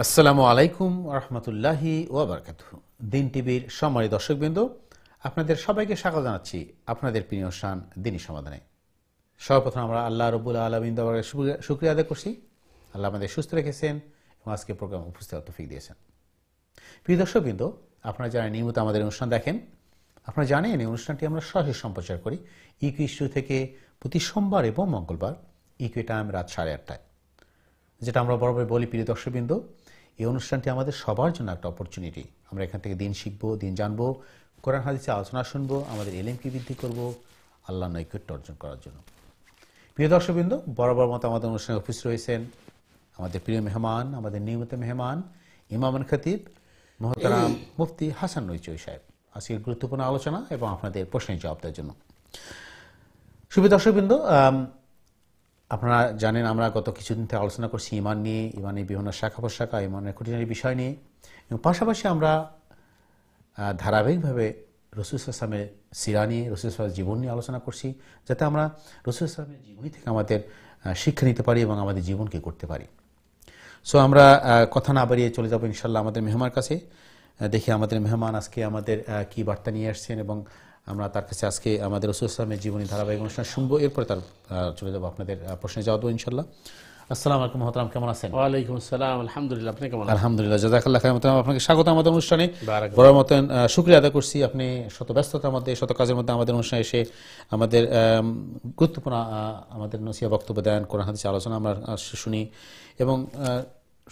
আসসালামু আলাইকুম রহমতুল্লাহি ওয়াবারাকাতুহু। দিন টিভির সম্মানিত দর্শকবৃন্দ, আপনাদের সবাইকে স্বাগত জানাচ্ছি আপনাদের প্রিয় অনুষ্ঠান দিনী সমাধানে। সর্বপ্রথম আমরা আল্লাহ রব্বুল আলামিন দরবারে শুকরিয়া আদায় করছি। আল্লাহ আমাদের সুস্থ রেখেছেন এবং আজকে প্রোগ্রাম উপস্থিত হওয়ার তৌফিক দিয়েছেন। প্রিয় দর্শকবৃন্দ, আপনারা যারা নিয়মিত আমাদের অনুষ্ঠান দেখেন, আপনারা জানেন এই অনুষ্ঠানটি আমরা সরাসরি সম্প্রচার করি ইকিউ স্টুডিও থেকে প্রতি সোমবার এবং মঙ্গলবার ইকিউ টাইম রাত 8:30টায়। যেটা আমরা বরাবর বলি, প্রিয় দর্শকবৃন্দ, এই অনুষ্ঠানটি আমাদের সবার জন্য একটা অপরচুনিটি। আমরা এখান থেকে দিন শিখবো, দিন জানবো, কোরআন হাদিসে আলোচনা শুনবো, আমাদের এলেমকে বৃদ্ধি করবো আল্লাহ নৈকট্য অর্জন করার জন্য। প্রিয় দর্শকবৃন্দ, বরাবর মতো আমাদের অনুষ্ঠানে উপস্থিত রয়েছেন আমাদের প্রিয় মেহমান, আমাদের নিয়মিত মেহমান ইমাম খতিব মোহতারাম মুফতি হাসান নইচৌই সাহেব। আজকের গুরুত্বপূর্ণ আলোচনা এবং আপনাদের প্রশ্নের জবাব দেওয়ার জন্য। সুপ্রিয় দর্শকবৃন্দ, আপনারা জানেন আমরা গত কিছুদিন থেকে আলোচনা করছি ইমান নিয়ে, ইমানের বিভিন্ন শাখা প্রশাখা, ইমানের খুঁটিনাটি বিষয় নিয়ে, এবং পাশাপাশি আমরা ধারাবাহিকভাবে রাসূল সাল্লাল্লাহু আলাইহি ওয়াসাল্লামের সিরা নিয়ে, রাসূল সাল্লাল্লাহু আলাইহি ওয়াসাল্লামের জীবন নিয়ে আলোচনা করছি, যাতে আমরা রাসূল সাল্লাল্লাহু আলাইহি ওয়াসাল্লামের জীবনী থেকে আমাদের শিক্ষা নিতে পারি এবং আমাদের জীবনকে করতে পারি। সো আমরা কথা না বাড়িয়ে চলে যাব ইনশাআল্লাহ আমাদের মেহমানের কাছে। দেখি আমাদের মেহমান আজকে আমাদের কি বার্তা নিয়ে আসছেন, এবং আমরা তার কাছে আজকে আমাদের রাসূল সাল্লাল্লাহু আলাইহি ওয়াসাল্লামের জীবনী ধারাবাহিক অনুষ্ঠান শুনবো। এরপরে তার চলে যাবো আপনাদের প্রশ্নে জবাব দেবো ইনশাআল্লাহ। আসসালামু আলাইকুম মহতারাম, কেমন আছেন? ওয়ালাইকুম আসসালাম, আলহামদুলিল্লাহ। আপনি কেমন আছেন? আলহামদুলিল্লাহ, জাযাকাল্লাহ খাইর। আপনাকে স্বাগত আমাদের অনুষ্ঠানে। বড় মতন শুকরিয়া আদায় করছি, আপনি শত ব্যস্ততার মধ্যে, শত কাজের মধ্যে আমাদের অনুষ্ঠানে এসে আমাদের গুরুত্বপূর্ণ আমাদের নসিহত বক্তব্য দেন, কোরআন হাদিস আলোচনা আমরা শুনি, এবং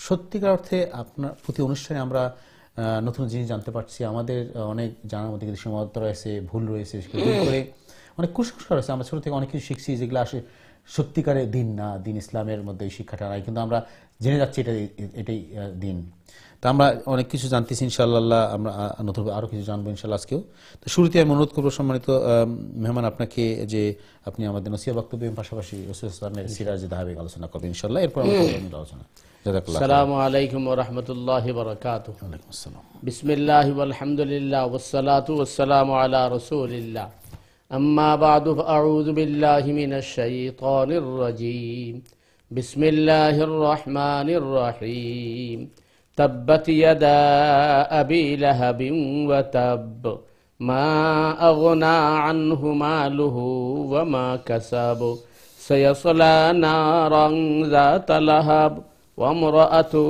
সত্যিকার অর্থে আপনার প্রতি অনুষ্ঠানে আমরা নতুন জিনিস জানতে পারছি। আমাদের অনেক জানার মধ্যে কিছু সীমাবদ্ধতা রয়েছে, ভুল রয়েছে, ভুল করে অনেক কুসংস্কার রয়েছে। আমরা ছোট থেকে অনেক কিছু শিখছি যেগুলো আসে সত্যিকারের দিন না, দিন ইসলামের মধ্যে এই শিক্ষাটা নাই, কিন্তু আমরা জেনে যাচ্ছি এটাই দিন। তা আমরা অনেক কিছু জানতেছি ইনশাআল্লাহ, আমরা নতুন আরও কিছু জানবো ইনশাআল্লাহ আজকেও। তো শুরুতে আমি অনুরোধ করবো সম্মানিত মেহমান আপনাকে যে আপনি আমাদের নসিহত বক্তব্য এবং পাশাপাশি রাসূল সাল্লাল্লাহু আলাইহি ওয়াসাল্লামের সিরাজ ধারাবাহিক আলোচনা করবেন ইনশাআল্লাহ। এরপর আমরা আলোচনা। আসসালামু আলাইকুম ওয়া রাহমাতুল্লাহি ওয়া বারাকাতুহু। ওয়ালাইকুম আসসালাম। বিসমিল্লাহি ওয়াল হামদুলিল্লাহ ওয়াসসালাতু ওয়াসসালামু আলা রাসূলিল্লাহ। আম্মা বা'দু ফাআউযু বিল্লাহি মিনাশ শাইতানির রাজীম। বিসমিল্লাহির রাহমানির রাহিম। তাব্বাত ইয়াদা আবি লাহাবিন ওয়া তাব। মা আগনা আনহু মালুহু ওয়া মা কাসাব। সায়াসলা নারান যাতা লাহাব ওয়া ইমরাআতু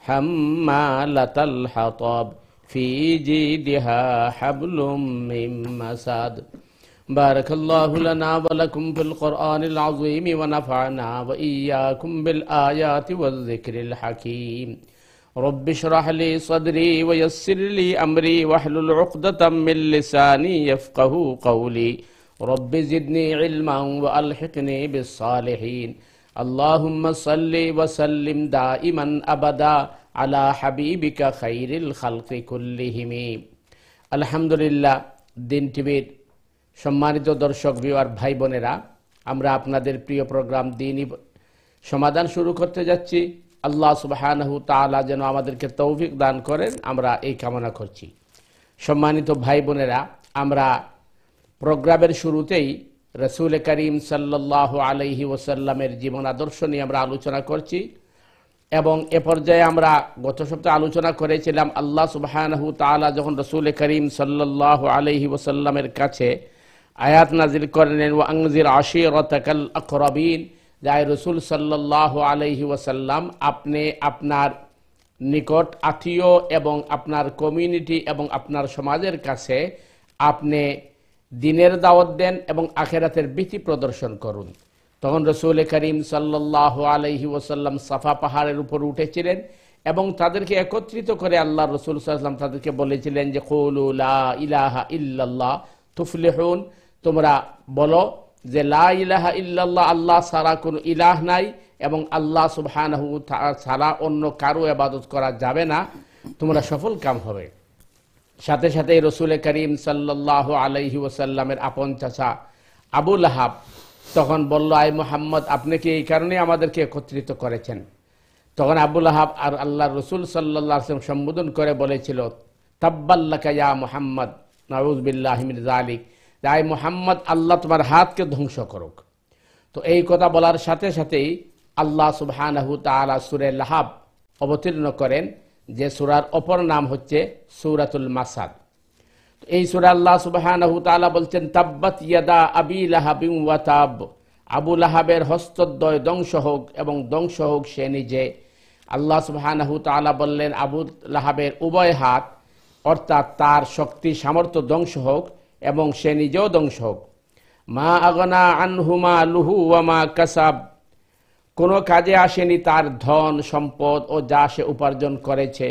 হাম্মালাতাল হাতাব ফি জিদিহা হাবলুম মিন মাসাদ। বারাকাল্লাহু লানা ওয়া লাকুম ফিল কুরআনিল আযীম ওয়া নাফা'না ওয়া ইয়্যাকুম বিল আয়াতি ওয়াজ যিকরিল হাকীম। রব্বি ইশরাহ লি সাদরি ওয়া ইয়াসসির লি আমরি ওয়াহলুল উকদাতাম মিন লিসানি ইয়াফকাহু কওলি। রব্বি জিদনি ইলমান ওয়া আলহিকনি বিস সালিহিন। আল্লাহুম্মা সাল্লি ওয়া সাল্লিম দাইমান আবাদা আলা হাবিবিকা খাইরিল খালকি কুল্লিহিম। আলহামদুলিল্লাহ। দিন টিভির সম্মানিত দর্শক, ভিউয়ার ভাই বোনেরা, আমরা আপনাদের প্রিয় প্রোগ্রাম দ্বীনি সমাধান শুরু করতে যাচ্ছি। আল্লাহ সুবহানাহু তাআলা যেন আমাদেরকে তৌফিক দান করেন, আমরা এই কামনা করছি। সম্মানিত ভাই বোনেরা, আমরা প্রোগ্রামের শুরুতেই রাসূল করিম সাল্লাল্লাহু আলাইহি ওয়াসাল্লামের জীবন আদর্শ নিয়ে আমরা আলোচনা করছি, এবং এ পর্যায়ে আমরা গত সপ্তাহে আলোচনা করেছিলাম আল্লাহ সুবহানাহু তাআলা যখন রাসূল করিম সাল্লাল্লাহু আলাইহি ওয়াসাল্লামের কাছে আয়াত নাজিল করলেন, ওয়া আনজির আশীরাতাকাল আকরাবিন, যাই রাসূল সাল্লাল্লাহু আলাইহি ওয়াসাল্লাম আপনি আপনার নিকট আত্মীয় এবং আপনার কমিউনিটি এবং আপনার সমাজের কাছে আপনি দ্বীনের দাওয়াত দেন এবং আখিরাতের ভীতি প্রদর্শন করুন। তখন রাসূল করিম সাল্লাল্লাহু আলাইহি ওয়াসাল্লাম সাফা পাহাড়ের উপর উঠেছিলেন এবং তাদেরকে একত্রিত করে আল্লাহ রাসূল সাল্লাল্লাহু আলাইহি ওয়াসাল্লাম তাদেরকে বলেছিলেন যে কুলু লা ইলাহা ইল্লাল্লাহ তুফলিহুন, তোমরা বলো যে লা ইলাহা ইল্লাল্লাহ, আল্লাহ ছাড়া কোনো ইলাহ নাই এবং আল্লাহ সুবহানাহু তাআলা ছাড়া অন্য কারো ইবাদত করা যাবে না, তোমরা সফল কাম হবে। সাথে সাথে রাসূল করিম সাল্লাল্লাহু আলাইহি ওয়াসাল্লামের আপন চাচা আবু লাহাব তখন বলল, আয় মুহাম্মদ, আপনি কি এই কারণে আমাদেরকে একত্রিত করেছেন? তখন আবু লাহাব আর আল্লাহর রাসূল সাল্লাল্লাহু আলাইহি ওয়াসাল্লাম সম্বোধন করে বলেছিল, তাব্বাল্লাকা ইয়া মুহাম্মদ, নাউযু বিল্লাহি মিন যালিক, আয় মুহাম্মদ, আল্লাহ তোমার হাতকে ধ্বংস করুক। তো এই কথা বলার সাথে সাথেই আল্লাহ সুবহানাহু তাআলা সূরা লাহাব অবতীর্ণ করেন, যে সূরার অপর নাম হচ্ছে সূরাতুল মাসাদ। এই সূরা আল্লাহ সুবহানাহু ওয়া তাআলা বলছেন, তাব্বাত ইয়াদা আবি লাহাবিন ওয়া তাব, আবু লাহাবের হস্তদ্বয় ধ্বংস হোক এবং ধ্বংস হোক সে নিজে। আল্লাহ সুবহানাহু ওয়া তাআলা বললেন আবু লাহাবের উভয় হাত, অর্থাৎ তার শক্তি সামর্থ্য ধ্বংস হোক এবং সে নিজেও ধ্বংস হোক। মা আগনা আনহু মালুহু ওয়া মা কাসাব, কোনো কাজে আসেনি তার ধন সম্পদ ও যা সে উপার্জন করেছে।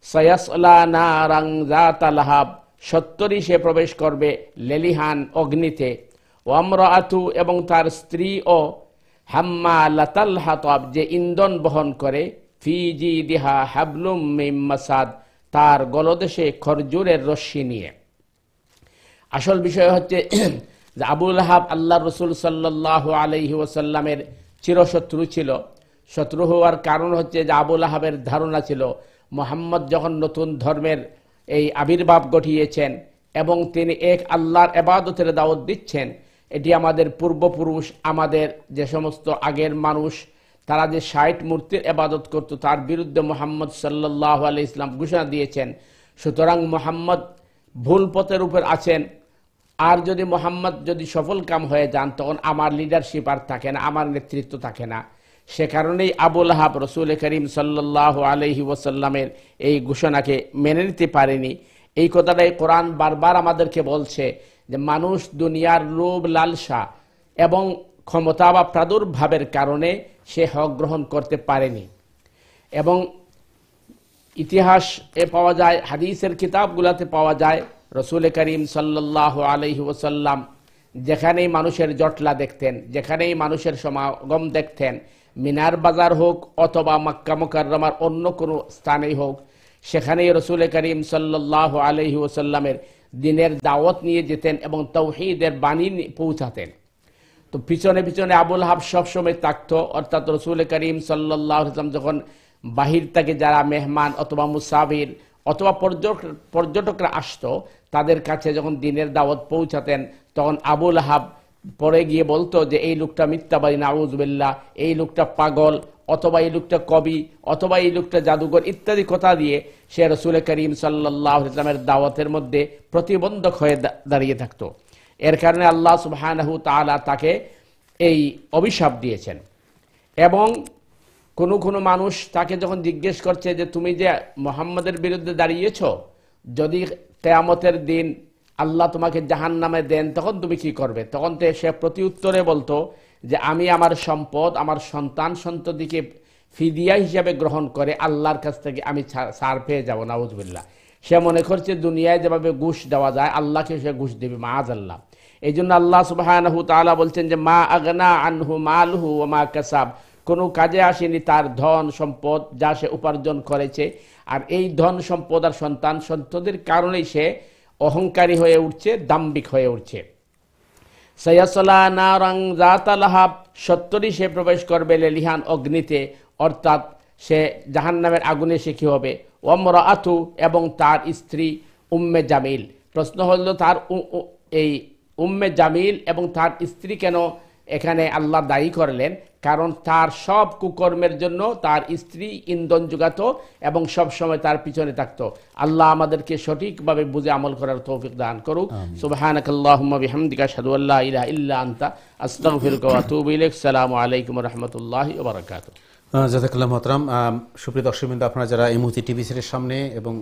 সায়াসলা নারাং যাতা লাহাব, সত্তরই সে প্রবেশ করবে লেলিহান অগ্নিতে। ওয়ামরাআতু, এবং তার স্ত্রী ও হাম্মালাতাল হাতাব, যে ইন্ধন বহন করে। ফি জিদিহা হাবলুম মিন মাসাদ, তার গলদেশে খরজুরের রশ্মি নিয়ে। আসল বিষয় হচ্ছে যে আবু লাহাব আল্লাহ রসুল সাল্লাল্লাহু আলাইহি ওয়াসাল্লামের চিরশত্রু ছিল। শত্রু হওয়ার কারণ হচ্ছে যে আবু লাহাবের ধারণা ছিল মুহাম্মদ যখন নতুন ধর্মের এই আবির্ভাব ঘটিয়েছেন এবং তিনি এক আল্লাহর ইবাদতের দাওয়াত দিচ্ছেন, এটি আমাদের পূর্বপুরুষ, আমাদের যে সমস্ত আগের মানুষ, তারা যে ৬০ মূর্তির ইবাদত করত, তার বিরুদ্ধে মুহাম্মদ সাল্লাল্লাহু আলাইহি ওয়াসাল্লাম ঘোষণা দিয়েছেন। সুতরাং মুহাম্মদ ভুল পথের উপর আছেন। আর যদি মুহাম্মদ যদি সফল কাম হয়ে যান, তখন আমার লিডারশিপ আর থাকে না, আমার নেতৃত্ব থাকে না। সে কারণেই আবু লাহাব রসুল করিম সাল্লাল্লাহু আলাইহি ওয়াসাল্লামের এই ঘোষণাকে মেনে নিতে পারেনি। এই কথাটাই কোরআন বারবার আমাদেরকে বলছে যে মানুষ দুনিয়ার লোভ লালসা এবং ক্ষমতা বা প্রাদুর্ভাবের কারণে সে হক গ্রহণ করতে পারেনি। এবং ইতিহাসে পাওয়া যায়, হাদিসের কিতাবগুলোতে পাওয়া যায়, রসুল করিম সাল্লাল্লাহু আলাইহি ওয়াসাল্লাম যেখানেই মানুষের জটলা দেখতেন, যেখানেই মানুষের সমাগম দেখতেন, মিনার বাজার হোক অথবা মক্কা মুকাররমার অন্য কোনো স্থানেই হোক, সেখানেই রসুল করিম সাল্লাল্লাহু আলাইহি ওয়াসাল্লামের দ্বীনের দাওয়াত নিয়ে যেতেন এবং তাওহীদের বাণী পৌঁছাতেন। তো পিছনে পিছনে আবু লাহাব সবসময় থাকতো। অর্থাৎ রসুল করিম সাল্লাল্লাহু আলাইহি ওয়াসাল্লাম যখন বাহির থেকে যারা মেহমান অথবা মুসাফির অথবা পর্যটকরা আসতো, তাদের কাছে যখন দ্বীনের দাওয়াত পৌঁছাতেন, তখন আবু লাহাব পরে গিয়ে বলতো যে এই লোকটা মিথ্যাবাদী, নাউযুবিল্লাহ, এই লোকটা পাগল, অথবা এই লোকটা কবি, অথবা এই লোকটা জাদুঘর ইত্যাদি কথা দিয়ে সে রসুল করিম সাল্লাল্লাহু আলাইহি ওয়াসাল্লামের দাওয়াতের মধ্যে প্রতিবন্ধক হয়ে দাঁড়িয়ে থাকতো। এর কারণে আল্লাহ সুবহানাহু ওয়া তাআলা তাকে এই অভিশাপ দিয়েছেন। এবং কোনো কোনো মানুষ তাকে যখন জিজ্ঞেস করছে যে তুমি যে মুহাম্মদের বিরুদ্ধে দাঁড়িয়েছ, যদি কিয়ামতের দিন আল্লাহ তোমাকে জাহান্নামে দেন, তখন তুমি কি করবে? তখন তো সে প্রতি উত্তরে বলতো যে আমি আমার সম্পদ, আমার সন্তান সন্ততিকে ফিদিয়া হিসাবে গ্রহণ করে আল্লাহর কাছ থেকে আমি ছাড় পেয়ে যাবো, নাউযুবিল্লাহ। সে মনে করছে দুনিয়ায় যেভাবে ঘুষ দেওয়া যায়, আল্লাহকে সে ঘুষ দেবে, মাআযাল্লাহ। এই জন্য আল্লাহ সুবহানাহু ওয়া তাআলা বলছেন যে মা আগনা আনহু মালুহু ওয়া মা কাসাব, কোনো কাজে আসেনি তার ধন সম্পদ যা সে উপার্জন করেছে। আর এই ধন সম্পদ আর সন্তান সন্ততির কারণেই সে অহংকারী হয়ে উঠছে, দাম্ভিক হয়ে উঠছে। সায়াসলা নারাং যাতা লাহাব, সত্তরই সে প্রবেশ করবে লেলিহান অগ্নিতে, অর্থাৎ সে জাহান্নামের আগুনে সে কি হবে। ওয়ামরাআতু, এবং তার স্ত্রী উম্মে জামিল। প্রশ্ন হলো তার এই উম্মে জামিল এবং তার স্ত্রী কেন এখানে আল্লাহ দায়ী করলেন? কারণ তার সব কুকর্মের জন্য তার স্ত্রী ইন্ধন যোগাতো এবং সব সময় তার পিছনে থাকতো। আল্লাহ আমাদেরকে সঠিকভাবে বুঝে আমল করার তৌফিক দান করুক। সুবহানাকাল্লাহুম্মা বিহামদিকা আশহাদু আল্লা ইলাহা ইল্লা আনতা আস্তাগফিরুকা ওয়া আতুবু ইলাইক। আসসালামু আলাইকুম ওয়া রাহমাতুল্লাহি ওয়া বারাকাতুহু। জাযাকাল্লাহু মুহতারাম। সুপ্রিয় দর্শকবৃন্দ, আপনারা যারা এই মুহূর্তে টিভি সেটের সামনে এবং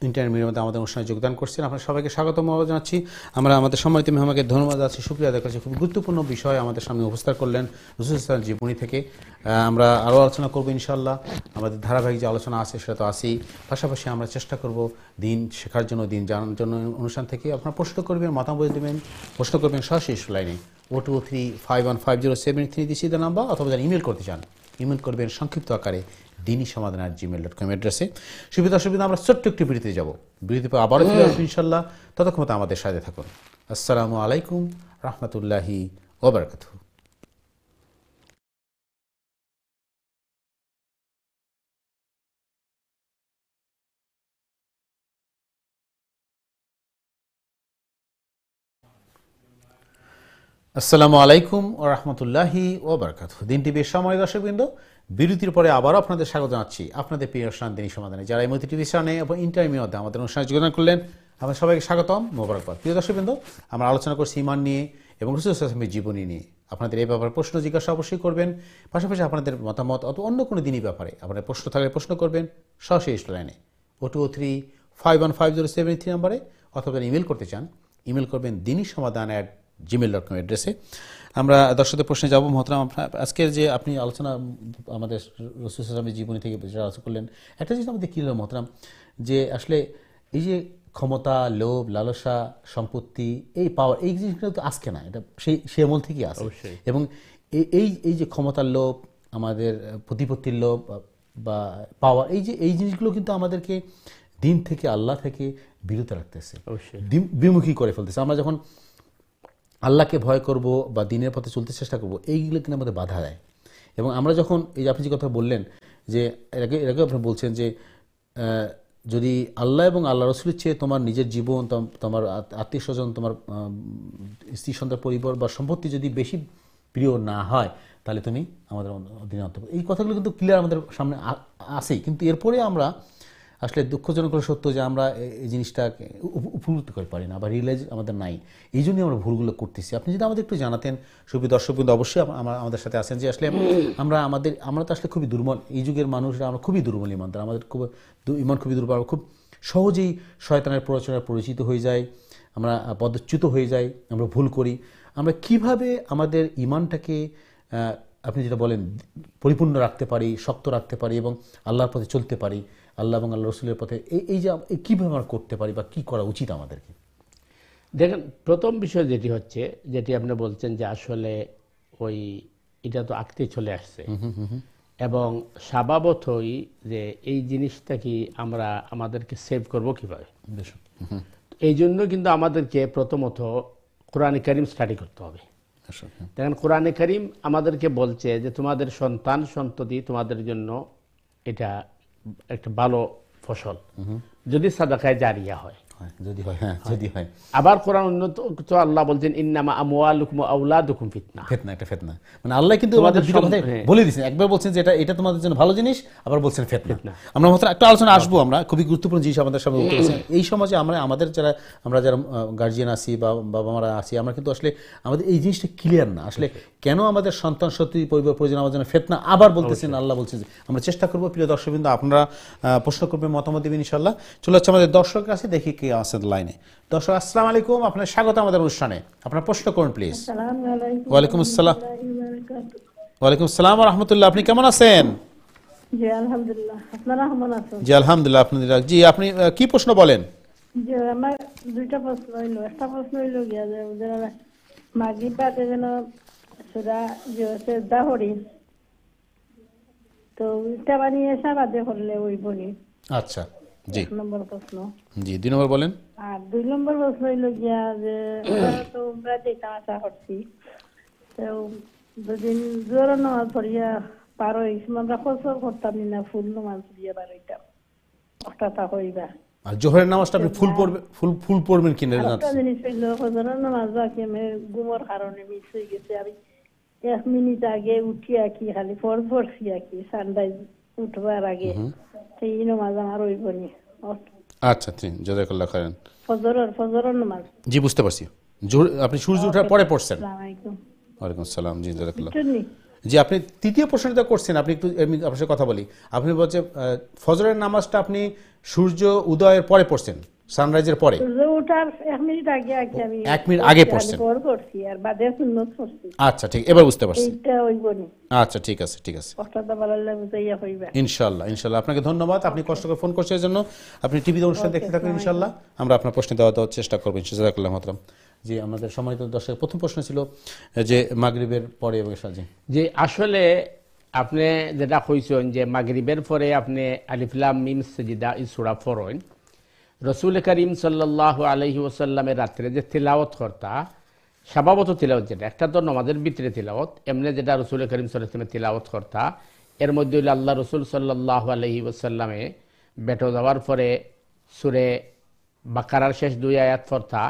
ইন্টারনেট মিডিয়ার মধ্যে আমাদের অনুষ্ঠানে যোগদান করছেন, আপনারা সবাইকে স্বাগতম জানাচ্ছি। আমরা আমাদের সম্মানিত মেহমানকে ধন্যবাদ জানাচ্ছি, শুকরিয়া আদায় করছি। খুব গুরুত্বপূর্ণ বিষয় আমাদের সামনে উপস্থাপন করলেন রাসূল সাল্লাল্লাহু আলাইহি ওয়াসাল্লাম জীবনী থেকে। আমরা আরও আলোচনা করব ইনশাআল্লাহ। আমাদের ধারাবাহিক যে আলোচনা আছে সেটা তো আছেই, পাশাপাশি আমরা চেষ্টা করব দিন শেখার জন্য, দিন জানার জন্য অনুষ্ঠান থেকে আপনারা প্রশ্ন করবেন, মতামত দেবেন, প্রশ্ন করবেন সরাসরি লাইনে 0235150733 দিচ্ছি নাম্বার, অথবা যারা ইমেল করতে চান ইমেল করবেন সংক্ষিপ্ত আকারে dini@gmail.com অ্যাড্রেসে। সুবিধা আমরা ছোট্ট একটি বিরতিতে যাব। বিরতি পর আবারও ফিরে আসবো ইনশাআল্লাহ। ততক্ষণ আমাদের সাথে থাকুন। আসসালামু আলাইকুম রাহমাতুল্লাহি ওয়া বারাকাতুহু। আসসালামু আলাইকুম ওয়া রাহমাতুল্লাহি ওয়া বারাকাতুহু। দিন টিভির সম্মানিত দর্শকবৃন্দ, বিরতির পরে আবারও আপনাদের স্বাগত জানাচ্ছি আপনাদের প্রিয় অনুষ্ঠান দিনী সমাধানে। যারা এই মুহূর্তে টিভি চ্যানেলে এবং ইন্টারভিউ মধ্যে আমাদের অনুষ্ঠানে যোগদান করলেন, আমরা সবাইকে স্বাগতম, মোবারকবাদ। প্রিয় দর্শকবৃন্দ, আমরা আলোচনা করছি ঈমান নিয়ে এবং রাসূল সাল্লাল্লাহু আলাইহি ওয়াসাল্লামের জীবনী নিয়ে। আপনাদের এই ব্যাপারে প্রশ্ন জিজ্ঞাসা অবশ্যই করবেন, পাশাপাশি আপনাদের মতামত অথবা অন্য কোনো দিনই ব্যাপারে আপনার প্রশ্ন থাকলে প্রশ্ন করবেন সরাসরি লাইনে 0203515073 নম্বরে, অথবা ইমেল করতে চান ইমেল করবেন dinisamadan@gmail.com অ্যাড্রেসে। আমরা দর্শকদের প্রশ্নে যাব। মহতরাম, আজকের যে আপনি আলোচনা আমাদের রাসূল সাল্লাল্লাহু আলাইহি ওয়াসাল্লামের জীবনী থেকে যেটা আলোচনা করলেন, একটা জিনিস আমাদের কী হলো মহতরাম, যে আসলে এই যে ক্ষমতা, লোভ, লালসা, সম্পত্তি, এই পাওয়ার, এই জিনিসগুলো তো আজকে না, এটা সেই আমল থেকেই আসে। এবং এই যে ক্ষমতার লোভ, আমাদের প্রতিপত্তির লোভ বা পাওয়ার, এই জিনিসগুলো কিন্তু আমাদেরকে দিন থেকে, আল্লাহ থেকে বিরত রাখতেছে, বিমুখী করে ফেলতেছে। আমরা যখন আল্লাহকে ভয় করব বা দিনের পথে চলতে চেষ্টা করব, এইগুলো কিন্তু আমাদের বাধা দেয়। এবং আমরা যখন, এই যে আপনি যে কথা বললেন, যে এর আগে আপনি বলছেন যে যদি আল্লাহ এবং আল্লাহ রসুলের চেয়ে তোমার নিজের জীবন, তোমার আত্মীয় স্বজন, তোমার স্ত্রী সন্তান, পরিবার বা সম্পত্তি যদি বেশি প্রিয় না হয়, তাহলে তুমি আমাদের অধীনে অন্তর্ভুক্ত। এই কথাগুলো কিন্তু ক্লিয়ার আমাদের সামনে আসেই, কিন্তু এরপরে আমরা আসলে দুঃখজনক সত্য যে আমরা এই জিনিসটাকে উপলব্ধি করতে পারি না বা রিয়েলাইজ আমাদের নাই, এই জন্যই আমরা ভুলগুলো করতেছি। আপনি যদি আমাদের একটু জানাতেন, সুপ্রিয় দর্শক কিন্তু অবশ্যই আমাদের সাথে আছেন, যে আসলে আমরা তো আসলে খুবই দুর্বল, এই যুগের মানুষরা আমরা খুবই দুর্বল ইমানদার, আমাদের ইমান খুবই দুর্বল, খুব সহজেই শয়তানের প্ররোচনায় পরিচিত হয়ে যায়, আমরা পদচ্যুত হয়ে যাই, আমরা ভুল করি। আমরা কিভাবে আমাদের ইমানটাকে আপনি যেটা বলেন পরিপূর্ণ রাখতে পারি, শক্ত রাখতে পারি এবং আল্লাহর পথে চলতে পারি, আল্লাহ এবং আল্লাহ রসুলের পথে, এই যে কীভাবে আমরা করতে পারি বা কী করা উচিত আমাদেরকে? দেখেন, প্রথম বিষয় যেটি আপনি বলছেন যে আসলে এটা তো আঁকতে চলে আসছে এবং স্বভাবতই যে এই জিনিসটা কি আমরা আমাদেরকে সেভ করব কিভাবে, এই জন্য কিন্তু আমাদেরকে প্রথমত কোরআন কারীম স্টাডি করতে হবে। দেখেন, কোরআন কারীম আমাদেরকে বলছে যে তোমাদের সন্তান সন্ততি তোমাদের জন্য এটা একটা ভালো ফসল, যদি সাদাকায়ে জারিয়া হয়, যদি হয়, হ্যাঁ যদি হয়। আবার কোরআন উন্নত আল্লাহ বলছেন ইন্নামা আমওয়ালুকুম ওয়া আওলাদুকুম ফিতনা, একটা ফিতনা। মানে আল্লাহ কিন্তু আমাদের দুটো কথা বলে দিয়েছেন, একবার বলছেন যে এটা তোমাদের জন্য ভালো জিনিস, আবার বলছেন ফিতনা। আমরা মাত্র একটা আলোচনা আসবো, আমরা খুবই গুরুত্বপূর্ণ জিনিস আমাদের সামনে উঠে গেছে। এই সমাজে আমাদের যারা গার্জিয়ান আছি বা বাবা মারা আছি, আমরা কিন্তু আসলে আমাদের এই জিনিসটা ক্লিয়ার না, আসলে কেন আমাদের সন্তান সত্যি পরিবার প্রয়োজন, আমাদের জন্য ফিতনা। আবার বলতেছেন, আল্লাহ বলছেন যে আমরা চেষ্টা করবো। প্রিয় দর্শকবৃন্দ, আপনারা প্রশ্ন করবেন, মতামত দেবেন ইনশাআল্লাহ। চলে যাচ্ছে আমাদের দর্শক কাছে, দেখি কে আছেন লাইনে। দর্শক, আসসালামু আলাইকুম, আপনার স্বাগত আমাদের অনুষ্ঠানে। আপনার প্রশ্ন করুন প্লিজ। ওয়ালাইকুম আসসালাম। ওয়ালাইকুম আসসালাম ওয়া রাহমাতুল্লাহ। আপনি কেমন আছেন? জি আলহামদুলিল্লাহ, আপনারা কেমন আছেন? জি আলহামদুলিল্লাহ। জি, আপনি কি প্রশ্ন বলেন? জি, আমার দুইটা প্রশ্ন হইল। একটা প্রশ্ন হইল গিয়া যে মাগরিব বাদে যেন সূরা যে দাহরি, তো এটা বানিয়ে সাবাদে করলে ওই বলি। আচ্ছা, জি। 1 নম্বর প্রশ্ন। জি, 2 নম্বর বলেন। আর 2 নম্বর প্রশ্ন হইল গিয়া যে তো আমরা যেটা আশা করছি, তো দুদিন জোর নামাজ পড়িয়া পারো, এই সময় আমরা ফজর করতাম না, ফুল নামাজ পড়িয়া বারোইতাম অষ্টাটা হইবা। আর জোহরের নামাজটা আপনি ফুল পড়বেন কিনা? একটা জিনিস হইল, ফজরের নামাজ বাকি আমি ঘুমের কারণে মিস হয়ে গেছে। আমি 1 মিনিট আগে উঠিয়া কি খালি ফরজ পড়ছি আর কি, সানরাইজ উঠবার আগে, সেই নামাজ আমার ওই বনি। আচ্ছা, ঠিক, জাযাকাল্লাহ খাইরান। ফজরের নামাজ। জি, বুঝতে পারছি। আপনি সূর্য ওঠার পরে পড়ছেন। আসসালামু আলাইকুম। ওয়ালাইকুম আসসালাম। জি, জাযাকাল্লাহ। জি, আপনি তৃতীয় প্রশ্নটা করছেন, আপনি একটু আপনার সাথে কথা বলি। আপনি বলছেন ফজরের নামাজটা আপনি সূর্য উদয়ের পরে পড়ছেন, সানরাইজের পরে। সূর্য ওঠার 1 মিনিট আগে আমি 1 মিনিট আগে পড়ছেন। পড়ছি আর বাদে সুন্নত পড়ছি। আচ্ছা, ঠিক, এবার বুঝতে পারছি। এইটা ওই বনি। আচ্ছা, ঠিক আছে, ঠিক আছে। কষ্টটা বলালে বুঝাইয়া হইবা ইনশাআল্লাহ, ইনশাআল্লাহ। আপনাকে ধন্যবাদ, আপনি কষ্ট করে ফোন করছেন এর জন্য। আপনি টিভিতে অনুষ্ঠান দেখতে থাকুন ইনশাআল্লাহ, আমরা আপনার প্রশ্ন দেওয়ার চেষ্টা করব ইনশাআল্লাহ। জাযাকাল্লাহ মাতরাম। জি, আমাদের সম্মানিত দর্শক, প্রথম প্রশ্ন ছিল যে মাগরিবের পরে এবং সাজে। যে আসলে আপনি যেটা কইছেন যে মাগরিবের পরে আপনি আলিফ লাম মিম সাজদা এই সূরা পড়েন, রাসূল করিম সাল্লাল্লাহু আলাইহি ওয়াসাল্লামের রাত্রে যে তিলাওয়াত করতা, স্বভাবত তিলাওয়াত যেটা একটা তো নামাজের ভিতরে তিলাওয়াত, এমনি যেটা রাসূল করিম সাল্লাল্লাহু আলাইহি ওয়াসাল্লাম তিলাওয়াত করতা, এর মধ্যে হইল আল্লাহ রাসূল সাল্লাল্লাহু আলাইহি ওয়াসাল্লামে বেটো যাওয়ার পরে সূরা বাকারার শেষ 2 আয়াত পড়তা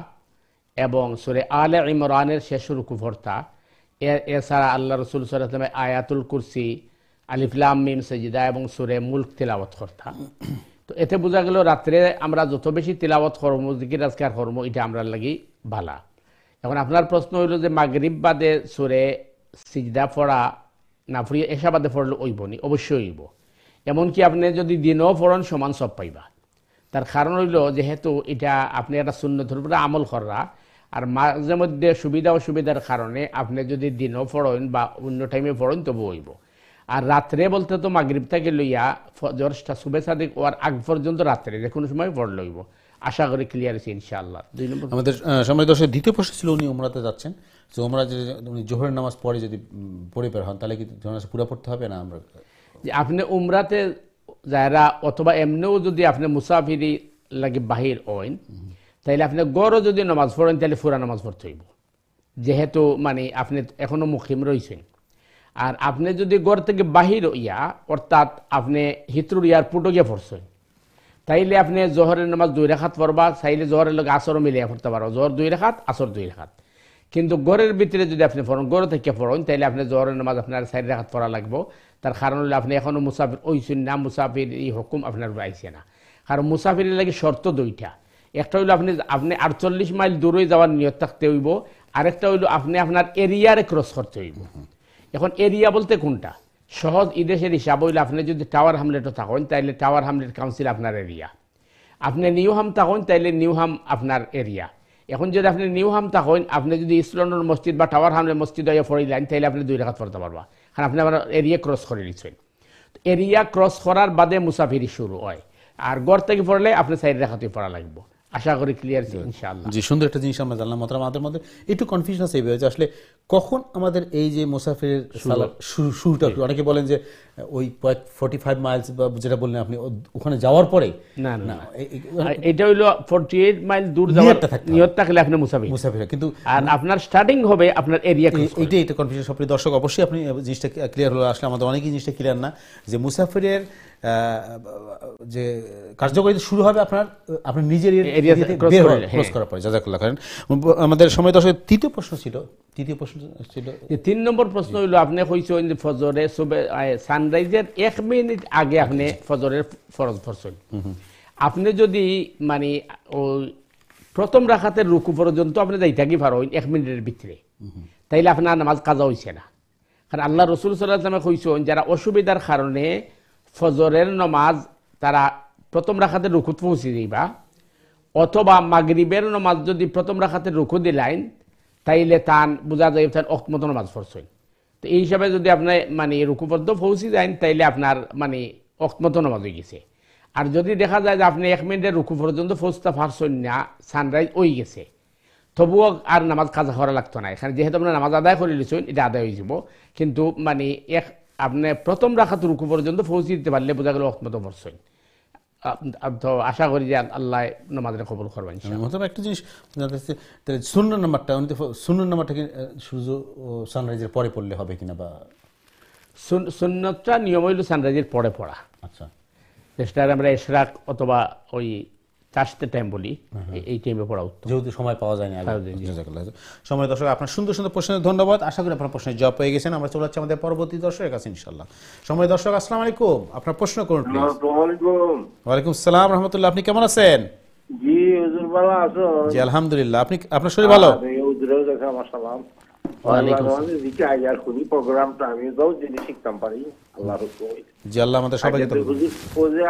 এবং সূরা আলে ইমরানের শেষ রুকু পড়তা। এছাড়া আল্লাহ রাসূল সাল্লাল্লাহু আলাইহি ওয়াসাল্লাম আয়াতুল কুরসি, আলিফ লাম মিম সাজদা এবং সূরা মুলক তিলাওয়াত করতা। তো এতে বোঝা গেল রাত্রে আমরা যত বেশি তিলাওয়াত করব, জিকির আজকার করব, এটা আমরা লাগি ভালা। এখন আপনার প্রশ্ন হইল যে মাগরিব বাদে সূরা সিজদা পড়া না পড়িয়ে এশা বাদে পড়লে ওইবনি? অবশ্যই হইব। এমনকি আপনি যদি দিনও পড়েন সমান সব পাইবা। তার কারণ হইল যেহেতু এটা আপনি একটা সুন্নতের উপরে আমল করা, আর মাঝে মধ্যে সুবিধা অসুবিধার কারণে আপনি যদি দিনও পড়েন বা অন্য টাইমে পড়েন তবু হইব। আর রাত্রে বলতে তো মাগরিব থেকে লইয়া ফজরটা সুবে সাদিক ওর আগ পর্যন্ত রাত্রে যে কোনো সময় পড়লে হইব। আশা করি ক্লিয়ার হয়েছে ইনশাআল্লাহ। 2 নম্বর আমাদের সময় দর্শক দ্বিতীয় প্রশ্ন ছিল, উনি উমরাতে যাচ্ছেন, যে উমরা যে উনি জোহরের নামাজ পড়ে যদি পড়ে বের হন তাহলে কি জোহর নামাজ পুরো পড়তে হবে না? আমরা যে আপনি উমরাতে যারা অথবা এমনিও যদি আপনি মুসাফিরি লাগে বাহির হইন, তাইলে আপনি গড়ও যদি নামাজ পড়েন তাহলে ফুরা নামাজ পড়তে হইব, যেহেতু মানে আপনি এখনো মুকিম রয়েছেন। আর আপনি যদি গড় থেকে বাহির হইয়া অর্থাৎ আপনি হিত্রুর এয়ারপোর্টে গিয়ে পড়ছেন, তাইলে আপনি জোহরের নামাজ 2 রাকাত পড়বা, চাইলে জোহরের লগে আসরও মিলিয়ে পড়তে পারো, জোহর 2 রাকাত আসর 2 রাকাত। কিন্তু গড়ের ভিতরে যদি আপনি পড়েন, গড় থেকে পড়েন, তাইলে আপনি জোহরের নামাজ আপনার 4 রাকাত পড়া লাগবে। তার কারণ হলো আপনি এখনো মুসাফির ওইছেন না, মুসাফির এই হুকুম আপনার আইছে না। কারণ মুসাফিরের লাগে শর্ত 2টা। একটা হইলো আপনি 48 মাইল দূরে যাওয়ার নিয়ত থাকতে হইব, আরেকটা হইলো আপনি আপনার এরিয়ারে ক্রস করতে হইব। এখন এরিয়া বলতে কোনটা? সহজ ইদেশের হিসাব হইলে আপনি যদি টাওয়ার হামলেটও থাকেন তাইলে টাওয়ার হামলেট কাউন্সিল আপনার এরিয়া, আপনি নিউহাম থাকেন তাইলে নিউহাম আপনার এরিয়া। এখন যদি আপনি নিউহাম থাকেন, আপনি যদি ইস্ট লন্ডন মসজিদ বা টাওয়ার হামলেট মসজিদ হইয়া পড়িলেন তাইলে আপনি 2 রাকাত পড়তে পারবা, কারণ আপনি আমার এরিয়া ক্রস করে নিচ্ছেন। এরিয়া ক্রস করার বাদে মুসাফিরি শুরু হয়, আর গড় থেকে পড়লে আপনি 4 রাকাতই পড়া লাগবে। আশা করি ক্লিয়ার ইনশাআল্লাহ। জি, সুন্দর একটা জিনিস আমরা জানলাম। মাত্র আমাদের মধ্যে একটু কনফিউশন আছে যে আসলে কখন আমাদের এই যে মুসাফিরের শুরুটা, অনেকে বলেন যে ওই 45 মাইলস বা যেটা বললেন আপনি ওখানে যাওয়ার পরে, না না এটা হইলো 48 মাইল দূর যাওয়ার নিয়ত থাকলে আপনি মুসাফির, কিন্তু আর আপনার স্টার্টিং হবে আপনার এরিয়া। এইটাই এটা কনফিউশন। সব দর্শক অবশ্যই আপনি জিনিসটা ক্লিয়ার হলো। আসলে আমাদের অনেকেই জিনিসটা ক্লিয়ার না যে মুসাফিরের যে কার্যকারিতা শুরু হবে আপনার নিজের এরিয়াতে ক্রস করার পরে। জাযাকাল্লাহ খাইরান। আমাদের সময় দর্শক তৃতীয় প্রশ্ন ছিল 3 নম্বর প্রশ্ন হইলো আপনি কইছেন যে ফজরে সানরাইজের 1 মিনিট আগে আপনি ফজরের ফরজ পড়ছেন। আপনি যদি মানে ওই প্রথম রাকাতের রুকু পর্যন্ত আপনি যাইতে কি পারেন 1 মিনিটের ভিতরে, তাইলে আপনার নামাজ কাজা হইছে না। কারণ আল্লাহ রাসূল সাল্লাল্লাহু আলাইহি ওয়াসাল্লাম কইছেন যারা অসুবিধার কারণে ফজরের নামাজ তারা প্রথম রাকাতের রুকুত পৌঁছে যাইবা, অথবা মাগরিবের নামাজ যদি প্রথম রাকাতের রুকু দিলেন তাইলে তান বোঝা যায় তার ওয়াক্ত মতো নামাজ পড়ছেন। তো এই হিসাবে যদি আপনি মানে রুকু পর্যন্ত পৌঁছে যান তাইলে আপনার মানে ওয়াক্ত মতো নামাজ হয়ে গেছে। আর যদি দেখা যায় যে আপনি 1 মিনিটের রুকু পর্যন্ত পৌঁছতে পারছেন না, সানরাইজ হয়ে গেছে, তবুও আর নামাজ কাজা করা লাগতো না। এখানে যেহেতু আপনার নামাজ আদায় করে নিয়েছেন এটা আদায় হয়ে যাব, কিন্তু মানে আপনি প্রথম রাকাত রুকু পর্যন্ত পৌঁছে দিতে পারলে বোঝা গেল ওয়াক্ত মতো পড়ছেন। তো আশা করি যে আল্লাহ নামাজটা কবুল করবেন ইনশাআল্লাহ। একটা জিনিস সুন্নাত নাম্বারটা কি সূর্য সানরাইজের পরে পড়লে হবে কিনা? বা সুন্নাতটা নিয়ম হইল সানরাইজের পরে পড়া। আচ্ছা, যেটা আমরা ইশরাক অথবা ওই চাষতে টাইম বলি, এই টাইমে পড়া উত্তম, যেহেতু সময় পাওয়া যায় না। সময় দর্শক আপনার সুন্দর সুন্দর প্রশ্নের ধন্যবাদ। আশা করি আপনার প্রশ্নের জবাব পেয়ে গেছেন। আমরা চলে যাচ্ছি আমাদের পরবর্তী দর্শকের কাছে ইনশাআল্লাহ। সময় দর্শক আসসালামু আলাইকুম, আপনার প্রশ্ন করুন প্লিজ। ওয়ালাইকুম আসসালাম রাহমাতুল্লাহ, আপনি কেমন আছেন? জি হুজুর ভালো আছো? জি আলহামদুলিল্লাহ, আপনার শরীর ভালো? হুজুরেও দেখা মাশাআল্লাহ। ওয়ালাইকুম আসসালাম। জি আয়ার খুনি প্রোগ্রামটা আমি দাও যদি শিখতাম পারি আল্লাহর হুকুম। জি আল্লাহ আমাদের সবাইকে তো ওজে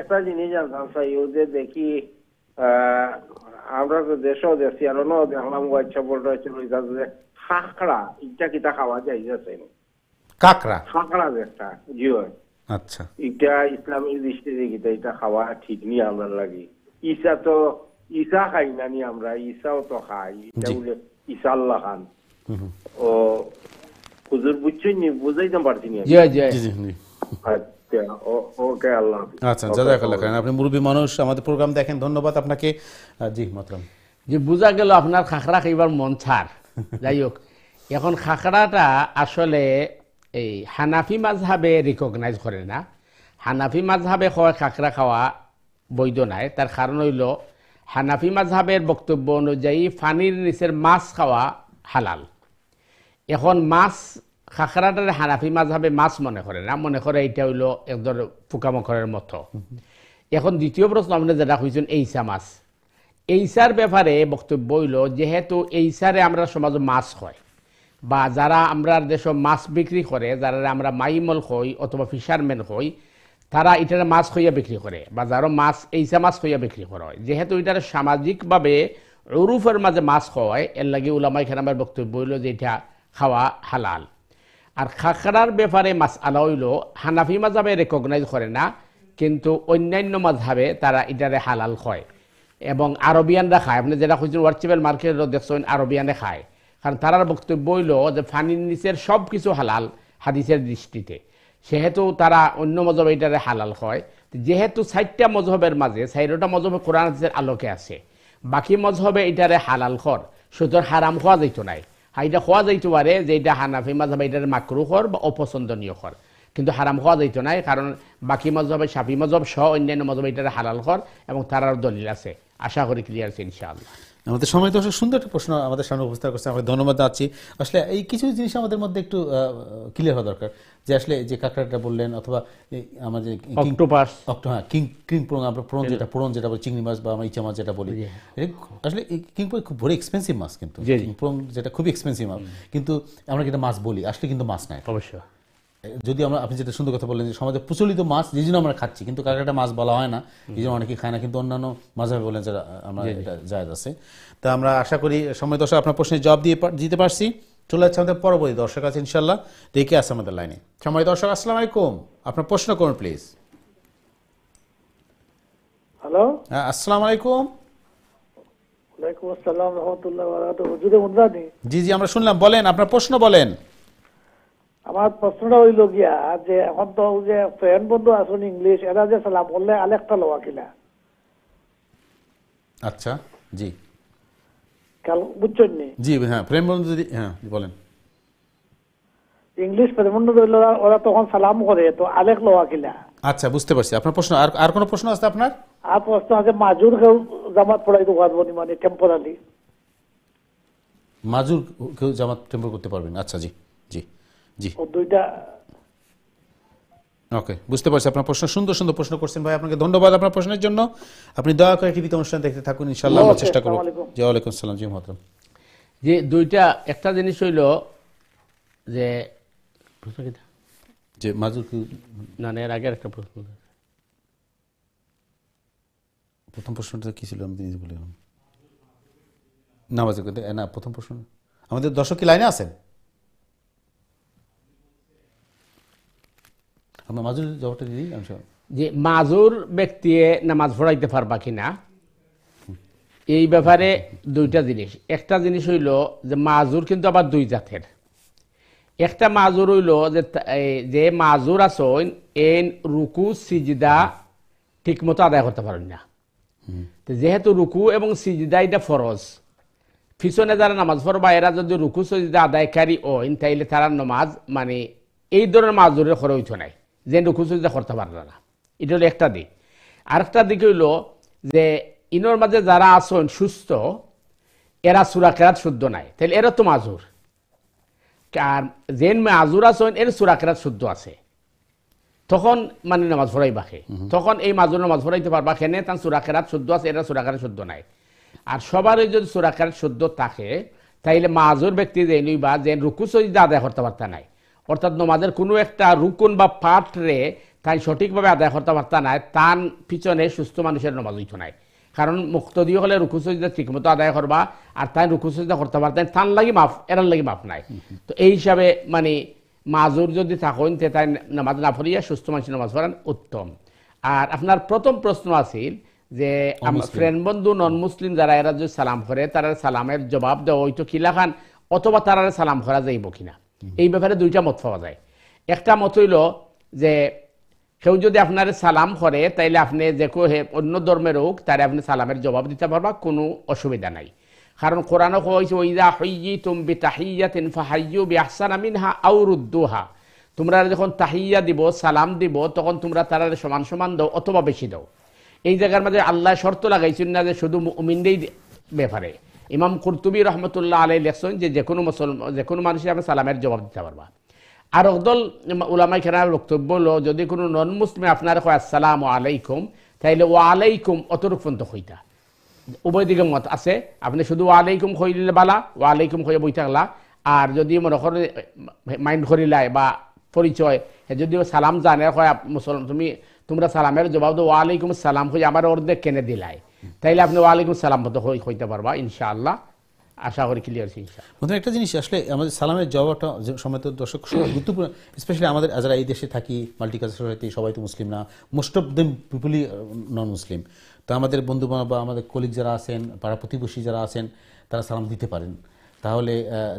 একটা জিনিস জানতাম চাই, ওজে দেখি আমরা তো দেশও দেখছি আর ন দেখলাম আচ্ছা বলতে হচ্ছে খাকড়া, এটা কিটা খাওয়া যায় যাচ্ছে না? কাকড়া, খাকড়া একটা জি হয়। আচ্ছা, এটা ইসলামের দৃষ্টিতে কিটা এটা খাওয়া ঠিক নি আমরা লাগি। ঈসা খাই না নি আমরা, ঈসাও তো খাই, এটা বলে ঈসা আল্লাহ খান। ও হুজুর বুঝছেন নি? বুঝাইতে পারছি না। জি জি জি। আচ্ছা ওকে, আল্লাহ। আচ্ছা জাযাকাল্লাহ খাইরান। আপনি মুরব্বী মানুষ, আমাদের প্রোগ্রাম দেখেন, ধন্যবাদ আপনাকে। জি মাতরাম, যে বোঝা গেল আপনার খাকড়া খাইবার মন ছাড়। যাই হোক, এখন খাকড়াটা আসলে এই হানাফি মাযহাবে রিকগনাইজ করে না। হানাফি মাযহাবে হয় খাকড়া খাওয়া বৈধ নাই। তার কারণ হইল হানাফি মাযহাবের বক্তব্য অনুযায়ী পানির নিচের মাছ খাওয়া হালাল। এখন মাছ খাখরাটার হানাফি মাযহাবে মাছ মনে করে না, মনে করে এটা হইল এক ধরনের পোকামাকড়ের মতো। এখন দ্বিতীয় প্রশ্ন আপনি যেটা কইছেন এইসা মাছ, এইসার ব্যাপারে বক্তব্য হইল যেহেতু এইসারে আমরা সমাজে মাছ হয় বা যারা আমরা দেশ মাছ বিক্রি করে, যারা আমরা মাইমল হই অথবা ফিশারম্যান হই, তারা এটার মাছ হইয়া বিক্রি করে বা যারা মাছ এইসা মাছ হইয়া বিক্রি করা হয়। যেহেতু এটার সামাজিকভাবে উরুফের মাঝে মাছ হয়, এর লাগে উলামায়ে কেরামের বক্তব্য হইল যে এটা খাওয়া হালাল। আর খাখরার ব্যাপারে মাছ আলা হইল হানাফি মাযহাবে রেকগনাইজ করে না, কিন্তু অন্যান্য মাযহাবে তারা এটারে হালাল হয় এবং আরবিয়ানরা খায়। আপনি যেটা খুঁজছেন ওয়ার্চিবেল মার্কেটও দেখছেন আরবিয়ানে খায়, কারণ তারার বক্তব্য হইল যে ফানির নিচের সব কিছু হালাল হাদিসের দৃষ্টিতে, সেহেতু তারা অন্য মজহবে এটারে হালাল হয়। যেহেতু 4টা মজহবের মাঝে 4টা মজহবে কোরআন হাদিসের আলোকে আছে, বাকি মজহবে এটারে হালাল খর, সুতরাং হারাম খাওয়া যাইত নাই। এটা খাওয়া যাইতে পারে যে এটা হানাফি মাযহাবে এটারে মাকরুহ খর বা অপছন্দনীয় খর, কিন্তু হারাম খাওয়া যাইত নাই, কারণ বাকি মজহবে শাফি মজহব সহ অন্যান্য মজহবে এটারে হালাল খর এবং তারার দলিল আছে। আশা করি ক্লিয়ার আছে ইনশাআল্লাহ। আমাদের সময় দর্শক সুন্দর একটা প্রশ্ন আমাদের সামনে উপস্থাপন করছে, আমাকে ধন্যবাদ জানাচ্ছি। আসলে এই কিছু জিনিস আমাদের মধ্যে একটু ক্লিয়ার হওয়া দরকার, যে আসলে যে কাঁকড়াটা বললেন অথবা আমাদের অক্টোপাস, হ্যাঁ কিং প্রন, আমরা প্রন যেটা বলি, চিংড়ি মাছ বা আমরা ইচা মাছ যেটা বলি, আসলে কিং প্রন খুব ভেরি এক্সপেন্সিভ মাছ, কিন্তু কিং প্রন যেটা খুবই এক্সপেন্সিভ মাছ, কিন্তু আমরা যেটা মাছ বলি আসলে কিন্তু মাছ নাই। অবশ্যই যদি আপনি যেটা সুন্দর কথা বললেন যে সমাজে প্রচলিত মাছ যে জন্য আমরা খাচ্ছি, কিন্তু কাঁকড়াটা মাছ বলা হয় না, এই জন্য অনেকেই খায় না, কিন্তু অন্যান্য মাঝাবে বলেন যারা আমরা এটা জায়েজ আছে। তা আমরা আশা করি সময় দর্শক আপনার প্রশ্নের জবাব দিতে পারছি। চলে যাচ্ছে আমাদের পরবর্তী দর্শক আছে ইনশাল্লাহ, দেখে আছে আমাদের লাইনে। সময় দর্শক আসসালামু আলাইকুম, আপনার প্রশ্ন করুন প্লিজ। হ্যালো, হ্যাঁ আসসালামু আলাইকুম। ওয়ালাইকুম আসসালাম রাহমাতুল্লাহি ওয়া বারাকাতুহু। হুজুরে মুন্দানি, জি জি আমরা শুনলাম, বলেন আপনার প্রশ্ন বলেন। আমার প্রশ্নটা হইল গিয়া যে এখন তো যে ফ্রেন্ড বন্ধু আসুন ইংলিশ, এরা যে সালাম বললে আলেকটা লওয়া কিনা, আচ্ছা জি কাল বুঝছেন নি? জি হ্যাঁ প্রেম বন্ধু, হ্যাঁ বলেন। ইংলিশ ফ্রেন্ড বন্ধু হইল ওরা তখন সালাম করে, তো আলেক লওয়া কিনা? আচ্ছা বুঝতে পারছি আপনার প্রশ্ন। আর কোনো প্রশ্ন আছে আপনার? আর প্রশ্ন আছে মাজুর কেউ জামাত পড়াই তো পারবো নি, মানে টেম্পোরারি মাজুর কেউ জামাত টেম্পর করতে পারবেন? আচ্ছা জি জি জি ও দুইটা। ওকে বুঝতে পারছি আপনার প্রশ্ন, সুন্দর সুন্দর প্রশ্ন করছেন ভাই, আপনাকে ধন্যবাদ আপনার প্রশ্নের জন্য। আপনি দয়া করে টিভিতে অনুষ্ঠান দেখতে থাকুন ইনশাআল্লাহ, আমরা চেষ্টা করব। জি ওয়ালাইকুম আসসালাম। জি মহতরম, যে দুইটা একটা জিনিস হইল যে যে মাজুর না এর আগের একটা প্রশ্ন, প্রথম প্রশ্নটা কি ছিল আমি বলে নামাজের কথা না, প্রথম প্রশ্ন। আমাদের দর্শক কি লাইনে আছেন? আমরা মাজুর জবাবটা দিই। যে মাজুর ব্যক্তি নামাজ পড়াইতে পারবা কিনা, এই ব্যাপারে দুইটা জিনিস। একটা জিনিস হইল যে মাজুর কিন্তু আবার দুই জাতের। একটা মাজুর হইল যে মাজুর আসন এন রুকু সিজদা ঠিক মতো আদায় করতে পারেন না, যেহেতু রুকু এবং সিজদা এটা ফরজ, পিছনে যারা নামাজ পড়বা এরা যদি রুকু সিজদা আদায়কারী হইন তাইলে তারা নামাজ মানে এই ধরনের মাজুরের খরচ হইতো নাই, যে রুকু সিজদা করতে পারবে না। এটা হলো একটা দিক। আরেকটা দিক হইল যে ইনোর মাঝে যারা আসন সুস্থ, এরা সূরা কেরাত শুদ্ধ নাই, তাহলে এরা তো মাজুর। আর যেন মাজুর আসন এর সূরা কেরাত শুদ্ধ আছে, তখন মানে নামাজ পড়াইবাকে, তখন এই মাজুর নামাজ পড়াইতে পারবা কেনে, তার সূরা কেরাত শুদ্ধ আছে, এরা সূরা কেরাত শুদ্ধ নাই। আর সবারই যদি সূরা কেরাত শুদ্ধ থাকে তাইলে মাজুর ব্যক্তি যে নইবা যে রুকু সিজদা আদায় করতে পারতা নাই, অর্থাৎ নামাজের কোনো একটা রুকুন বা পাঠ রে তাই সঠিকভাবে আদায় করতে পারতা নাই, তার পিছনে সুস্থ মানুষের নামাজ হইতো নাই। কারণ মুক্তদি হলে রুকু সিজদা ঠিকমতো আদায় করবা, আর তাই রুকু সিজদা করতে পারতেন, তার লাগি মাফ, এরার লাগি মাফ নাই। তো এই হিসাবে মানে মাজুর যদি থাকেন তে তাই নামাজ না পড়িয়া সুস্থ মানুষের নামাজ পড়ান উত্তম। আর আপনার প্রথম প্রশ্ন আছিল যে ফ্রেন্ড বন্ধু নন মুসলিম যারা এরা যদি সালাম করে তারা সালামের জবাব দেওয়া হইতো কিলা খান, অথবা তারা সালাম করা যাইব কিনা। এই ব্যাপারে দুইটা মত পাওয়া যায়। একটা মত হইল যে কেউ যদি আপনার সালাম করে তাইলে আপনি যে অন্য ধর্মের হোক তারে আপনি সালামের জবাব দিতে পারবা, কোনো অসুবিধা নাই। কারণ কোরআনে কইছে ওয়াইযা হুইয়িতুম বিতাহিয়াতিন ফাহাইয়ু বিআহসানা মিনহা আও রুদ্দুহা, তোমরা যখন তাহিয়া দিব সালাম দিব তখন তোমরা তারা সমান সমান দাও অথবা বেশি দাও। এই জায়গার মধ্যে আল্লাহ শর্ত লাগাইছেন না যে শুধু মুমিনদের ব্যাপারে। ইমাম কুরতুবী রহমতুল্লাহ আলাইহি লেখছেন যে যে কোনো মানুষের আপনি সালামের জবাব দিতে পারবা। আর একদল উলামায়ে কেরামের বক্তব্য হলো যদি কোনো নন মুসলিম আপনার কয় আসসালামু আলাইকুম তাইলে ওয়া আলাইকুম অতটুক পর্যন্ত হইতা। উভয় দিকে মত আছে, আপনি শুধু ওয়া আলাইকুম কইলে বালা, ওয়া আলাইকুম কইয়া বই থাকলা। আর যদি মনে করে মাইন্ড করিলাই বা পরিচয় যদিও সালাম জানে হয় মুসলমান তোমরা সালামের জবাব দো ওয়া আলাইকুম সালাম কই আমার অর্ধেক কেনে দিলাই, তাইলে আপনি ওয়া আলাইকুম সালাম মতো হইতে পারবা ইনশাআল্লাহ। আশা করি ক্লিয়ার হয়েছে ইনশাআল্লাহ। বন্ধুরা একটা জিনিস আসলে আমাদের সালামের জবাবটা সময় তো দর্শক গুরুত্বপূর্ণ, স্পেশালি আমাদের যারা এই দেশে থাকি মাল্টিকালচারালিটি, সবাই তো মুসলিম না, মোস্ট অফ দেম পিপুলই নন মুসলিম। তো আমাদের বন্ধু বা আমাদের কলিগ যারা আছেন, পাড়া প্রতিবেশী যারা আছেন, তারা সালাম দিতে পারেন। তাহলে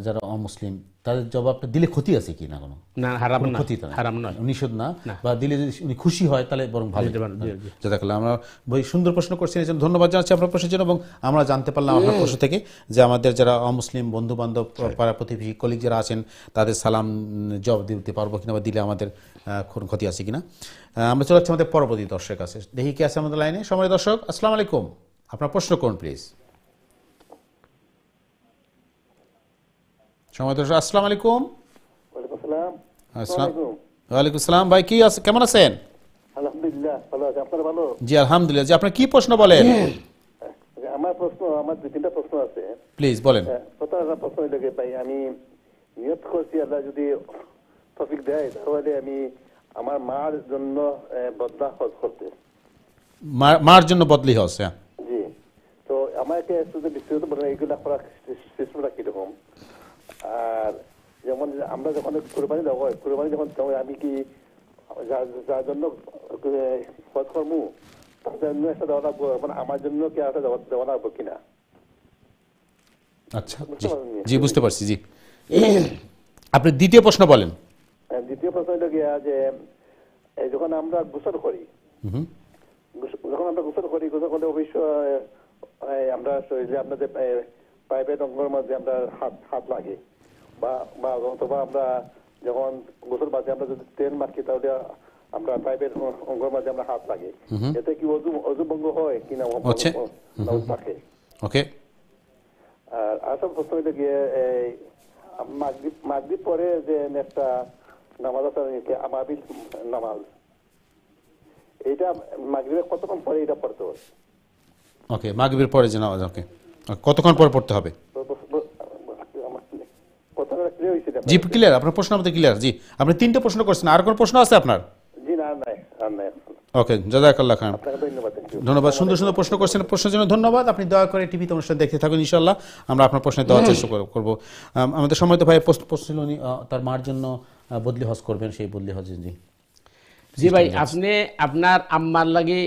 যারা অমুসলিম তাদের জবাবটা দিলে ক্ষতি আছে কি না? কোনো না, হারাম না, ক্ষতি হারাম নয়, নিষেধ না, বা দিলে যদি উনি খুশি হয় তাহলে বরং ভালো। জাযাকাল্লাহ। আমরা বই সুন্দর প্রশ্ন করছেন, এই জন্য ধন্যবাদ জানাচ্ছি আপনার প্রশ্নের জন্য। এবং আমরা জানতে পারলাম আপনার প্রশ্ন থেকে যে আমাদের যারা অমুসলিম বন্ধু বান্ধব, পাড়া প্রতিবেশী, কলিগ যারা আছেন, তাদের সালাম জবাব দিতে পারবো কিনা বা দিলে আমাদের ক্ষতি আছে কিনা। আমরা চলে যাচ্ছি আমাদের পরবর্তী দর্শক আছে, দেখি কি আছে আমাদের লাইনে। সময় দর্শক, আসসালামু আলাইকুম, আপনার প্রশ্ন করুন প্লিজ। সময় দর্শক, আসসালামু আলাইকুম। ওয়ালাইকুম আসসালাম। ভাই কি আছে, কেমন আছেন? আলহামদুলিল্লাহ ভালো আছে, আপনারা ভালো? জি আলহামদুলিল্লাহ। জি আপনার কি প্রশ্ন বলেন? আমার দুই তিনটা প্রশ্ন আছে, প্লিজ বলেন। প্রথম প্রশ্ন হইল ভাই, আমি নিয়ত করছি আল্লাহ যদি তৌফিক দেয় তাহলে আমি আমার মার জন্য বদলা হজ করতে। মার জন্য বদলি হজ? জি। তো আমাকে বিস্তারিত বলেন এইগুলা করার সিস্টেমটা কিরকম? আর যেমন আমরা যখন কোরবানি দেওয়া হয়, কোরবানি যখন আমি কি যার জন্য হজ করবো তার জন্য একটা দেওয়া লাগবো, মানে আমার জন্য কি একটা দেওয়া লাগবো কিনা? আচ্ছা, জি বুঝতে পারছি। জি আপনি দ্বিতীয় প্রশ্ন বলেন। দ্বিতীয় প্রশ্ন হইল গিয়া যে যখন আমরা গোসল করি, গোসল করলে অবশ্যই আমরা শরীরে আপনাদের প্রাইভেট অঙ্গের মধ্যে আমরা হাত লাগে, বা অথবা আমরা যখন গোসল বাদে আমরা যদি তেল মাখি তাহলে আমরা প্রাইভেট অঙ্গের মধ্যে আমরা হাত লাগে, এতে কি অজু ভঙ্গ হয় কিনা থাকে? ওকে। আর আসল প্রশ্ন হইলে গিয়ে মাগরিব পরে যে একটা নামাজ আছে আমাবিল নামাজ, এইটা মাগরিবের কতক্ষণ পরে এটা পড়তে হবে? ওকে, মাগরিবের পরে যে নামাজ, ওকে কতক্ষণ পরে পড়তে হবে? জি ক্লিয়ার, আপনার প্রশ্ন আমাদের ক্লিয়ার। জি আপনি তিনটা প্রশ্ন করছেন, আর কোন প্রশ্ন আছে আপনার? জি না, নাই। ওকে, জাযাকাল্লাহ খান, ধন্যবাদ। ধন্যবাদ। সুন্দর সুন্দর প্রশ্ন করছেন, প্রশ্নের জন্য ধন্যবাদ। আপনি দয়া করে টিভিতে অনুষ্ঠান দেখতে থাকুন, ইনশাআল্লাহ আমরা আপনার প্রশ্নের দেওয়ার চেষ্টা করব। আমাদের সময় তো ভাই প্রশ্ন ছিল উনি তার মার জন্য বদলি হজ করবেন, সেই বদলি হজ। জি জি ভাই, আপনি আপনার আম্মার লাগে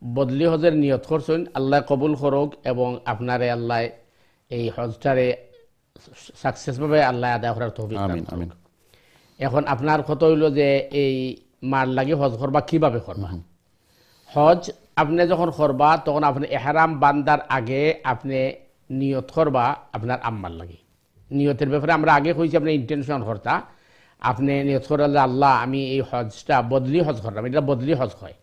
বদলি হজের নিয়ত করছেন, আল্লাহ কবুল করুক এবং আপনারে আল্লাহ এই হজটারে সাকসেসভাবে আল্লাহ আদায় করার তৌফিক দান করুক। আমিন। এখন আপনার কথা হইল যে এই মার লাগে হজ করবা কিভাবে করবা? হজ আপনি যখন করবা তখন আপনি ইহরাম বান্দার আগে আপনি নিয়ত করবা আপনার আম্মার লাগে। নিয়তের ব্যাপারে আমরা আগে কইছি আপনি ইন্টেনশন করতা, আপনি নিয়ত করলে যে আল্লাহ আমি এই হজটা বদলি হজ করলাম, এটা বদলি হজ হয়,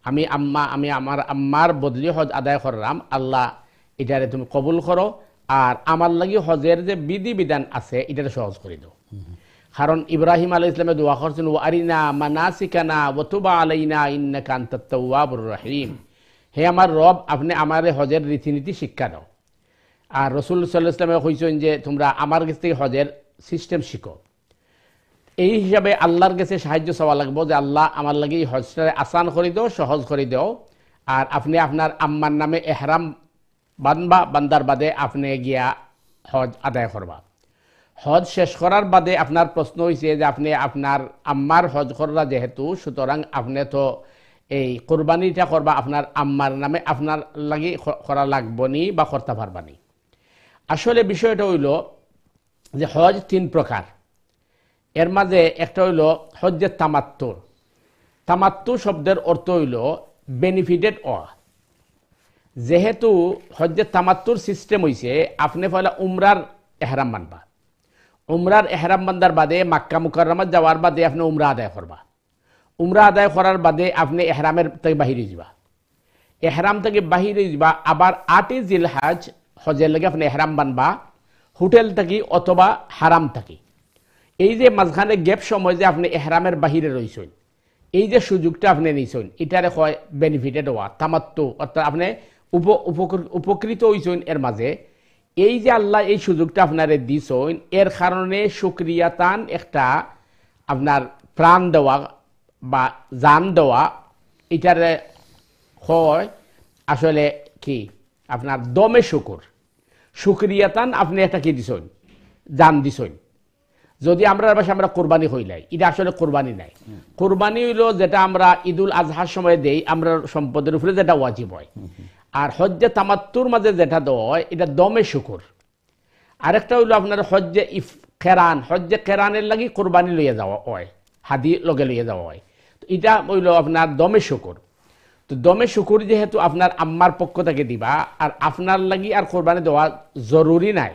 আমি আমার আম্মার বদলি হজ আদায় করলাম, আল্লাহ এটারে তুমি কবুল করো, আর আমার লাগি হজের যে বিধি বিধান আছে এটারে সহজ করে দাও। কারণ ইব্রাহিম আলাইহিস সালামে দোয়া করছেন ওয়া আরিনা মানাসিকানা ওয়া তুব আলাইনা ইন্নাকা আনতাত তাওয়াবুর রহিম, হে আমার রব আপনি আমারে হজের রীতিনীতি শিক্ষা দাও। আর রাসূল সাল্লাল্লাহু আলাইহি ওয়াসাল্লাম কইছেন যে তোমরা আমার কাছ থেকে হজের সিস্টেম শিখো। এই হিসাবে আল্লাহর কাছে সাহায্য চাওয়া লাগবো যে আল্লাহ আমার লাগি হজটারে আসান করে দাও, সহজ করে দাও। আর আপনি আপনার আম্মার নামে ইহরাম বান্দার বাদে আপনি গিয়া হজ আদায় করবা। হজ শেষ করার বাদে আপনার প্রশ্ন হয়েছে যে আপনি আপনার আম্মার হজ করলা যেহেতু, সুতরাং আপনি তো এই কোরবানিটা করবা আপনার আম্মার নামে, আপনার লাগি করা লাগবনি বা করতে পারবানি। আসলে বিষয়টা হইল যে হজ তিন প্রকার, এর মাঝে একটা হইল হজ্জে তামাত্তুর। তামাত্তুর শব্দের অর্থ হইল বেনিফিটেড হওয়া। যেহেতু হজ্জে তামাত্তুর সিস্টেম হইছে আপনি পয়লা উমরার এহরাম বানবা, উমরার এহরাম বান্দার বাদে মাক্কা মুকাররমাত যাওয়ার বাদে আপনি উমরা আদায় করবা, উমরা আদায় করার বাদে আপনি এহরামের থেকে বাহিরে যাবা, এহরাম থেকে বাহিরে যাবা, আবার 8 জিলহজ হজের লাগে আপনি এহরাম বানবা, হোটেল থাকি অথবা হারাম থাকি। এই যে মাঝখানে গ্যাপ সময় যে আপনি এহরামের বাহিরে রয়েছেন, এই যে সুযোগটা আপনি নিয়েছেন, এটারে হয় বেনিফিটেড হওয়া, তামাত্তু, অর্থাৎ আপনি উপকৃত হয়েছেন এর মাঝে। এই যে আল্লাহ এই সুযোগটা আপনারে দিয়েছেন, এর কারণে শুকরিয়াতান একটা আপনার প্রাণ দেওয়া বা জান দেওয়া, এটারে হয় আসলে কি আপনার দমে শুকুর। শুকরিয়াতান আপনি একটা কি দিছেন, জান দিছেন। যদি আমরা কোরবানি হইলাই, এটা আসলে কোরবানি নাই। কোরবানি হইল যেটা আমরা ঈদুল আজহার সময় দেই, আমরা সম্পদের উপরে যেটা ওয়াজিব হয়। আর হজ্জে তামাত্তুর মাঝে যেটা দেওয়া হয়, এটা দমে শুকুর। আরেকটা হইল আপনার হজ্জে কেরান, হজ্জে কেরানের লাগি কোরবানি লইয়া যাওয়া হয়, হাদি লগে লইয়া যাওয়া হয়। তো এটা হইল আপনার দমে শুকুর। তো দমে শুকুর যেহেতু আপনার আম্মার পক্ষ থেকে দিবা, আর আপনার লাগি আর কোরবানি দেওয়া জরুরি নাই।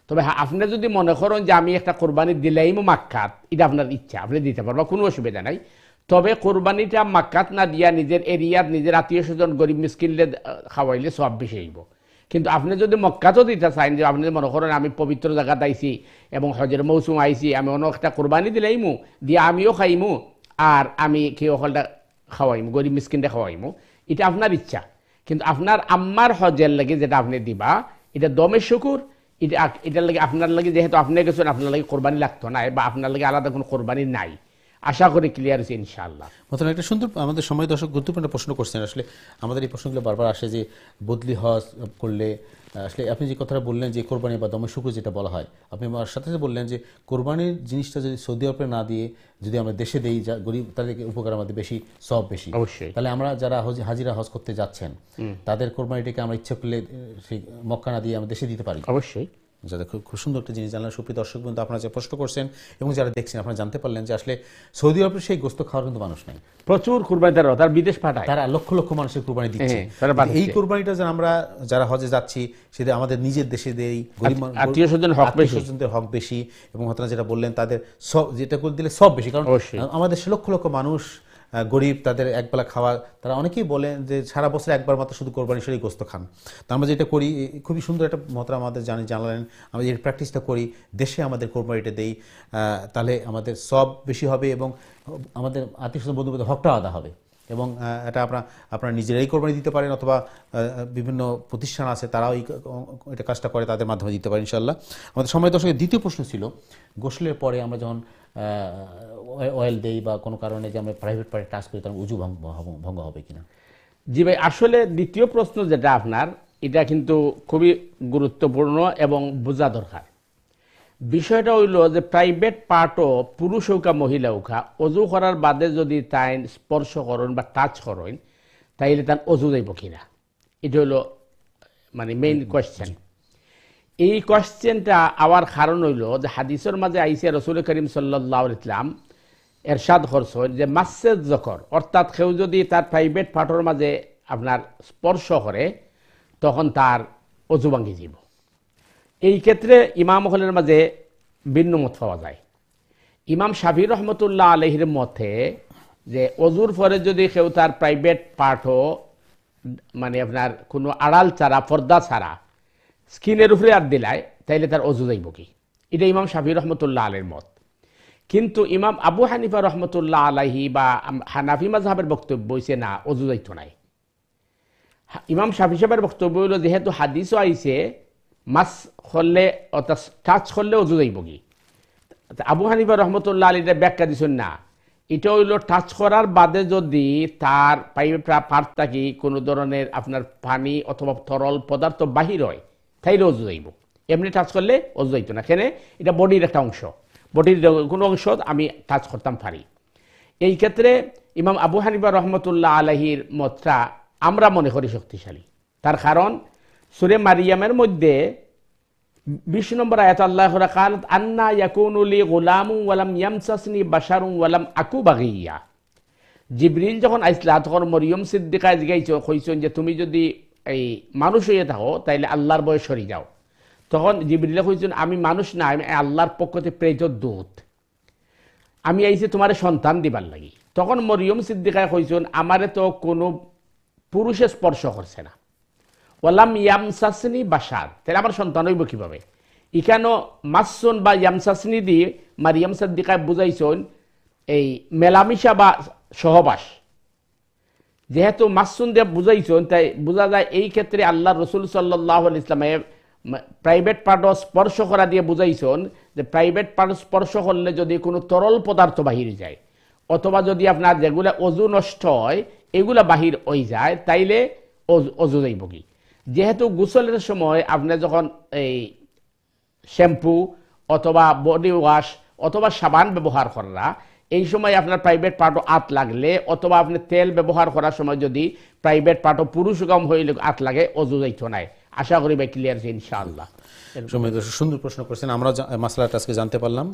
তবে হ্যাঁ, আপনি যদি মনে করেন যে আমি একটা কোরবানি দিলাইমো মাক্কাত, এটা আপনার ইচ্ছা, আপনি দিতে পারবা, কোনো অসুবিধা নাই। তবে কোরবানিটা মাক্কাত না দিয়া নিজের এরিয়ার নিজের আত্মীয় স্বজন গরিব মিসকিনলে খাওয়াইলে সব বেশি হইব। কিন্তু আপনি যদি মক্কাতও দিতে চান, যে আপনি মনে করেন আমি পবিত্র জায়গাতে আইছি এবং হজের মৌসুম আইছি, আমি অন্য একটা কোরবানি দিলাইমু, দিয়ে আমিও খাইমু আর আমি কেউ হলটা খাওয়াইমু, গরিব মিসকিনটা খাওয়াইমু, এটা আপনার ইচ্ছা। কিন্তু আপনার আম্মার হজের লাগে যেটা আপনি দিবা, এটা দমে শুকুর। এটার লাগে আপনার লাগে যেহেতু আপনি গেছেন, আপনার লাগে কোরবানি লাগতো না, বা আপনার লাগে আলাদা কোনো কোরবানি নাই। আশা করি ক্লিয়ার হয়েছে ইনশাআল্লাহ। মতন একটা সুন্দর আমাদের সময় দর্শক গুরুত্বপূর্ণ প্রশ্ন করছেন। আসলে আমাদের এই প্রশ্নগুলো বারবার আসে যে বদলি হজ করলে আসলে আপনি যে কথাটা বললেন যে কোরবানি বা দমে শুকুর যেটা বলা হয়, আপনি আমার সাথে সাথে বললেন যে কোরবানির জিনিসটা যদি সৌদি আরবে না দিয়ে যদি আমরা দেশে দেই, যা গরিব তাদেরকে উপকার আমাদের বেশি, সব বেশি। অবশ্যই। তাহলে আমরা যারা হাজিরা হজ করতে যাচ্ছেন, তাদের কোরবানিটাকে আমরা ইচ্ছা করলে সেই মক্কা না দিয়ে আমরা দেশে দিতে পারি। অবশ্যই। যাদের খুব সুন্দর একটা জিনিস জানলেন সুপ্রিয় দর্শক বন্ধু, আপনারা যে প্রশ্ন করছেন এবং যারা দেখছেন, আপনারা জানতে পারলেন যে আসলে সৌদি আরবে সেই গোস্ত খাওয়ার কিন্তু মানুষ নাই, প্রচুর কুরবানি তার বিদেশ পাঠায়, তারা লক্ষ লক্ষ মানুষের কুরবানি দিচ্ছে। এই কুরবানিটা যে আমরা যারা হজে যাচ্ছি, সেটা আমাদের নিজের দেশে দেই, গরিব আত্মীয় স্বজনের হক বেশি, এবং হয়তো যেটা বললেন তাদের সব যেটা করে দিলে সব বেশি। কারণ আমাদের লক্ষ লক্ষ মানুষ গরিব, তাদের একবেলা খাওয়া, তারা অনেকেই বলেন যে সারা বছর একবার মাত্র শুধু কোরবানি সেই গোস্ত খান। তো আমরা যেটা করি, খুবই সুন্দর একটা মতরা আমাদের জানালেন, আমরা এই প্র্যাকটিসটা করি, দেশে আমাদের কোরবানিটা দেই, তাহলে আমাদের সব বেশি হবে এবং আমাদের আত্মীয় স্বজন বন্ধু বান্ধব হকটা আদা হবে। এবং এটা আপনারা নিজেরাই কোরবানি দিতে পারেন, অথবা বিভিন্ন প্রতিষ্ঠান আছে তারাও এটা কাজটা করে, তাদের মাধ্যমে দিতে পারেন ইনশাল্লাহ। আমাদের সময় দর্শকের দ্বিতীয় প্রশ্ন ছিল, গোসলের পরে আমরা যখন অয়েল দেই বা কোনো কারণে যে আমরা প্রাইভেট পার্টি টাচ করি, তখন উজু ভঙ্গ হবে কিনা? জি ভাই, আসলে দ্বিতীয় প্রশ্ন যেটা আপনার, এটা কিন্তু খুবই গুরুত্বপূর্ণ এবং বোঝা দরকার। বিষয়টা হইল যে প্রাইভেট পার্টও পুরুষ হোক মহিলা হোক, অজু করার বাদে যদি তাই স্পর্শ করেন বা টাচ করেন, তাইলে তার অজু যাইব কিনা, এটা হইল মানে মেইন কোয়েশ্চেন। এই কোয়েশ্চেনটা আওয়ার কারণ হইল যে হাদিসের মাঝে আইসে রসুল করিম সাল্লাল্লাহু আলাইহি ওয়াসাল্লাম এরশাদ করছেন যে মাসেদ যকর, অর্থাৎ কেউ যদি তার প্রাইভেট পার্টর মাঝে আপনার স্পর্শ করে, তখন তার অজু ভাঙ্গি যাব। এই ক্ষেত্রে ইমাম হলের মাঝে ভিন্ন মত পাওয়া যায়। ইমাম শাফি রহমতুল্লাহ আলাইহির মতে যে অজুর পরে যদি কেউ তার প্রাইভেট পার্টও মানে আপনার কোনো আড়াল ছাড়া, পর্দা ছাড়া স্কিনের উপরে আর দিলায়, তাইলে তার অজু যাইব কি, এটা ইমাম শাফি রহমতুল্লাহ আলাইহির মত। কিন্তু ইমাম আবু হানিফা রহমতুল্লাহ আলাইহি বা হানাফি মাযহাবের বক্তব্য হইছে না, অজু যাইতো নাই। ইমাম শাফি সাহেবের বক্তব্য হইল যেহেতু হাদিসও আইছে মাস করলে অর্থাৎ টাচ করলে অজু যাইব কি। আবু হানিফা রহমতুল্লাহ আলাইহি ব্যাখ্যা দিছেন না, এটা হইল টাচ করার বাদে যদি তার পার্ট থাকি কোনো ধরনের আপনার পানি অথবা তরল পদার্থ বাহির হয়, তাইলে অজু যাইব। এমনি টাচ করলে অজু যাইতো না। কেন? এটা বডির একটা অংশ, বডির কোনো অংশ আমি টাচ করতাম পারি। এই ক্ষেত্রে ইমাম আবু হানিফা রহমতুল্লাহ আলাইহির মতটা আমরা মনে করি শক্তিশালী। তার কারণ সূরা মারিয়ামের মধ্যে 20 নম্বর আয়াত আল্লাহ কালাত আন্না ইয়াকুনু লি গুলামু ওয়ালাম ইয়ামসাসনি বাশারুন ওয়ালাম আকু বাগিয়া। জিবরিল যখন আইসলা, তখন মরিয়ম সিদ্দিকা জিজ্ঞাসা কইছেন যে তুমি যদি এই মানুষ হয়ে থাকো, তাইলে আল্লাহর ভয়ে সরে যাও। তখন জিবরিল কইছেন আমি মানুষ না, আমি আল্লাহর পক্ষ থেকে প্রেরিত দূত, আমি আইছি তোমার সন্তান দিবার লাগি। তখন মরিয়ম সিদ্দিকা কইছেন আমারে তো কোনো পুরুষে স্পর্শ করছে না, ওয়ালাম ইয়ামসাসনি বাশার, তাহলে আমার সন্তান হইব কিভাবে? ইখানো মাসুন বা ইয়ামসাসনি দিয়ে মারিয়াম সাদ্দিকায় বুঝাইছেন এই মেলামিশা বা সহবাস। যেহেতু মাসুন দিয়ে বুঝাইছেন তাই বোঝা যায় এই ক্ষেত্রে আল্লাহ রসুল সাল্লাল্লাহু আলাইহি ইসলামে প্রাইভেট পার্ট স্পর্শ করা দিয়ে বুঝাইছেন যে প্রাইভেট পার্ট স্পর্শ করলে যদি কোনো তরল পদার্থ বাহির যায় অথবা যদি আপনার যেগুলা অজু নষ্ট হয় এগুলা বাহির হয়ে যায় তাইলে অজু যাইব কি। যেহেতু গোসলের সময় আপনি যখন এই শ্যাম্পু অথবা বডি ওয়াশ অথবা সাবান ব্যবহার করা এই সময় আপনার প্রাইভেট পার্টও আত লাগলে অথবা আপনি তেল ব্যবহার করার সময় যদি প্রাইভেট পার্টও পুরুষগম হইলে আত লাগে অজু যাইতো নাই। আশা করি ভাই ক্লিয়ার আছে ইনশাআল্লাহ। সুন্দর প্রশ্ন করছেন, আমরা মাসলাটা আজকে জানতে পারলাম।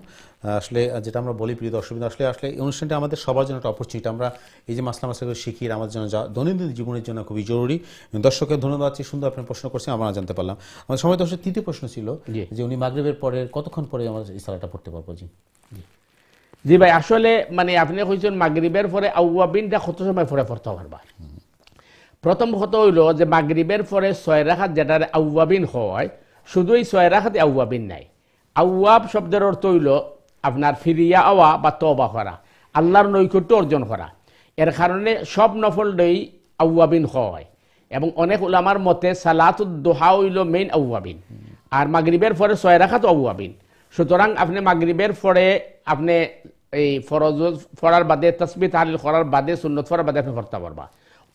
আসলে যেটা আমরা বলি প্রিয় দর্শক, আসলে এই অনুষ্ঠানটা আমাদের সবার জন্য একটা অপরচুনিটি। আমরা এই যে মাসলা শিখি আমাদের জন্য দৈনন্দিন জীবনের জন্য খুবই জরুরি। দর্শকের ধন্যবাদ, সুন্দর আপনি প্রশ্ন করছেন, আমরা জানতে পারলাম। আমাদের সময় দর্শকের তৃতীয় প্রশ্ন ছিল যে উনি মাগরিবের পরে কতক্ষণ পরে আমরা এই সালাটা পড়তে পারবো? জি ভাই, আসলে মানে আপনি কইছেন মাগরিবের পরে আউয়াবিনটা কত সময় পরে পড়তে পারবা। প্রথম কথা হইল যে মাগরিবের পরে 6 রাকাত যেটা আউয়াবিন হয়, শুধু এই 6 রাকাতে আউয়াবিন নাই। আউয়াব শব্দের অর্থ হইল আপনার ফিরিয়া আওয়া বা তওবা করা, আল্লাহর নৈকট্য অর্জন করা। এর কারণে সব নফলই আউয়াবিন হয় এবং অনেক উলামার মতে সালাতুদ দুহা হইল মেইন আউয়াবিন, আর মাগরিবের পরে 6 রাকাত আউয়াবিন। সুতরাং আপনি মাগরিবের পরে আপনি এই ফরজ পড়ার বাদে তাসবিহ তাহলিল করার বাদে সুন্নত পড়ার বাদে আপনি পড়তে পারবা,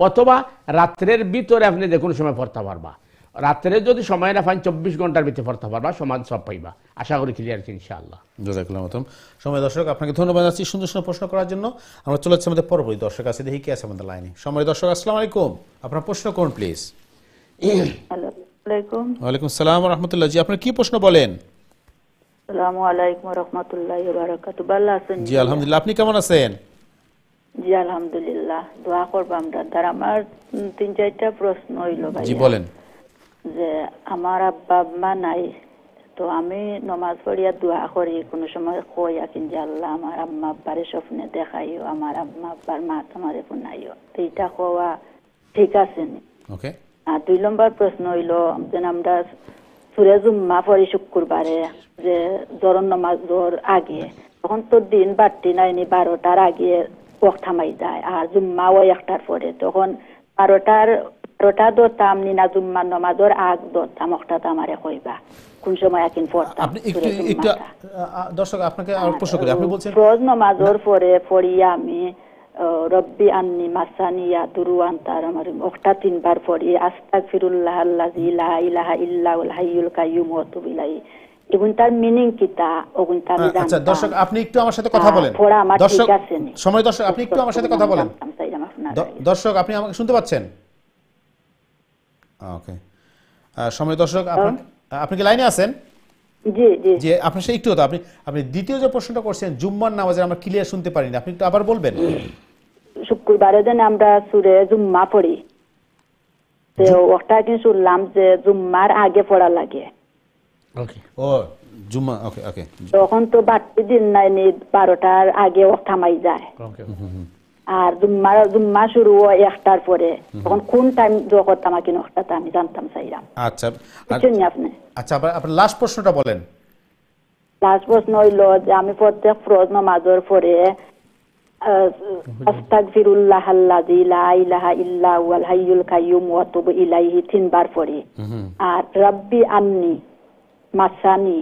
অথবা রাত্রের ভিতরে আপনি যে কোনো সময় পড়তে পারবা। রাত্রে যদি সময় না পান 24 ঘন্টার ভিতরে পড়তে পারবা, সমান সব পাইবা। আশা করি ক্লিয়ার আছে ইনশাআল্লাহ। জাযাকুল্লাহ মতম। সময় দর্শক আপনাকে ধন্যবাদ জানাচ্ছি সুন্দর সুন্দর প্রশ্ন করার জন্য। আমরা চলে যাচ্ছি আমাদের পরবর্তী দর্শক আছে, দেখি কে আছে আমাদের লাইনে। সময় দর্শক আসসালামু আলাইকুম, আপনার প্রশ্ন করুন প্লিজ। ওয়ালাইকুম সালাম ওয়া রাহমাতুল্লাহ। জি আপনার কি প্রশ্ন বলেন? আসসালামু আলাইকুম ওয়া রাহমাতুল্লাহি ওয়া বারাকাতুহু। ভালো আছেন? জি আলহামদুলিল্লাহ, আপনি কেমন আছেন? জি আলহামদুলিল্লাহ, দোয়া করব আমরা। আমার 3-4টা প্রশ্ন হইল ভাই। জি বলেন। যে আমার আব্বা আম্মা নাই, তো আমি নামাজ পড়িয়া দোয়া করি, কোন সময় কই আকিন যে আল্লাহ আমার আম্মা আব্বারে স্বপ্নে দেখাইও, আমার আম্মা আব্বার মা তোমারে পুনাইও, এইটা কোয়া ঠিক আছে নি? ওকে। আর 2 নম্বর প্রশ্ন হইল যে আমরা সূরা জুম্মা পড়ি শুক্রবারে যে জোহর নামাজের আগে, তখন তো দিন বাড়তি নাইনি 12টার আগে ওয়াক্ত থামাই যায়, আর জুম্মা ওই 1টার পরে, তখন 12টা দরতাম নি না জুম্মার নামাজের আগ দরতাম, ওয়াক্তটা আমারে কইবা কোন সময় আকিন পড়তাম? আপনি একটু দর্শক আপনাকে আর প্রশ্ন করি, আপনি বলছেন ফরজ নামাজের পরে পড়িয়া আমি রব্বি আন্নি মাসানিয়া দুরুয়ান তার আমার ওয়াক্তটা 3 বার পড়ি আস্তাগফিরুল্লাহ আল্লাযী লা ইলাহা ইল্লা হুয়াল হাইয়ুল কাইয়্যুম ওয়া আতুবু ইলাইহি। এগুন তার মিনিং কিতা ওগুনটা আমি জানতাম। আচ্ছা দর্শক আপনি একটু আমার সাথে কথা বলেন। দর্শক সময় দর্শক আপনি একটু আমার সাথে কথা বলেন। দর্শক আপনি আমাকে শুনতে পাচ্ছেন? ওকে। সময় দর্শক আপনি কি লাইনে আছেন? জি জি জি আপনার সাথে একটু আপনি দ্বিতীয় যে প্রশ্নটা করছেন জুম্মার নামাজে আমরা ক্লিয়ার শুনতে পারিনি, আপনি একটু আবার বলবেন? শুক্রবারে দিন আমরা সূরা জুম্মা পড়ি, তো ওটা কি শুনলাম যে জুম্মার আগে পড়া লাগে। ওকে। ও জুম্মা, ওকে ওকে। তখন তো বাড়তি দিন নাই, 12টার আগে ওয়াক্ত থামাই যায়, ওকে। আর জুম্মা শুরু হয় 1টার পরে, তখন কোন টাইম দোয়া করতাম কি ওয়াক্তটা আমি জানতাম চাইলাম। আচ্ছা বুঝছেন আপনি? আচ্ছা আপনার লাস্ট প্রশ্নটা বলেন। লাস্ট প্রশ্ন হইল যে আমি প্রত্যেক ফরজ নামাজের পরে আস্তাগফিরুল্লাহ আল্লাযী লা ইলাহা ইল্লা হুয়াল হাইয়ুল কাইয়্যুম ওয়া আতুবু ইলাইহি 3 বার পড়ি, আর রব্বি আন্নি মাসানি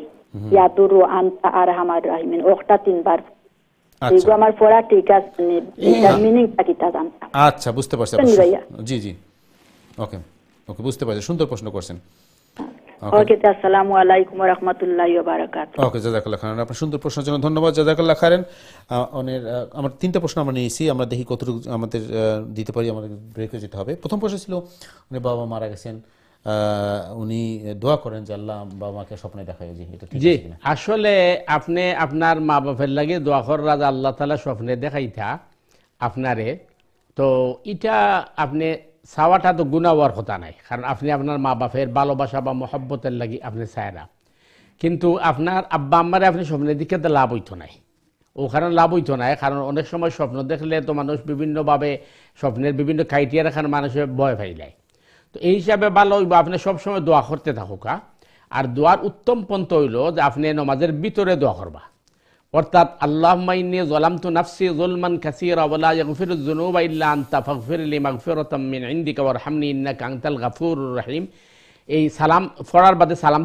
ইয়াদুরু আনতা আরহামার রাহিমিন ওয়াক্তটা 3 বার। এইগুলো আমার পড়া ঠিক আছে, এটার মিনিংটা কিটা জানতাম। আচ্ছা বুঝতে পারছি। জি জি ওকে ওকে বুঝতে পারছি, সুন্দর প্রশ্ন করছেন। ওকে, আসসালামু আলাইকুম ওয়া রাহমাতুল্লাহি ওয়া বারাকাতুহু। ওকে জাযাকাল্লাহ খাইরান, আপনার সুন্দর প্রশ্নের জন্য ধন্যবাদ। জাযাকাল্লাহ খাইরান। আমার 3টা প্রশ্ন আমরা নিয়েছি, আমরা দেখি কতটুকু আমাদের দিতে পারি, আমাদের ব্রেকে যেতে হবে। প্রথম প্রশ্ন ছিল উনি বাবা মারা গেছেন, উনি দোয়া করেন যে আল্লাহ বাবা মাকে স্বপ্নে দেখায়, জি এটা ঠিক? জি আসলে আপনি আপনার মা বাপের লাগে দোয়া করার রাজা আল্লাহ তাআলা স্বপ্নে দেখাইতা আপনারে, তো এটা আপনি চাওয়াটা তো গুনাহ হওয়ার কথা নাই, কারণ আপনি আপনার মা বাপের ভালোবাসা বা মহব্বতের লাগি আপনি চায় না, কিন্তু আপনার আব্বা আম্মারে আপনি স্বপ্নের দিকে তো লাভ হইতো নাই, ও কারণ লাভ হইতো নাই, কারণ অনেক সময় স্বপ্ন দেখলে তো মানুষ বিভিন্নভাবে স্বপ্নের বিভিন্ন ক্রাইটেরিয়া খান মানুষের ভয় পাইলায়। তো এই হিসাবে ভালো হইব আপনি সবসময় দোয়া করতে থাকুক, আর দোয়ার উত্তম পন্থা হইল যে আপনি নামাজের ভিতরে দোয়া করবা, অর্থাৎ আল্লাহুম্মা ইন্নী যালামতু নাফসি যুলমান কাসীরা ওয়া লা ইয়াগফিরুয যুনুবা ইল্লা আনতা ফাগফিরলি মাগফিরাতাম মিন ইনদিকা ওয়ারহামনি ইন্নাকা আনতাল গাফুরুর রহিম। এই সালাম পড়ার বাদে সালাম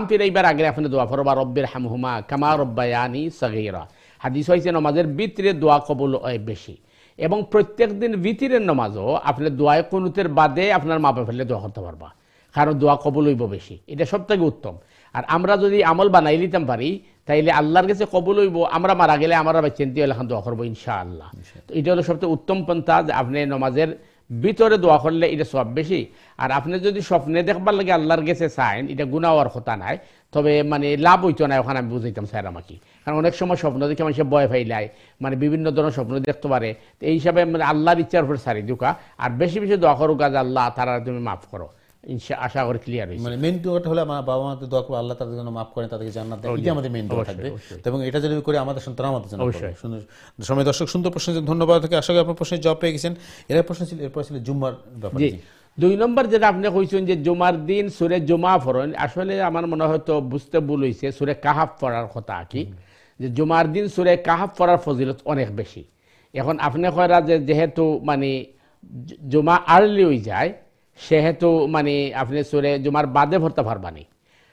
ফিরাইবার আগে আপনি দোয়া করবা রব্বির হামহুমা কামা রব্বায়ানি সগীরা। হাদিস হইছে নামাজের ভিতরে দোয়া কবুল হয় বেশি, এবং প্রত্যেক দিন ভিতরের নামাজও আপনি দোয়ায় কুনুতের বাদে আপনার মা বাবা ফেলে দোয়া করতে পারবা, কারণ দোয়া কবুল হইব বেশি, এটা সব থেকে উত্তম। আর আমরা যদি আমল বানাই নিতাম পারি তাইলে আল্লাহর কাছে কবুল হইব, আমরা মারা গেলে আমরা চিন্তা এখন দোয়া করবো ইনশাআল্লাহ। তো এটা হলো সবচেয়ে উত্তম পন্থা যে আপনি নামাজের ভিতরে দোয়া করলে এটা সব বেশি। আর আপনি যদি স্বপ্নে দেখবার লাগে আল্লাহর কাছে চাইন, এটা গুনাহ হওয়ার কথা নাই, তবে মানে লাভ হইতো না, ওখানে আমি বুঝাইতাম স্যার আমাকে, কারণ অনেক সময় স্বপ্ন দেখে মানুষের ভয় ফাইলায়, মানে বিভিন্ন ধরনের স্বপ্ন দেখতে পারে। তো এই হিসাবে মানে আল্লাহর ইচ্ছার উপর সারি দুকা, আর বেশি বেশি দোয়া করুক যে আল্লাহ তারা তুমি মাফ করো, আশা করি ক্লিয়ার হয়েছে। মানে মেইন দোয়াটা হলে আমার বাবা মাকে দোয়া করবো আল্লাহ তাদের জন্য মাফ করেন, তাদেরকে জান্নাত দেন, এটা আমাদের মেইন দোয়া থাকবে। এবং এটা যদি করি আমাদের সন্তান আমাদের জন্য অবশ্যই। সুন্দর সময়। দর্শক সুন্দর প্রশ্নের জন্য ধন্যবাদ থেকে, আশা করি আপনার প্রশ্নের জবাব পেয়ে গেছেন। এরপর ছিল জুম্মার ব্যাপারে। 2 নম্বর যেটা আপনি কইছেন যে জুমার দিন সূরা জুমা পড়েন, আসলে আমার মনে হয় তো বুঝতে ভুল হইছে, সূরা কাহাফ পড়ার কথা কি, যে জুমার দিন সূরা কাহাফ পড়ার ফজিলত অনেক বেশি। এখন আপনি কয়রা যে যেহেতু মানে জুমা আর্লি হয়ে যায়, সেহেতু মানে আপনি সূরা জুমার বাদে পড়তে পারবানি,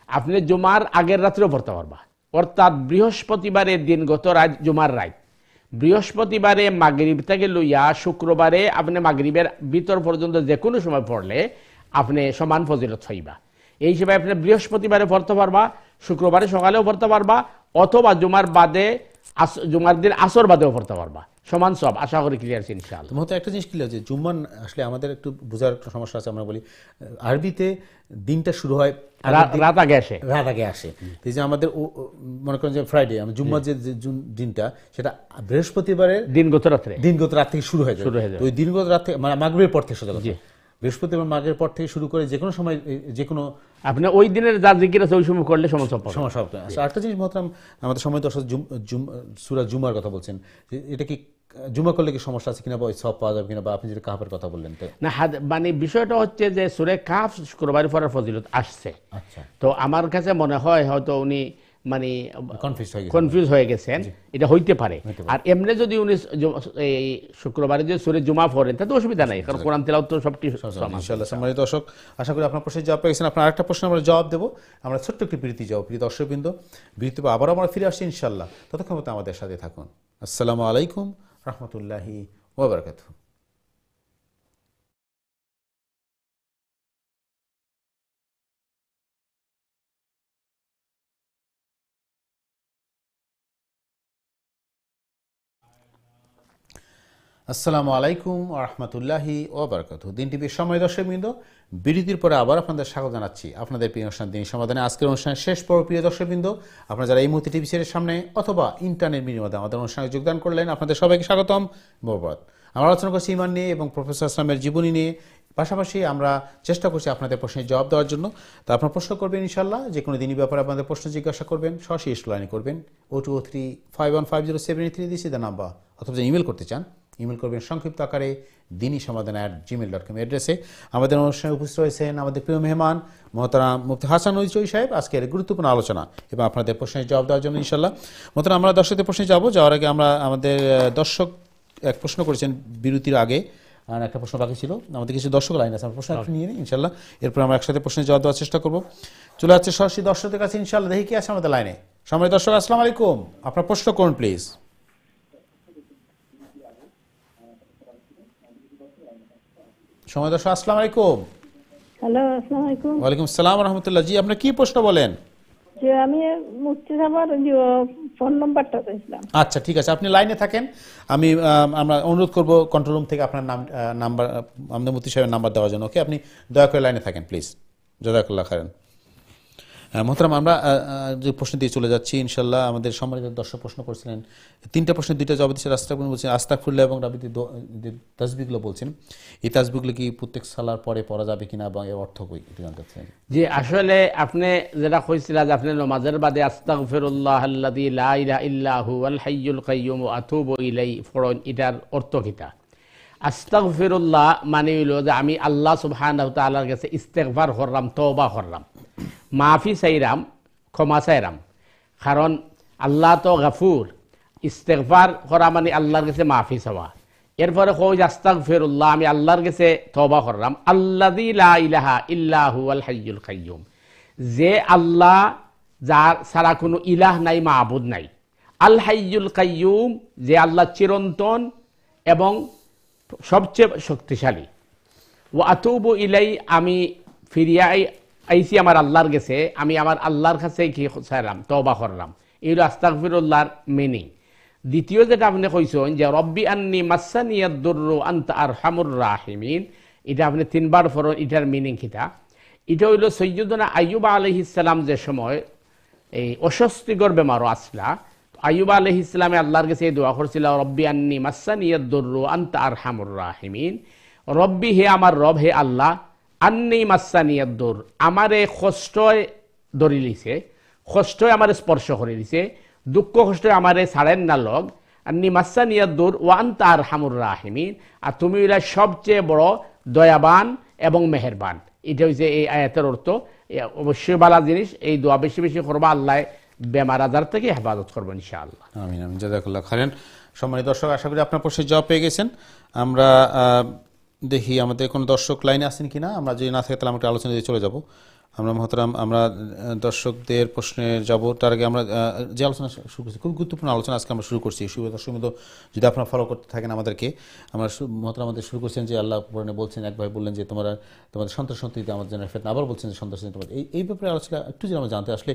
আপনি জুমার আগের রাত্রেও পড়তে পারবা। অর্থাৎ বৃহস্পতিবারের দিন গত রাত জুমার রাত, বৃহস্পতিবারে মাগরিব থেকে লইয়া শুক্রবারে আপনি মাগরিবের ভিতর পর্যন্ত যে কোনো সময় পড়লে আপনি সমান ফজিলত পাইবা। এই হিসেবে আপনি বৃহস্পতিবারে পড়তে পারবা, শুক্রবারে সকালেও পড়তে পারবা, অথবা জুমার বাদে জুমার দিন আসর বাদেও পড়তে পারবা, সমান সব। আশা করি ক্লিয়ার আছে ইনশাআল্লাহ। মহতো একটা জিনিস ক্লিয়ার যে জুম্মান আসলে আমাদের একটু বোঝার একটা সমস্যা আছে। আমরা বলি আরবিতে দিনটা শুরু হয় রাত আগে আসে, এই যে আমাদের মনে করেন যে ফ্রাইডে জুম্মার যে দিনটা, সেটা বৃহস্পতিবারের দিনগত রাত থেকে শুরু হয়ে যায়। ওই দিনগত রাত থেকে মানে মাগরিবের পর থেকে সোজা কথা, বৃহস্পতিবার মাগরিবের পর থেকে শুরু করে যে কোনো সময় যে কোনো আপনি ওই দিনের যা জিকির আছে ওই সময় করলে সমস্যা। আরেকটা জিনিস মহতরাম, আমাদের সময় দর্শক সূরা জুমার কথা বলছেন, এটা কি জুমা করলে কি সমস্যা আছে কিনা, বা সব পাওয়া যাবে কিনা, বা আপনি যেটা কাহাফের কথা বললেন না, মানে বিষয়টা হচ্ছে যে সূরা কাহাফ শুক্রবার পড়ার ফজিলত আসছে। আচ্ছা, তো আমার কাছে মনে হয় হয়তো উনি মানে কনফিউজ হয়ে গেছেন, এটা হইতে পারে। আর এমনি যদি উনি এই শুক্রবারে যদি সূরা জুমা পড়েন তাতে অসুবিধা নাই, কারণ কোরআন তেলাওয়াত তো সব কিছু ইনশাআল্লাহ। সম্মানিত দর্শক, আশা করি আপনার প্রশ্নের জবাব পেয়েছেন। আপনার আরেকটা প্রশ্ন আমরা জবাব দেবো, আমরা ছোট্ট একটি বিরতি যাবো। প্রিয় দর্শকবৃন্দ, বিরতি আবারও আমরা ফিরে আসছি ইনশাআল্লাহ, ততক্ষণ মতো আমাদের সাথে থাকুন। আসসালামু আলাইকুম রহমতুল্লাহি ওয়া বারাকাতুহু। আসসালামু আলাইকুম রহমতুল্লাহি ওয়া বারাকাতুহু। দিন টিভির সময় দর্শকবৃন্দ, বিরতির পরে আবার আপনাদের স্বাগত জানাচ্ছি আপনাদের প্রিয় অনুষ্ঠান দিনী সমাধানে। আজকের অনুষ্ঠানের শেষ পর্ব। প্রিয় দর্শকবৃন্দ, আপনারা যারা এই মুহূর্তে টিভি সেটের সামনে অথবা ইন্টারনেট মিডিয়ার মধ্যে আমাদের অনুষ্ঠানে যোগদান করলেন, আপনাদের সবাইকে স্বাগতম, মোবারক। আমরা আলোচনা করছি ঈমান নিয়ে এবং প্রফেসর ইসলামের জীবনী নিয়ে, পাশাপাশি আমরা চেষ্টা করছি আপনাদের প্রশ্নের জবাব দেওয়ার জন্য। তো আপনারা প্রশ্ন করবেন ইনশাআল্লাহ, যে কোনো দিনই ব্যাপারে আপনাদের প্রশ্ন জিজ্ঞাসা করবেন, সরাসরি লাইনে করবেন 0203515073 দিচ্ছি দ্য নাম্বার, অথবা যে ইমেল করতে চান ইমেল করবেন সংক্ষিপ্ত আকারে dini-samadan@gmail.com অ্যাড্রেসে। আমাদের অনুষ্ঠানে উপস্থিত রয়েছেন আমাদের প্রিয় মেহমান মোহতারাম মুফতি হাসান চৌধুরী সাহেব, আজকের গুরুত্বপূর্ণ আলোচনা এবং আপনাদের প্রশ্নের জবাব দেওয়ার জন্য ইনশাআল্লাহ। মোহতারাম, আমরা দর্শকদের প্রশ্নে যাওয়ার আগে আমরা আমাদের দর্শক এক প্রশ্ন করেছেন বিরতির আগে, আর একটা প্রশ্ন বাকি ছিল। আমাদের কিছু দর্শক লাইন আছে, আমরা প্রশ্ন একটু নিয়ে নিই ইনশাআল্লাহ, এরপর আমরা একসাথে প্রশ্নের জবাব দেওয়ার চেষ্টা করবো। চলে যাচ্ছে সরাসরি দর্শকদের কাছে ইনশাআল্লাহ। দেখি কি আছে আমাদের লাইনে। সম্মানিত দর্শক, আসসালামু আলাইকুম, আপনার প্রশ্ন করুন প্লিজ। সময় দর্শক, আসসালামু আলাইকুম। হ্যালো, আসসালামু আলাইকুম। ওয়ালাইকুম আসসালাম রহমতুল্লাহ। জি, আপনার কি প্রশ্ন বলেন? যে আমি মুফতি সাহেবের ফোন নাম্বারটা চাইছিলাম। আচ্ছা, ঠিক আছে, আপনি লাইনে থাকেন। আমরা অনুরোধ করব কন্ট্রোল রুম থেকে আপনার নাম্বার আমাদের মুফতি সাহেবের নাম্বার দেওয়ার জন্য। ওকে, আপনি দয়া করে লাইনে থাকেন প্লিজ, জাযাকাল্লাহ খাইরান। মোহতারাম, আমরা যে প্রশ্ন দিয়ে চলে যাচ্ছি ইনশাআল্লাহ। আমাদের সম্মানিত দর্শক প্রশ্ন করছিলেন, 3টা প্রশ্নের 2টা জবাব দিচ্ছে। রাস্তাগুলো বলছেন আস্তাগফিরুল্লাহ এবং রাবিতে তাসবিহগুলো বলছেন, এই তাসবিহগুলো কি প্রত্যেক সালার পরে পড়া যাবে কিনা এবং এর অর্থ কই, এটা জানতে চাচ্ছেন। জি, আসলে আপনি যেটা কইছিলেন যে আপনি নামাজের বাদে আস্তাগফিরুল্লাহ আল্লাযী লা ইলাহা ইল্লা হুয়াল হাইয়ুল কাইয়্যুম ওয়া আতুবু ইলাইহি পড়েন, এটার অর্থ কিটা? আস্তাগফিরুল্লাহ মানে হইল যে আমি আল্লাহ সুবহানাহু ওয়া তাআলার কাছে ইস্তেগফার করলাম, তওবা করলাম, মাফি চাইরাম, ক্ষমা চাইরাম। কারণ আল্লাহ তো গাফুর, ইস্তেগফার করা মানে আল্লাহর কাছে মাফি চাওয়া। এরপরে কই আস্তাগফিরুল্লাহ, আমি আল্লাহর কাছে তওবা করলাম, আল্লাযী লা ইলাহা ইল্লা হুয়াল হাইয়ুল কাইয়্যুম, যে আল্লাহ যার ছাড়া কোনো ইলাহ নাই, মাবুদ নাই। আল হাইয়ুল কাইয়্যুম, যে আল্লাহ চিরন্তন এবং সবচেয়ে শক্তিশালী। ওয়া আতুবু ইলাই, আমি ফিরিয়া আইছি আমার আল্লাহর কাছে, আমি আমার আল্লাহর কাছে কি চাইলাম, তওবা করলাম। এই হলো আস্তাগফিরুল্লাহর মিনিং। দ্বিতীয় যেটা আপনি কইছেন যে রব্বি আন্নি মাসানিয়াদ দুররু আনতা আরহামুর রাহিমিন, এটা আপনি তিনবার পড়ুন। এটার মিনিং কিটা? এটা হইল সৈয়দনা আইয়ুব আলাইহিস সালাম যে সময় এই অস্বস্তিকর বেমারও আসলা, আইয়ুব আলাইহিস সালামে আল্লাহর কাছে এই দোয়া করছিল, রব্বি আন্নি মাসানিয়াদ দুররু আনতা আরহামুর রাহিমিন, রব্বি হে আমার রব, হে আল্লাহ, আন্নি মাসানিয়াদ দুর, আমারে কষ্টয় ধরি লিছে, কষ্টয় আমারে স্পর্শ করে দিছে, দুঃখ কষ্ট আমারে ছাড়েন না লগ, আন্নি মাসানিয়াদ দুর ওয়া আনতা আরহামুর রাহিমিন, আর তুমি হইলা সবচেয়ে বড় দয়াবান এবং মেহেরবান। এটা হচ্ছে এই আয়াতের অর্থ। অবশ্যই ভালো জিনিস, এই দোয়া বেশি বেশি করবা, আল্লাহ বেমার আজার থেকে হেফাজত করবেন ইনশাআল্লাহ। আমিন আমিন, জাযাকাল্লাহ খাইরান। সম্মানিত দর্শক, আশা করি আপনার প্রশ্নের জবাব পেয়ে গেছেন। আমরা দেখি আমাদের কোনো দর্শক লাইনে আছেন কিনা। আমরা যদি না থাকে তাহলে আমরা আলোচনা দিয়ে চলে যাব। আমরা মহতারাম, আমরা দর্শকদের প্রশ্নে যাব, তার আগে আমরা যে আলোচনা শুরু করছি, খুব গুরুত্বপূর্ণ আলোচনা আজকে আমরা শুরু করছি। দর্শক যদি আপনারা ফলো করতে থাকেন আমাদেরকে, আমরা মহতারাম আমাদের শুরু করছেন যে আল্লাহ কোরআনে বলছেন, এক ভাই বললেন যে তোমাদের সন্তান সন্ততিতে আমাদের জন্য ফিতনা, আবার বলছেন যে সন্তান সন্ততি তোমাদের, এই ব্যাপারে আলোচনা একটু যদি আমরা জানতে, আসলে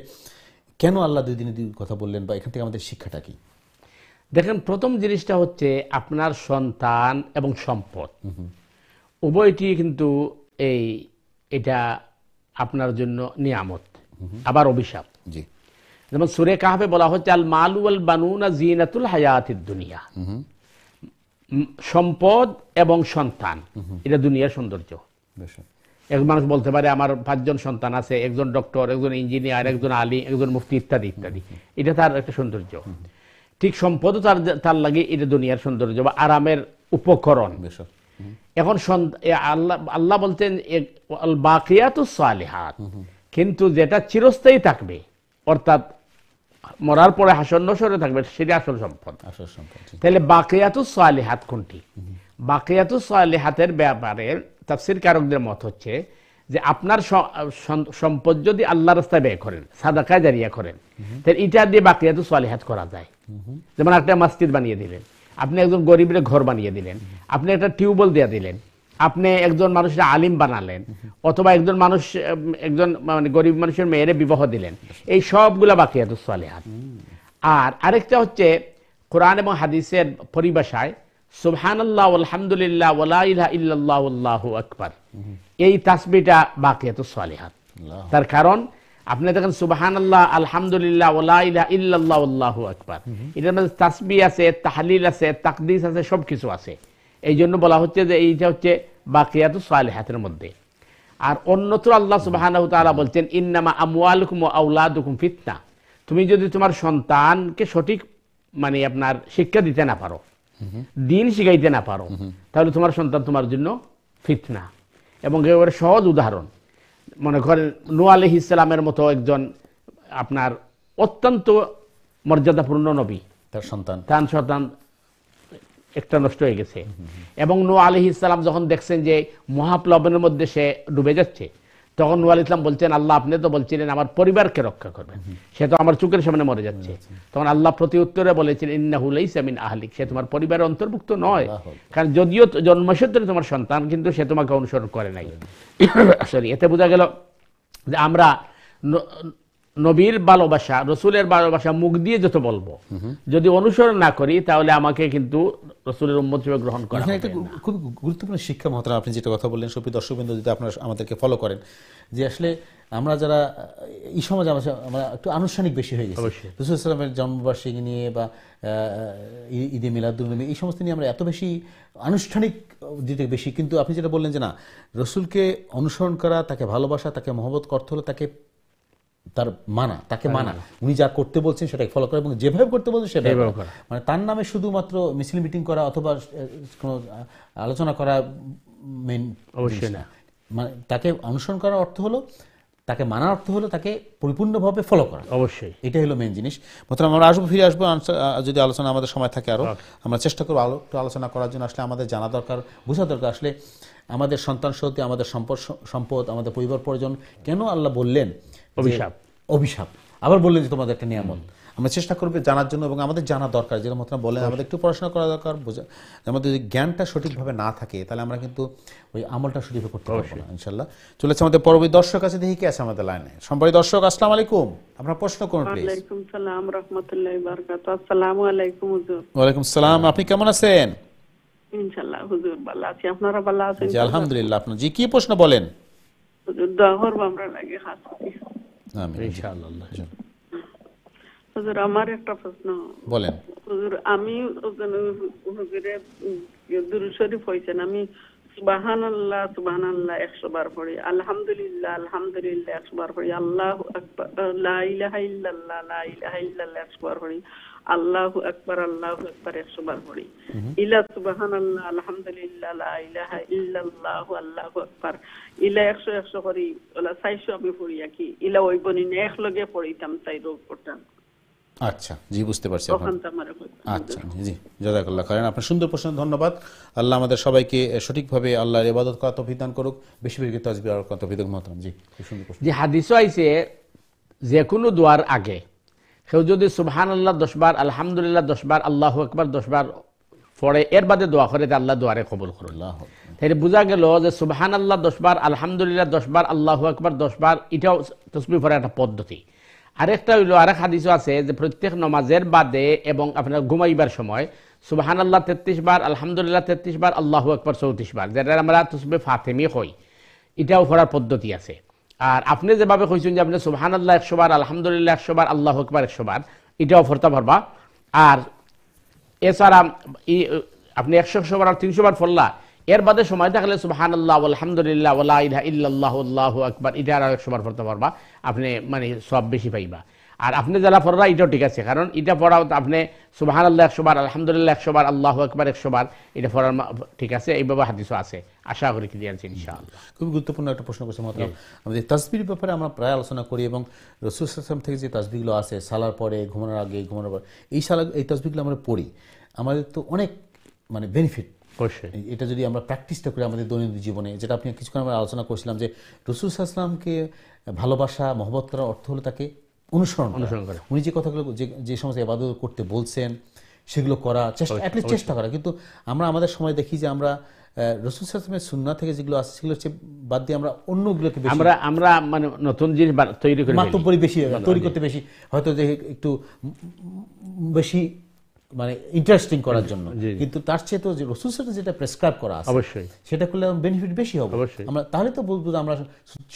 কেন আল্লাহ দুই দিনে দুই কথা বললেন, বা এখান থেকে আমাদের শিক্ষাটা কি? দেখেন, প্রথম জিনিসটা হচ্ছে আপনার সন্তান এবং সম্পদ উভয়টি কিন্তু এটা আপনার জন্য নিয়ামত, আবার অভিশাপ। জি, যেমন সূরা কাহফে বলা হচ্ছে, আল মালু ওয়াল বানুনা জিনাতুল হায়াতিদ দুনিয়া, সম্পদ এবং সন্তান এটা দুনিয়ার সৌন্দর্য। এক মানুষ বলতে পারে আমার 5 জন সন্তান আছে, একজন ডক্টর, একজন ইঞ্জিনিয়ার, একজন আলী, একজন মুফতি ইত্যাদি ইত্যাদি, এটা তার একটা সৌন্দর্য। ঠিক সম্পদও তার লাগে এটা দুনিয়ার সৌন্দর্য বা আরামের উপকরণ। এখন আল্লাহ বলতেন বাকিয়াতুস সালিহাত, কিন্তু যেটা চিরস্থায়ী থাকবে, অর্থাৎ মরার পরে হাসর নসরে থাকবে, সেটা আসল সম্পদ। তাহলে বাকিয়াতুস সালিহাত কোনটি? বাকিয়াতুস সালিহাতের ব্যাপারে তাফসীর কারকদের মত হচ্ছে যে আপনার সম্পদ যদি আল্লাহর রাস্তায় ব্যয় করেন, সাদাকা জারিয়া করেন, তাহলে এটা দিয়ে বাকিয়াতুস সালিহাত করা যায়। যেমন একটা মসজিদ বানিয়ে দিলেন, আপনি একজন গরিবের ঘর বানিয়ে দিলেন, আপনি একটা টিউবওয়েল দিয়ে দিলেন, আপনি একজন মানুষের আলিম বানালেন, অথবা একজন মানে গরিব মানুষের মেয়েরে বিবাহ দিলেন, এই সবগুলা বাকিয়াতুস সালিহাত। আর আরেকটা হচ্ছে কোরআন এবং হাদিসের পরিভাষায় সুবহানাল্লাহ আলহামদুলিল্লাহ ওয়ালা ইলাহা ইল্লাল্লাহু আল্লাহু আকবার, এই তাসবিহটা বাকিয়াতুস সালিহাত। তার কারণ আপনি দেখেন সুবহানাল্লাহ আলহামদুলিল্লাহ ওয়ালা ইলাহা ইল্লাল্লাহু আল্লাহু আকবার, এটার মধ্যে তাসবিহ আছে, তাহলিল আছে, তাকদিস আছে, সবকিছু আছে। এই জন্য বলা হচ্ছে যে এইটা হচ্ছে বাকিয়াতুস সালিহাতের মধ্যে। আর অন্যত্র আল্লাহ সুবহানাহু ওয়া তাআলা বলছেন, ইন্নামা আমওয়ালুকুম ওয়া আওলাদুকুম ফিতনা, তুমি যদি তোমার সন্তানকে সঠিক মানে আপনার শিক্ষা দিতে না পারো, দিন শিখাইতে না পারো, তাহলে তোমার সন্তান তোমার জন্য ফিতনা। এবং এর সহজ উদাহরণ মনে করেন, নূহ আলাইহিস সালামের মতো একজন আপনার অত্যন্ত মর্যাদাপূর্ণ নবী, তার সন্তান একটা নষ্ট হয়ে গেছে, এবং নূহ আলাইহিস সালাম যখন দেখছেন যে মহাপ্লাবনের মধ্যে সে ডুবে যাচ্ছে, তখন নূহ আলাইহিস সালাম বলছেন, আল্লাহ আপনি তো বলছিলেন আমার পরিবারকে রক্ষা করবেন, সে তো আমার চোখের সামনে মরে যাচ্ছে। তখন আল্লাহ প্রতি উত্তরে বলেছেন, ইন্নাহু লাইসা মিন আহলিক, সে তোমার পরিবারের অন্তর্ভুক্ত নয়, কারণ যদিও জন্মসূত্রে তোমার সন্তান, কিন্তু সে তোমাকে অনুসরণ করে নাই। সরি, এতে বোঝা গেল যে আমরা নবীর ভালোবাসা, রসুলের ভালোবাসা মুখ দিয়ে যত বলবো, যদি অনুসরণ না করি, তাহলে আমাকে কিন্তু রসুলের উম্মত হিসেবে গ্রহণ করা হবে না। খুব গুরুত্বপূর্ণ শিক্ষা মহতারাম, আপনি যেটা কথা বললেন, সুপ্রিয় দর্শকবৃন্দ, যদি আপনারা আমাদেরকে ফলো করেন, যে আসলে আমরা যারা এই সমাজে আমরা একটু আনুষ্ঠানিক বেশি হয়ে গেছি, রাসূল সাল্লাল্লাহু আলাইহি জন্মবার্ষিকী নিয়ে বা ঈদে মিলাদুন্নবী, এই সমস্ত নিয়ে আমরা এত বেশি আনুষ্ঠানিক দিতে বেশি। কিন্তু আপনি যেটা বললেন যে না, রসুলকে অনুসরণ করা, তাকে ভালোবাসা, তাকে মহব্বত করতে হলে তাকে তার মানা, তাকে মানা, উনি যা করতে বলছেন সেটাকে ফলো করা এবং যেভাবে করতে বলছেন সেটাই করা। মানে তার নামে শুধুমাত্র মিছিল মিটিং করা অথবা কোনো আলোচনা করা মেইন অবশ্যই না। মানে তাকে অনুসরণ করার অর্থ হলো, তাকে মানার অর্থ হলো তাকে পরিপূর্ণভাবে ফলো করা, অবশ্যই এটাই হলো মেইন জিনিস। মতলব আমরা ফিরে আসবো যদি আলোচনা আমাদের সময় থাকে আরো, আমরা চেষ্টা করবো একটু আলোচনা করার জন্য। আসলে আমাদের জানা দরকার, বোঝা দরকার আসলে আমাদের সন্তান সহতে আমাদের সম্পদ আমাদের পরিবার পরিজন কেন আল্লাহ বললেন অভিশাপ, আবার বললেন যে তোমাদের একটা নিয়ামত। আমরা চেষ্টা করবো জানার জন্য এবং আমাদের জানা দরকার, যেটা মতলব বলেন আমাদের একটু পড়াশোনা করা দরকার, আমাদের যদি জ্ঞানটা সঠিকভাবে না থাকে তাহলে আমরা কিন্তু ওই আমলটা সঠিকভাবে করতে পারবো না ইনশাল্লাহ। চলেছে আমাদের পরবর্তী দর্শক আছে, দেখি কে আছে আমাদের লাইনে। সম্মানিত দর্শক আসসালামু আলাইকুম, আপনার প্রশ্ন করুন প্লিজ। ওয়ালাইকুম সালাম রাহমাতুল্লাহি ওয়া বারাকাতুহু। আসসালামু আলাইকুম হুজুর। ওয়ালাইকুম সালাম, আপনি কেমন আছেন? ইনশাআল্লাহ হুজুর ভালো আছি, আপনারা ভালো আছেন? জি আলহামদুলিল্লাহ। আপনি জি কি প্রশ্ন বলেন? হুজুর দোয়া করব আমরা লাগে খাস করি। আমিন ইনশাআল্লাহ। হুজুর আমার একটা প্রশ্ন বলেন। হুজুর আমি হুজুরে দুরূদ শরীফ হইছেন, আমি সুবহানাল্লাহ সুবহানাল্লাহ 100 বার পড়ি, আলহামদুলিল্লাহ আলহামদুলিল্লাহ 100 বার পড়ি, আল্লাহু আকবার লা ইলাহা ইল্লাল্লাহ লা ইলাহা ইল্লাল্লাহ 100 বার পড়ি, আল্লাহু আকবার 100 বার পড়ি, ইলা সুবহানাল্লাহ আলহামদুলিল্লাহ লা ইলাহা ইল্লাল্লাহ আল্লাহু আকবার ইলা 100 করি, ওলা 400 আমি পড়ি কি ইলা ওই বনি না এক লগে পড়িতাম তাই রোগ করতাম। আচ্ছা জি বুঝতে পারছি। আচ্ছা জি জাযাকাল্লাহ খাইরান, আপনার সুন্দর প্রশ্ন, ধন্যবাদ। আল্লাহ আমাদের সবাইকে সঠিকভাবে আল্লাহর ইবাদত করার তৌফিক দান করুক, বেশি বেশি তাসবিহ করার তৌফিক দান করুন। জি খুব সুন্দর প্রশ্ন। যে হাদিসও আইছে যে কোনো দোয়ার আগে কেউ যদি সুবহানাল্লাহ 10 বার, আলহামদুলিল্লাহ 10 বার, আল্লাহু আকবার 10 বার পড়ে এর বাদে দোয়া করে আল্লাহ দোয়ারে কবুল করেন। তাহলে বোঝা গেল যে সুবহানাল্লাহ 10 বার, আলহামদুলিল্লাহ 10 বার, আল্লাহু আকবার 10 বার, এটাও তাসবিহ পড়ার একটা পদ্ধতি। আরেকটা হইলো আরেক হাদিসও আছে যে প্রত্যেক নামাজের বাদে এবং আপনার ঘুমাইবার সময় সুবহানাল্লাহ 33 বার, আলহামদুলিল্লাহ 33 বার, আল্লাহু আকবার 34 বার, যেটা আমরা তাসবিহ ফাতিমি কই, এটাও পড়ার পদ্ধতি আছে। আর আপনি যেভাবে কইছেন যে আপনি সুবহানাল্লাহ 100 বার, আলহামদুলিল্লাহ 100 বার, আল্লাহু আকবার 100 বার, এটাও পড়তে পারবা। আর এছাড়া আপনি 100 বার আর 300 বার পড়লা, এর বাদে সময় থাকলে সুবহানাল্লাহ আলহামদুলিল্লাহ ওয়ালা ইলাহা ইল্লাল্লাহ আল্লাহু আকবার এটা আর 100 বার পড়তে পারবা, আপনি মানে সব বেশি পাইবা। আর আপনি যারা পড়রা এটাও ঠিক আছে, কারণ এটা পড়াও আপনি সুবহানাল্লাহ 100 বার, আলহামদুলিল্লাহ 100 বার, আল্লাহু আকবার 100 বার, এটা পড়ার ঠিক আছে, এইভাবে হাদিসও আছে। আশা করি কি দিয়েছি ইনশাআল্লাহ। খুব গুরুত্বপূর্ণ একটা প্রশ্ন করছে মতলব আমাদের তাসবিহর ব্যাপারে আমরা প্রায় আলোচনা করি এবং রাসূল সাল্লাল্লাহু আলাইহি ওয়াসাল্লাম থেকে যে তাসবিহগুলো আছে সালার পরে, ঘুমানোর আগে, ঘুমানোর পর, এই তাসবিহগুলো আমরা পড়ি, আমাদের তো অনেক মানে বেনিফিট। এটা যদি আমরা প্র্যাকটিসটা করি আমাদের দৈনন্দিন জীবনে, যেটা আপনি কিছুক্ষণ আমরা আলোচনা করছিলাম যে রাসূল সাল্লাল্লাহু আলাইহি ওয়াসাল্লামকে ভালোবাসা মহব্বত করার অর্থ হলো তাকে অনুসরণ করা। উনি যে কথাগুলো যে সমস্ত ইবাদত করতে বলছেন সেগুলো করা, চেষ্টা করা। কিন্তু আমরা আমাদের সময় দেখি যে আমরা রাসূল সাল্লাল্লাহু আলাইহি ওয়াসাল্লামের সুন্নাহ থেকে যেগুলো আছে সেগুলো বাদ দিয়ে আমরা অন্যগুলোকে বেশি আমরা মানে নতুন জিনিস তৈরি করি, মাতব্বরি বেশি তৈরি করতে বেশি, হয়তো যে একটু বেশি মানে ইন্টারেস্টিং করার জন্য। কিন্তু তার চেয়ে তো যে রাসূল সাল্লাল্লাহু যেটা প্রেসক্রাইব করা আছে অবশ্যই সেটা করলে বেনিফিট বেশি হবে। আমরা তাহলে তো বলবো যে আমরা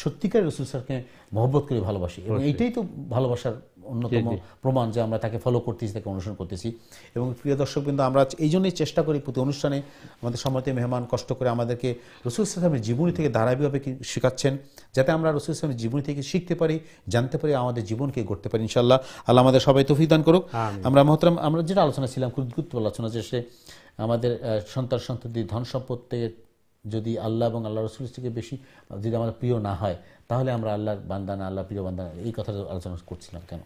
সত্যিকার রাসূল সাল্লাল্লাহকে মহব্বত করে ভালোবাসি, এবং এইটাই তো ভালোবাসার অন্যতম প্রমাণ যে আমরা তাকে ফলো করতেছি, তাকে অনুসরণ করতেছি। এবং প্রিয় দর্শক কিন্তু আমরা এই জন্যই চেষ্টা করি প্রতি অনুষ্ঠানে আমাদের সম্মানিত মেহমান কষ্ট করে আমাদেরকে রাসূল সাল্লাল্লাহু জীবনী থেকে ধারাবাহিকভাবে শেখাচ্ছেন, যাতে আমরা রাসূল সাল্লাল্লাহু জীবনী থেকে শিখতে পারি, জানতে পারি, আমাদের জীবনকে গড়তে পারি ইনশাআল্লাহ। আল্লাহ আমাদের সবাই তৌফিক দান করুক। আমরা মহতরম আমরা যেটা আলোচনা ছিলাম খুব গুরুত্বপূর্ণ আলোচনা, যে সে আমাদের সন্তান সন্ততি ধন সম্পদ থেকে যদি আল্লাহ এবং আল্লাহ রাসূল থেকে বেশি যদি আমাদের প্রিয় না হয়, তাহলে আমরা আল্লাহর বান্দা না, আল্লাহ প্রিয় বান্দা, এই কথাটা আলোচনা করছিলাম। কেন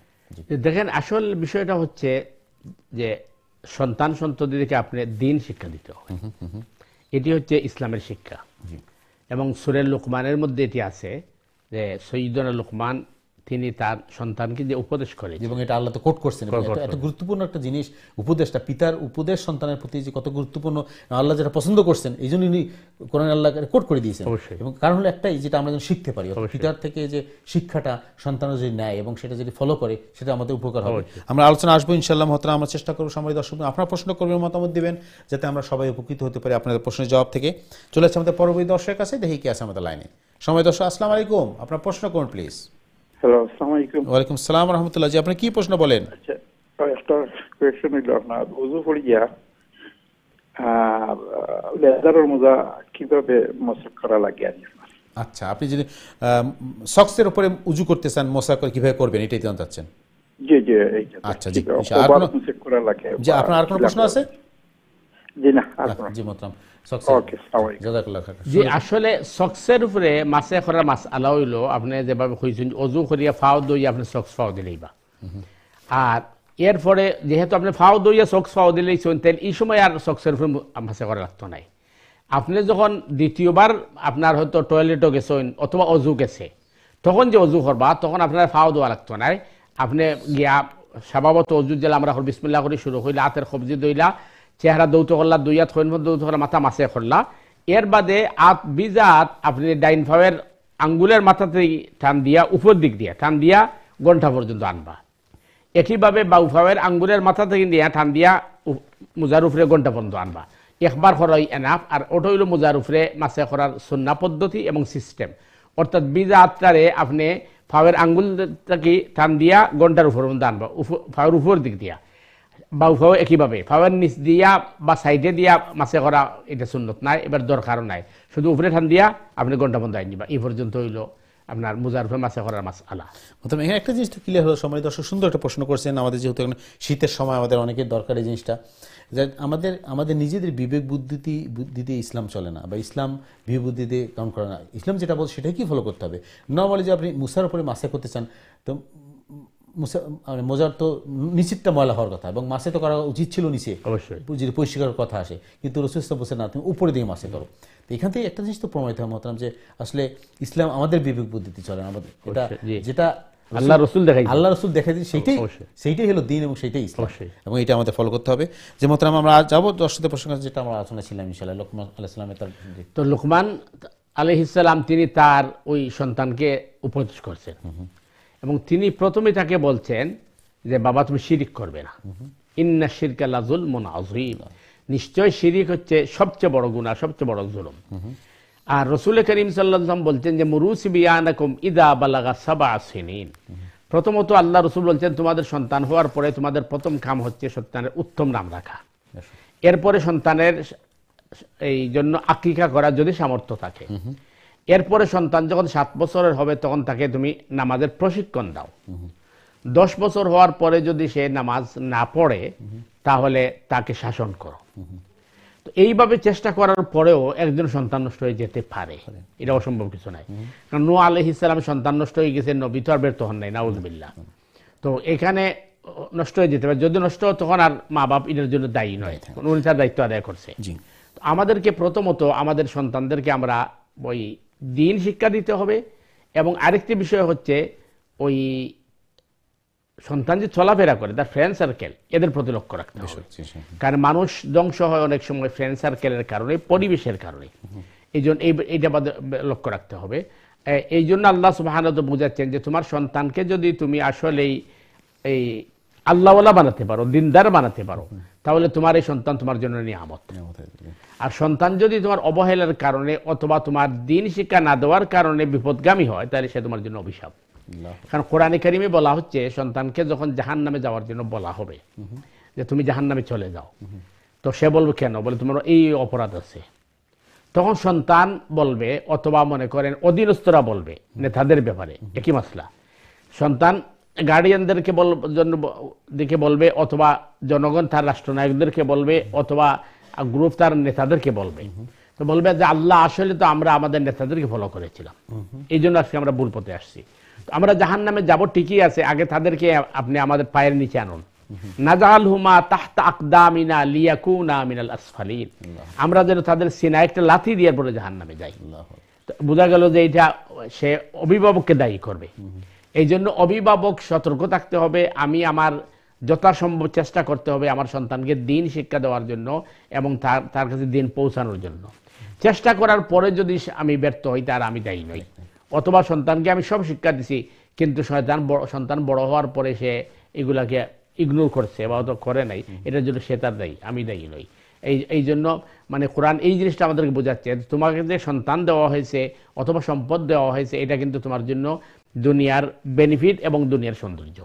দেখেন, আসল বিষয়টা হচ্ছে যে সন্তান সন্ততিকে আপনি দ্বীন শিক্ষা দিতে হবে, এটি হচ্ছে ইসলামের শিক্ষা। এবং সূরা লুকমানের মধ্যে এটি আছে যে সৈয়দনা লুকমান তিনি তার সন্তানকে যে উপদেশ করেন, এবং এটা আল্লাহ তো কোট করছেন, এত গুরুত্বপূর্ণ একটা জিনিস উপদেশটা, পিতার উপদেশ সন্তানের প্রতি যে কত গুরুত্বপূর্ণ, আল্লাহ যেটা পছন্দ করছেন এই জন্য কোরআন আল্লাহ কোট করে দিয়েছেন। এবং কারণ হলো একটাই, যেটা আমরা যেন শিখতে পারি, পিতার থেকে যে শিক্ষাটা সন্তানের যদি নেয় এবং সেটা যদি ফলো করে সেটা আমাদের উপকার হবে। আমরা আলোচনা আসবো ইনশাআল্লাহ মহতরাম। আমরা চেষ্টা করবো সম্মানিত দর্শক আপনারা প্রশ্ন করবেন, মতামত দিবেন, যাতে আমরা সবাই উপকৃত হতে পারি আপনাদের প্রশ্নের জবাব থেকে। চলে আসছে আমাদের পরবর্তী দর্শকের কাছে, দেখি কি আছে আমাদের লাইনে। সম্মানিত দর্শক আসসালামু আলাইকুম, আপনার প্রশ্ন করুন প্লিজ। হ্যালো, আসসালামু আলাইকুম। ওয়ালাইকুম আসসালাম ওয়া রাহমাতুল্লাহ। জি আপনি কি প্রশ্ন বলেন? আচ্ছা, একটা কোয়েশ্চন হইল, আপনার ওযু পড়িয়া লেদারের মোজা কিভাবে মসক করা লাগে? আচ্ছা, আপনি যদি সক্সের উপরে উজু করতে চান, মোসা করে কিভাবে করবেন এটাই জানতে চাচ্ছেন? জি জি, এইটা আচ্ছা, জি। আর কোনো চেক করা লাগে? জি, আপনার আর কোনো প্রশ্ন আছে? জি না, আর কোনো। জি মোহতারাম, ওকে, আসসালামু আলাইকুম। জাযাকাল্লাহ খাইর। জি, আসলে সক্সের উপরে মাসে করার মাস আলা হইল আপনি যেভাবে কইছেন অজু করিয়া ফাও দইয়া আপনি সক্স ফাও দিলেইবা। আর এরপরে যেহেতু আপনি ফাও দইয়া সক্স ফাও দিলেইছেন, তাহলে এই সময় আর সক্সের উপরে মাসে করা লাগতো নাই। আপনি যখন দ্বিতীয়বার আপনার হয়তো টয়লেটও গেছেন অথবা অজু গেছে, তখন যে অজু করবা তখন আপনার ফাও দেওয়া লাগতো নাই। আপনি গিয়া স্বভাবত অজু জেলা আমরা বিসমিল্লাহ করে শুরু করিলা, হাতের সবজি দইলা, চেহারা দৌত করলা, দুইয়াত হইন দৌত করলা, মাথা মাসে করলা। এর বাদে আত বিজাত আপনি ডাইন ফাওয়ের আঙ্গুলের মাথাতে টান দিয়া উপর দিক দিয়া টান দিয়া গন্ঠা পর্যন্ত আনবা। একইভাবে বাউ ফাওয়ের আঙ্গুলের মাথা থেকে দিয়া টান দিয়া মুজার উপরে গন্ঠা পর্যন্ত আনবা। একবার করাই এনাফ। আর ওটা হইল মুজার উপরে মাসে করার সুন্নাহ পদ্ধতি এবং সিস্টেম। অর্থাৎ বিজাতটারে আপনি ফাওয়ের আঙ্গুল থেকে টান দিয়া গন্টার উপর পর্যন্ত আনবা, ফাওয়ের উপর দিক দিয়া। বাউ ফাও একইভাবে ফাওয়ের নিচ দিয়া বা সাইডে দিয়া মাসে করা এটা সুন্নত নাই, এবার দরকারও নাই। শুধু উপরে টান দিয়া আপনি ঘন্টা বন্ধ আইন নিবা। এই পর্যন্ত হইল আপনার মুজার উপরে মাসে করার মাস আলা। প্রথমে এখানে একটা জিনিস তো ক্লিয়ার হলো, সময় দর্শক সুন্দর একটা প্রশ্ন করছেন। আমাদের যেহেতু এখন শীতের সময় আমাদের অনেকের দরকার এই জিনিসটা, যে আমাদের নিজেদের বিবেক বুদ্ধিতে ইসলাম চলে না, বা ইসলাম বিবেক বুদ্ধিতে কাউন্ট করে না। ইসলাম যেটা বলছে সেটাই কি ফলো করতে হবে। নর্মালি যে আপনি মুসার উপরে মাসে করতে চান, তো মোজার তো নিচেরটা ময়লা হওয়ার কথা, এবং মাসে তো করা উচিত ছিল নিচে, অবশ্যই যদি পরিষ্কার কথা আসে, কিন্তু রসুল বলছে না তুমি উপরে দিয়ে মাসে করো। তো এখান থেকে একটা জিনিস তো প্রমাণিত হয় মহতারাম, যে আসলে ইসলাম আমাদের বিবেক বুদ্ধিতে চলে না, আমাদের এটা যেটা আল্লাহ রসুল দেখাই সেইটাই হলো দিন, এবং সেইটাই ইসলাম, এবং এটা আমাদের ফলো করতে হবে। যে মহতারাম আমরা যাবো দর্শকদের প্রশ্ন, যেটা আমরা আলোচনা ছিলাম ইনশাআল্লাহ, লোকমান আলাইহিস সালামের। তো লোকমান আলাইহিস সালাম তিনি তার ওই সন্তানকে উপদেশ করছেন, এবং তিনি প্রথমে তাকে বলছেন যে বাবা তুমি শিরিক করবে না, ইন্না শিরকা লাযুলমুন আযীম, নিশ্চয় শিরিক হচ্ছে সবচেয়ে বড় গুনাহ, সবচেয়ে বড় জুলুম। আর রাসূল করিম সাল্লাল্লাহু আলাইহি ওয়াসাল্লাম বলছেন যে মুরুসি বিয়ানাকুম ইযা বালাগা সাবআ সিনিন। প্রথমত আল্লাহ রাসূল বলছেন তোমাদের সন্তান হওয়ার পরে তোমাদের প্রথম কাম হচ্ছে সন্তানের উত্তম নাম রাখা, এরপরে সন্তানের এই জন্য আকিকা করা যদি সামর্থ্য থাকে, এরপরে সন্তান যখন 7 বছরের হবে তখন তাকে তুমি নামাজের প্রশিক্ষণ দাও। 10 বছর হওয়ার পরে যদি সে নামাজ না পড়ে তাহলে তাকে শাসন করো। তো এইভাবে চেষ্টা করার পরেও একজন সন্তান নষ্ট হয়ে যেতে পারে, এটা অসম্ভব কিছু নাই। কারণ নূহ আলাইহিস সালাম সন্তান নষ্ট হয়ে গেছে, নবী তো আর ব্যর্থ হন নাই, নাউযুবিল্লাহ। তো এখানে নষ্ট হয়ে যেতে পারে, যদি নষ্ট হয় তখন আর মা বাপ এটার জন্য দায়ী নয়, উনি তার দায়িত্ব আদায় করছে। আমাদেরকে প্রথমত আমাদের সন্তানদেরকে আমরা ওই দিন শিক্ষা দিতে হবে, এবং আরেকটি বিষয় হচ্ছে ওই সন্তান যে চলাফেরা করে তার ফ্রেন্ড সার্কেল, এদের প্রতি লক্ষ্য রাখতে হবে। কারণ মানুষ ধ্বংস হয় অনেক সময় ফ্রেন্ড সার্কেলের কারণে, পরিবেশের কারণে। এই জন্য এইটা লক্ষ্য রাখতে হবে। এই জন্য আল্লাহ সুবহানাহু ওয়া তাআলা বুঝাচ্ছেন যে তোমার সন্তানকে যদি তুমি আসলেই এই আল্লাহওয়ালা বানাতে পারো, দিনদার বানাতে পারো, তাহলে তোমার এই সন্তান তোমার জন্য নিয়ামত। আর সন্তান যদি তোমার অবহেলার কারণে অথবা তোমার দিন শিক্ষা না দেওয়ার কারণে বিপদগামী হয়, তাহলে সে তোমার জন্য অভিশাপ। কারণ কোরআনে কারিমে বলা হচ্ছে সন্তানকে যখন জাহান্নামে যাওয়ার জন্য বলা হবে যে তুমি জাহান্নামে চলে যাও, তো সে বলবে কেন, বলে তোমার এই অপরাধ আছে। তখন সন্তান বলবে, অথবা মনে করেন অধীনস্থরা বলবে নেতাদের ব্যাপারে, একই মাসলা। সন্তান গার্ডিয়ানদেরকে দিকে বলবে, অথবা জনগণ তার রাষ্ট্রনায়কদেরকে বলবে, অথবা গ্রুপ তার নেতাদেরকে বলবে। তো বলবে যে আল্লাহ আসলে তো আমরা আমাদের নেতাদেরকে ফলো করেছিলাম, এই জন্য আজকে আমরা ভুল পথে আসছি। আমরা জাহান্নামে যাব ঠিকই আছে, আগে তাদেরকে আপনি আমাদের পায়ের নিচে আনুন। নাজালহুমা তাহতা আকদামিনা লিয়াকুনা মিনাল আসফালিন, আমরা যেন তাদের সিনায় একটা লাথি দিয়ে পরে জাহান্নামে যাই। বোঝা গেল যে এটা সে অভিভাবককে দায়ী করবে। এই জন্য অভিভাবক সতর্ক থাকতে হবে। আমি আমার যথাসম্ভব চেষ্টা করতে হবে আমার সন্তানকে দিন শিক্ষা দেওয়ার জন্য, এবং তার কাছে দিন পৌঁছানোর জন্য। চেষ্টা করার পরে যদি আমি ব্যর্থ হই, তার আমি দায়ী নই। অথবা সন্তানকে আমি সব শিক্ষা দিছি, কিন্তু সন্তান বড় হওয়ার পরে সে এগুলাকে ইগনোর করছে বা অত করে নাই, এটার জন্য সে তার দায়ী, আমি দায়ী নই। এই জন্য মানে কোরআন এই জিনিসটা আমাদেরকে বোঝাচ্ছে, তোমাকে যে সন্তান দেওয়া হয়েছে অথবা সম্পদ দেওয়া হয়েছে, এটা কিন্তু তোমার জন্য দুনিয়ার বেনিফিট এবং দুনিয়ার সৌন্দর্য।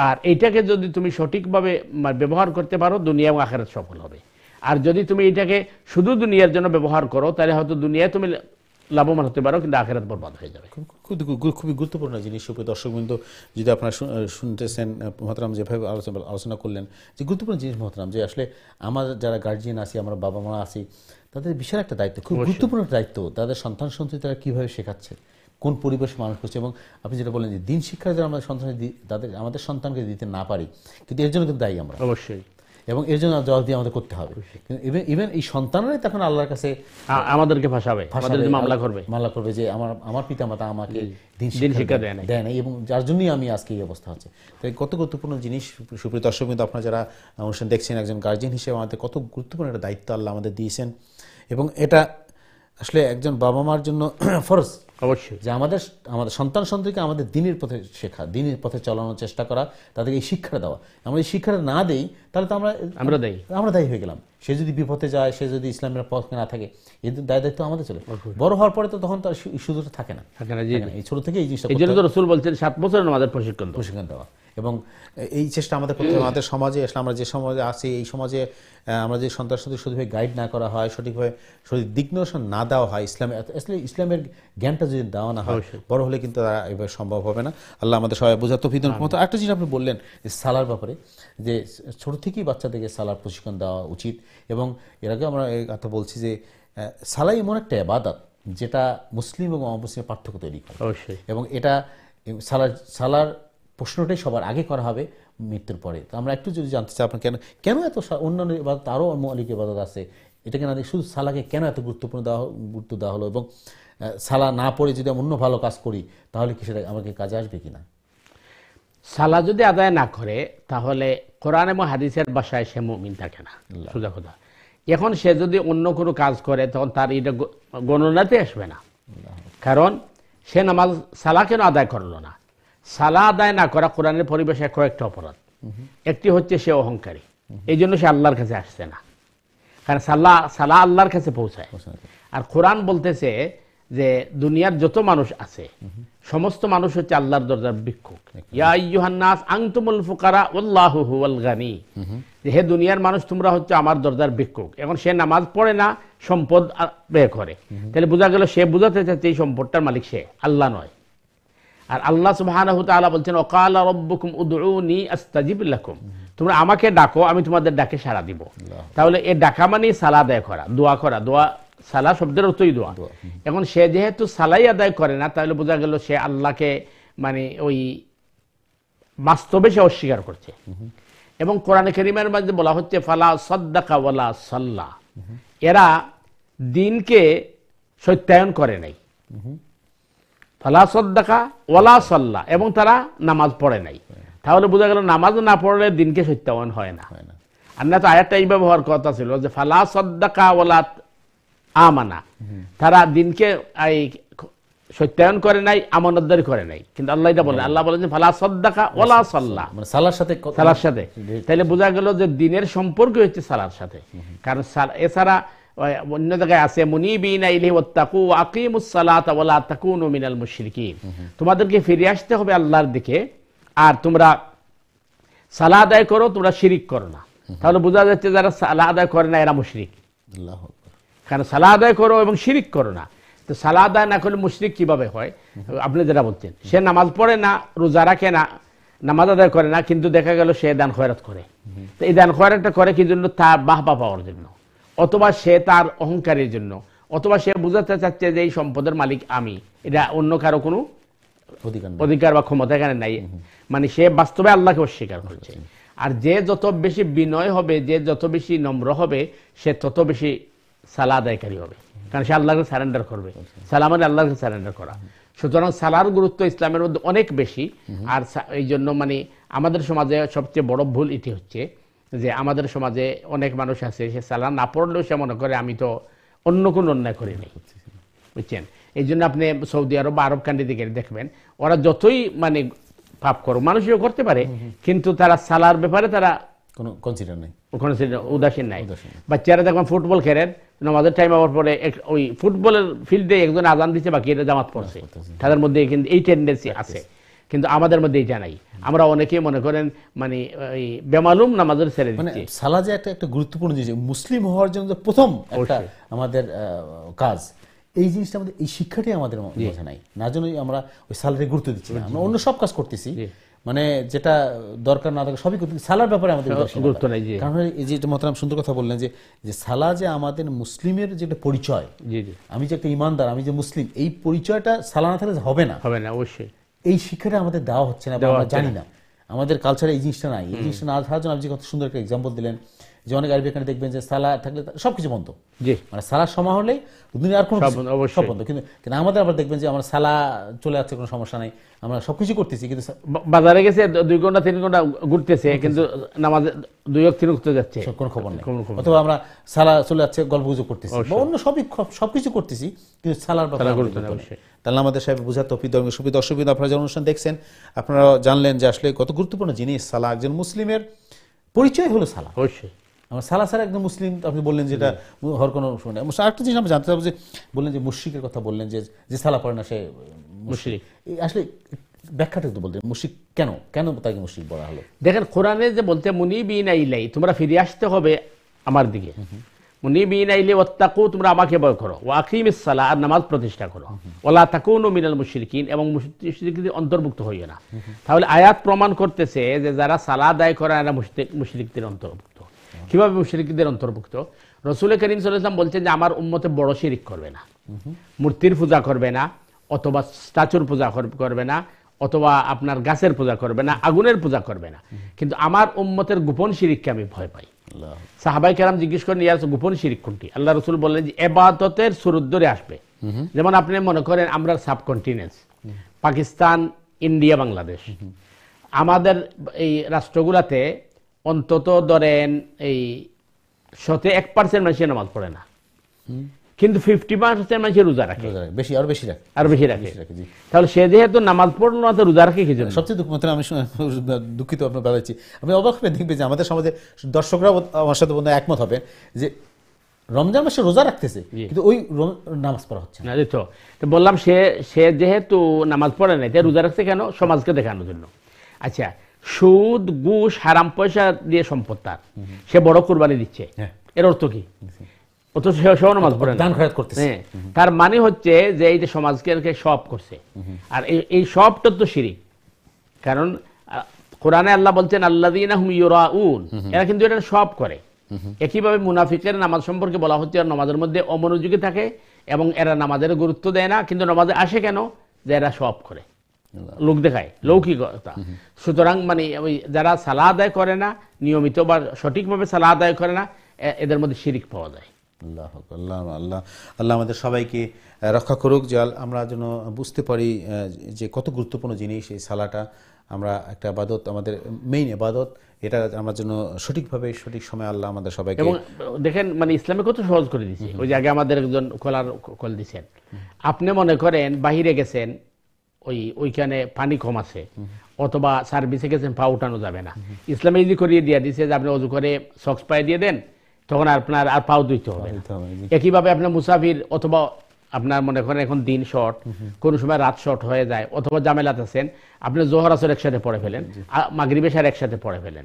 আর এইটাকে যদি তুমি সঠিকভাবে ব্যবহার করতে পারো, দুনিয়া এবং আখিরাত সফল হবে। আর যদি তুমি এটাকে শুধু দুনিয়ার জন্য ব্যবহার করো, তাহলে হয়তো দুনিয়ায় তুমি লাভবান হতে পারো, কিন্তু আখিরাত বরবাদ হয়ে যাবে। খুবই গুরুত্বপূর্ণ জিনিস। সুপ্রিয় দর্শকবৃন্দ, যদি আপনারা শুনতেছেন, মহতরাম যেভাবে আলোচনা করলেন, যে গুরুত্বপূর্ণ জিনিস মহতরাম, যে আসলে আমার যারা গার্জিয়ান আছি, আমরা বাবা মা আছি, তাদের বিশাল একটা দায়িত্ব, খুব গুরুত্বপূর্ণ একটা দায়িত্ব, তাদের সন্তান সন্ততি তারা কীভাবে শেখাচ্ছে, কোন পরিবেশে মানুষ করছে। এবং আপনি যেটা বললেন যে দিন শিক্ষা যারা আমাদের আমাদের সন্তানকে দিতে না পারি, কিন্তু এর জন্য কিন্তু দায়ী আমরা অবশ্যই, এবং এর জন্য জবাব দিয়ে আমাদের করতে হবে। ইভেন এই সন্তানরাই তখন আল্লাহর কাছে আমাদেরকে ফাঁসাবে, মামলা করবে যে আমার পিতামাতা আমাকে দিন শিক্ষা দেয় নাই, এবং যার জন্যই আমি আজকে এই অবস্থা হচ্ছে। তাই কত গুরুত্বপূর্ণ জিনিস। সুপ্রিয় দর্শক কিন্তু আপনারা যারা অনুষ্ঠান দেখছেন, একজন গার্জিয়ান হিসেবে আমাদের কত গুরুত্বপূর্ণ একটা দায়িত্ব আল্লাহ আমাদের দিয়েছেন, এবং এটা আসলে একজন বাবা মার জন্য ফরজ অবশ্যই যে আমাদের সন্তান সন্ততিকে আমাদের দিনের পথে শেখা, দিনের পথে চালানোর চেষ্টা করা, তাদেরকে এই শিক্ষাটা দেওয়া। আমরা এই শিক্ষাটা না দেই তাহলে তো আমরা দায়ী হয়ে গেলাম। সে যদি বিপথে যায়, সে যদি ইসলামের পথে না থাকে, এই দায়িত্ব আমাদের চলে। বড় হওয়ার পরে তো তখন তার সুযোগটা থাকে না। এই ছোট থেকে এই জিনিসটা, এই জন্য তো রাসূল বলছেন 7 বছরের আমাদের প্রশিক্ষণ দেওয়া, এবং এই চেষ্টা আমাদের করতে হবে। আমাদের সমাজে আসলে আমরা যে সমাজে আছি, এই সমাজে আমরা যে সন্তান সন্ততি সঠিকভাবে গাইড না করা হয়, সঠিকভাবে সঠিক দিক নির্দেশন না দেওয়া হয়, আসলে ইসলামের জ্ঞানটা যদি দেওয়া না হয়, বড় হলে কিন্তু এভাবে সম্ভব হবে না। আল্লাহ আমাদের সবাই বোঝা তৌফিক দান করুন। একটা জিনিস আপনি বললেন যে সালার ব্যাপারে, যে ছোট থেকেই বাচ্চাদেরকে সালার প্রশিক্ষণ দেওয়া উচিত। এবং এর আগে আমরা এই কথা বলছি যে সালাই এমন একটা ইবাদত যেটা মুসলিম এবং অমুসলিমের পার্থক্য তৈরি করে, এবং এটা সালার প্রশ্নটাই সবার আগে করা হবে মৃত্যুর পরে। তো আমরা একটু যদি জানতে চাই, আপনার কেন এত অন্যান্য ইবাদত, আরও মৌলিক ইবাদত আছে, এটাকে না শুধু সালাকে কেন এত গুরুত্ব দেওয়া হলো, এবং সালা না পড়ে যদি অন্য ভালো কাজ করি তাহলে কি সেটা আমাকে কাজে আসবে কিনা? সালা যদি আদায় না করে তাহলে কোরআন এবং হাদিসের ভাষায় সে মুমিন থাকে না, সোজা কথা। এখন সে যদি অন্য কোনো কাজ করে তখন তার এটা গণনাতে আসবে না, কারণ সে নামাজ সালা কেন আদায় করলো না। সালা আদায় না করা কোরআনের পরিবেশে কয়েকটা অপরাধ। একটি হচ্ছে সে অহংকারী, এই জন্য সে আল্লাহর কাছে আসছে না, কারণ সালা আল্লাহর কাছে পৌঁছায়। আর কোরআন বলতেছে যে দুনিয়ার যত মানুষ আছে সমস্ত মানুষ হচ্ছে আল্লাহর দরজার ভিক্ষুক। ইয়া আইয়ুহান নাস আনতুমুল ফুকারা ওয়াল্লাহু হুয়াল গানী, যে হে দুনিয়ার মানুষ তোমরা হচ্ছে আমার দরজার ভিক্ষুক। এখন সে নামাজ পড়ে না, সম্পদ ব্যয় করে, তাহলে বোঝা গেল সে বুঝাতে চাচ্ছে এই সম্পদটার মালিক সে, আল্লাহ নয়। আর আল্লাহ সুবহানাহু ওয়া তাআলা বলছেন ওয়াকালা রাব্বুকুম উদউনি আস্তাজিব লাকুম, তোমরা আমাকে ডাকো আমি তোমাদের ডাকে সাড়া দিব। তাহলে এই ডাকা মানে সালা আদায় করা, দোয়া করা। দোয়া সালা শব্দের অর্থই দোয়া। এখন সে যেহেতু সালাই আদায় করে না, তাহলে বোঝা গেল সে আল্লাহকে মানে ওই বাস্তবে সে অস্বীকার করছে। এবং কোরআনে কারীমের মধ্যে বলা হচ্ছে ফালা সাদ্দাকা ওয়ালা সাল্লা, এরা দিনকে সত্যায়ন করে নাই। ফালা সাদ্দাকা ওয়ালা সাল্লা, এবং তারা নামাজ পড়ে নাই। তাহলে বোঝা গেল নামাজ না পড়লে দিনকে সত্যায়ন হয় না। আর না তো আয়াতটা এই ব্যবহার কথা ছিল যে ফালা সাদ্দাকা ওয়ালা আমানা, তারা দিনকে সত্যায়ন করে নাই, আমানতদারি করে নাই। কিন্তু আল্লাহ এটা বলেন, আল্লাহ বলেন ফালা সাদ্দাকা ওয়ালা সাল্লা, মানে সালার সাথে। তাহলে বোঝা গেল যে দিনের সম্পর্ক হচ্ছে সালার সাথে। কারণ এছাড়া অন্য জায়গায় আছে মুনিবিনা ইলাইহি ওয়াত্তাকু ওয়া আকিমুস সালাতা ওয়া লা তাকুনু মিনাল মুশরিকিন, তোমাদেরকে ফিরে আসতে হবে আল্লাহর দিকে, আর তোমরা সালাত আদায় করো, তোমরা শিরিক করো না। তাহলে বোঝা যাচ্ছে যারা সালাত আদায় করে না এরা মুশরিক। আল্লাহু আকবার। কারণ সালাত আদায় করো এবং শিরিক করো না, তো সালাত আদায় না করলে মুশরিক কিভাবে হয়? আপনি যেটা বলছেন, সে নামাজ পড়ে না, রোজা রাখে না, নামাজ আদায় করে না, কিন্তু দেখা গেল সে দান খয়রাত করে। তো এই দান খয়রাতটা করে কি জন্য? তার বাহবা পাওয়ার জন্য, অথবা সে তার অহংকারের জন্য, অথবা সে বুঝাতে চাচ্ছে যে এই সম্পদের মালিক আমি, এটা অন্য কারো কোনো অধিকার বা ক্ষমতা এখানে নাই। মানে সে বাস্তবে আল্লাহকে অস্বীকার করছে। আর যে যত বেশি বিনয় হবে, যে যত বেশি নম্র হবে, সে তত বেশি সালা আদায়কারী হবে, কারণ সে আল্লাহকে সারেন্ডার করবে। সালা মানে আল্লাহকে সারেন্ডার করা। সুতরাং সালার গুরুত্ব ইসলামের মধ্যে অনেক বেশি। আর এই জন্য মানে আমাদের সমাজে সবচেয়ে বড় ভুল এটি হচ্ছে যে আমাদের সমাজে অনেক মানুষ আছে, সে সালা না পড়লেও সে মনে করে আমি তো অন্য কোনো অন্যায় করিনি, বুঝছেন? এই জন্য আপনি সৌদি আরব বা আরব কান্ট্রি দিকে দেখবেন, ওরা যতই মানে পাপ করো, মানুষও করতে পারে, কিন্তু তারা সালার ব্যাপারে তারা কোনো কনসিডার নেই, উদাসীন নাই। বাচ্চারা দেখবেন ফুটবল খেলেন, নামাজের টাইম হওয়ার পরে ওই ফুটবলের ফিল্ডে একজন আজান দিচ্ছে, বাকি এটা জামাত পড়ছে, তাদের মধ্যে কিন্তু এই টেন্ডেন্সি আছে। কিন্তু আমাদের মধ্যে এটা নাই। আমরা অনেকেই মনে করেন মানে এই বেমালুম নামাজের ছেড়ে দিচ্ছি। সালাহ যে একটা গুরুত্বপূর্ণ জিনিস, মুসলিম হওয়ার জন্য প্রথম একটা আমাদের কাজ, এই জিনিসটা আমাদের, এই শিক্ষাটাই আমাদের মাঝে নাই, না জন্যই আমরা ওই সালারে গুরুত্ব দিচ্ছি না। আমরা অন্য সব কাজ করতেছি, মানে যেটা দরকার না থাকে সবই করতে, সালার ব্যাপারে আমাদের গুরুত্ব নাই। কারণ এই যে মোহতারাম সুন্দর কথা বললেন যে সালা যে আমাদের মুসলিমের যে একটা পরিচয়, আমি যে একটা ইমানদার, আমি যে মুসলিম, এই পরিচয়টা সালা না থাকলে হবে না অবশ্যই। এই শিক্ষাটা আমাদের দেওয়া হচ্ছে না, আমরা জানি না, আমাদের কালচারে এই জিনিসটা নাই। এই জিনিসটা না থাকার জন্য আপনি কত সুন্দর একটা এক্সাম্পল দিলেন যে অনেক আরবি এখানে দেখবেন যে সালা থাকলে সবকিছু বন্ধ, মানে সালার সময় হলেই দুনিয়ার কোনো সব বন্ধ। কিন্তু আমাদের আবার দেখবেন যে আমরা সালা চলে যাচ্ছে, কোনো সমস্যা নাই, আমরা সবকিছু করতেছি, কিন্তু বাজারে গেছে 2 ঘন্টা 3 ঘন্টা ঘুরতেছে, কিন্তু নামাজ 2 ওয়াক্ত 3 ওয়াক্ত যাচ্ছে, কোনো খবর নেই। অথবা আমরা সালা চলে যাচ্ছে, গল্প গুজব করতেছি, অন্য সবকিছু করতেছি, কিন্তু সালার ব্যাপারে তাহলে আমাদের সাহেব বুঝার তৌফিক দান। সুবিধা অসুবিধা আপনারা যে অনুষ্ঠান দেখছেন, আপনারা জানলেন যে আসলে কত গুরুত্বপূর্ণ জিনিস সালা। একজন মুসলিমের পরিচয় হলো সালা। অবশ্যই আমার সালা ছাড়া একদম মুসলিম, আপনি বললেন যেটা হওয়ার কোনো শুনে। আরেকটা জিনিস আমরা জানতে চাবো যে বললেন যে মুশরিকের কথা বললেন, যে সালা পড়ে না সে মুশরিক। আসলে ব্যাখ্যাটা একটু বলতেন, মুশরিক কেন তাকে মুশরিক বলা হলো? দেখেন কোরআনে যে বলতে মুনিবিনা ইলাই, তোমরা ফিরে আসতে হবে আমার দিকে, মুনিবিনা ইলাই ওয়াত্তাকু, তোমরা আমাকে ভয় করো, ওয়া আকিমিস সালাহ, আর নামাজ প্রতিষ্ঠা করো, ওয়ালা তাকুনু মিনাল মুশরিকিন, এবং মুশরিকদের অন্তর্ভুক্ত হইও না। তাহলে আয়াত প্রমাণ করতেছে যে যারা সালাহ আদায় করে এরা মুশরিকদের অন্তর্ভুক্ত। কিভাবে মুশরিকদের অন্তর্ভুক্ত? রাসূল করিম সাল্লাল্লাহু আলাইহি ওয়াসাল্লাম বলছেন যে আমার উম্মতে বড় শিরক করবে না, মূর্তির পূজা করবে না, অথবা স্ট্যাচুর পূজা করবে না, অথবা আপনার গাছের পূজা করবে না, আগুনের পূজা করবে না। কিন্তু আমার উম্মতের গোপন শিরককে আমি ভয় পাই। সাহাবায়ে কেরাম জিজ্ঞেস করেন, ইয়া রাসূল গোপন শিরক কোনটি? আল্লাহ রাসূল বললেন যে ইবাদতের শুরুর ধরে আসবে। যেমন আপনি মনে করেন আমরা সাবকন্টিনেন্ট, পাকিস্তান, ইন্ডিয়া, বাংলাদেশ, আমাদের এই রাষ্ট্রগুলাতে অন্তত ধরেন এই 1% মানুষের নামাজ পড়ে না, কিন্তু 50% মানুষের রোজা রাখে, আরো বেশি রাখে। তাহলে সে যেহেতু নামাজ পড়লো না, তো রোজা রাখে কি জন্য? সবচেয়ে আমি দুঃখিত আপনার বাড়াচ্ছি, আমি অবাক হয়ে দেখবেন যে আমাদের সমাজে দর্শকরা আমার সাথে বন্ধু একমত হবে যে রমজান মাসে রোজা রাখতেছে, কিন্তু ওই নামাজ পড়া হচ্ছে না। তো বললাম সে যেহেতু নামাজ পড়ে নাই, তাই রোজা রাখছে কেন? সমাজকে দেখানোর জন্য। আচ্ছা, সুদ, ঘুষ, হারাম পয়সা দিয়ে সম্পদ তার, সে বড় কুরবানি দিচ্ছে, এর অর্থ কি? অথচ সেও নামাজ পড়ে না, দান খয়রাত করতেছে। তার মানে হচ্ছে যে এই যে সমাজকে সব করছে, আর এই সবটা তো শিরক। কারণ কোরআনে আল্লাহ বলছেন আল্লাযীনা হুম ইউরাউন, এরা কিন্তু এটা সব করে। একইভাবে মুনাফিকের নামাজ সম্পর্কে বলা হচ্ছে আর নামাজের মধ্যে অমনোযোগী থাকে, এবং এরা নামাজের গুরুত্ব দেয় না, কিন্তু নামাজে আসে কেন? যে এরা সব করে, লোক দেখায়, লৌকিকতা। সুতরাং মানে ওই যারা সালাহ আদায় করে না নিয়মিত বা সঠিকভাবে সালাহ আদায় করে না, এদের মধ্যে শিরক পাওয়া যায়। আল্লাহ আমাদের সবাইকে রক্ষা করুক, যে আমরা যেন বুঝতে পারি যে কত গুরুত্বপূর্ণ জিনিস এই সালাটা। আমরা একটা ইবাদত, আমাদের মেইন ইবাদত, এটা আমার জন্য সঠিকভাবে সঠিক সময় আল্লাহ আমাদের সবাইকে। এবং দেখেন মানে ইসলামে কত সহজ করে দিচ্ছে। ওই যে আগে আমাদের একজন কল দিচ্ছেন, আপনি মনে করেন বাহিরে গেছেন, ওইখানে পানি কম আছে, অথবা সার্ভিসে গেছেন, পা উঠানো যাবে না, ইসলামে ইজি করিয়ে দিয়ে দিচ্ছে যে আপনি অজু করে সক্স পায়ে দিয়ে দেন, তখন আপনার আর পাও ধুইতে হবে না। একইভাবে আপনার মুসাফির, অথবা আপনার মনে করেন এখন দিন শর্ট, কোনো সময় রাত শর্ট হয়ে যায়, অথবা জামেলাত আছেন, আপনি জোহর আসর একসাথে পড়ে ফেলেন, মাগরিব এশার একসাথে পড়ে ফেলেন,